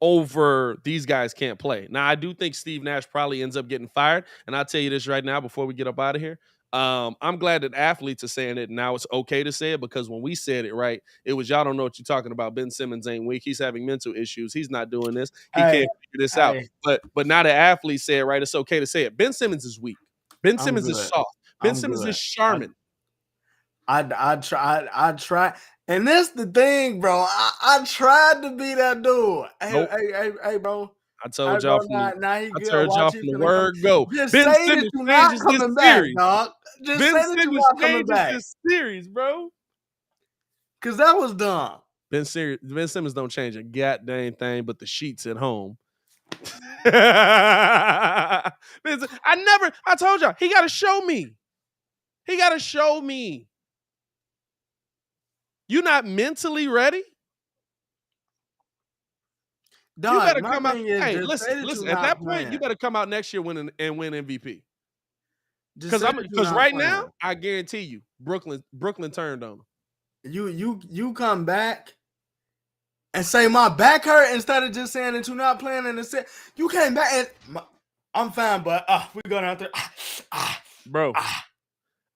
Over these guys can't play. Now, I do think Steve Nash probably ends up getting fired. And I'll tell you this right now before we get up out of here. I'm glad that athletes are saying it. Now it's okay to say it, because when we said it, right, it was y'all don't know what you're talking about. Ben Simmons ain't weak. He's having mental issues. He's not doing this. He can't figure this out. But now the athletes say it, right, it's okay to say it. Ben Simmons is weak. Ben Simmons is soft. Ben Simmons is Charmin. I try. And that's the thing, bro. I tried to be that dude. Hey, bro. I told y'all from the, now he I good. told Watch, y'all he from the finna word go. Just Ben say that Simmons you not changes this coming back, series. dog. Just Ben say that you Simmons not coming changes back. this series, bro. Cause that was dumb. Ben Simmons don't change a goddamn thing but the sheets at home. I told y'all, he got to show me. He got to show me. You not mentally ready? Dog, You better my come out. thing is Hey, just say that listen. you At not that point, playing. you better come out next year win MVP. Just say that you Because not right playing. now, I guarantee you, Brooklyn turned on him. You come back and say my back hurt instead of just saying that you're not playing in the set. You came back and I'm fine, but we going out there. Bro,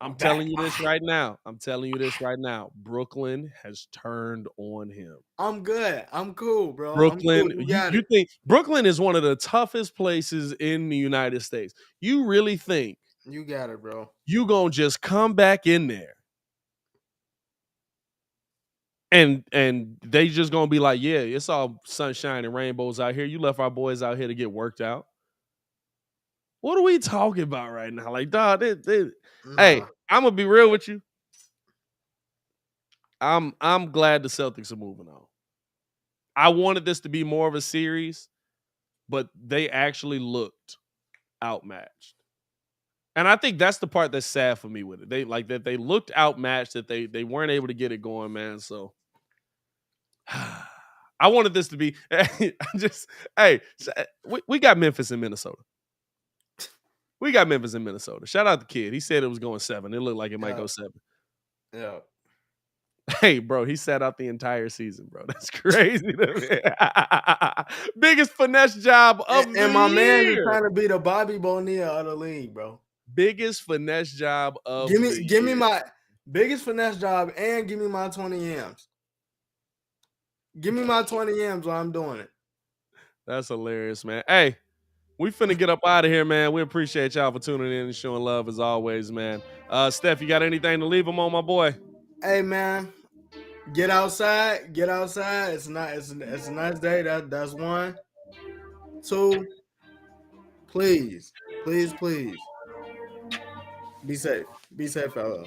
I'm telling you this back. right now. Brooklyn has turned on him. I'm good. I'm cool, bro. Brooklyn, I'm cool. you think Brooklyn is one of the toughest places in the United States? You really think you got it, bro? you gonna just come back in there and they just gonna be like, yeah, it's all sunshine and rainbows out here. You left our boys out here to get worked out. What are we talking about right now? Like, dog, hey, I'm gonna be real with you. I'm glad the Celtics are moving on. I wanted this to be more of a series, but they actually looked outmatched. And I think that's the part that's sad for me with it. They looked outmatched, that they weren't able to get it going, man. So I wanted this to be we got Memphis and Minnesota. We got Memphis and Minnesota. Shout out the kid. He said it was going 7. It looked like it might go 7. Yeah. Hey, bro, he sat out the entire season, bro. That's crazy to me. Biggest finesse job of the and my man is year. trying to be the Bobby Bonilla of the league, bro. Biggest finesse job of give the me year. my biggest finesse job and give me my 20 M's. Give me my 20 M's while I'm doing it. That's hilarious, man. Hey, we finna get up out of here, man. We appreciate y'all for tuning in and showing love as always, man. Steph, you got anything to leave them on, my boy? Hey, man, get outside. Get outside. It's a nice day. That's 1. 2. Please. Be safe. Be safe, fellow.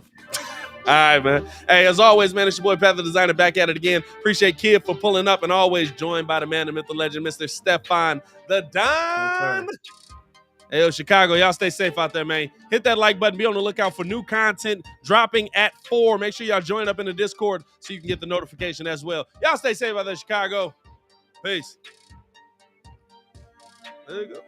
All right, man. Hey, as always, man, it's your boy, Pat the Designer, back at it again. Appreciate Kid for pulling up, and always joined by the man, the myth, the legend, Mr. Stefan the Don. Hey, yo, Chicago, y'all stay safe out there, man. Hit that like button. Be on the lookout for new content dropping at 4. Make sure y'all join up in the Discord so you can get the notification as well. Y'all stay safe out there, Chicago. Peace. There you go.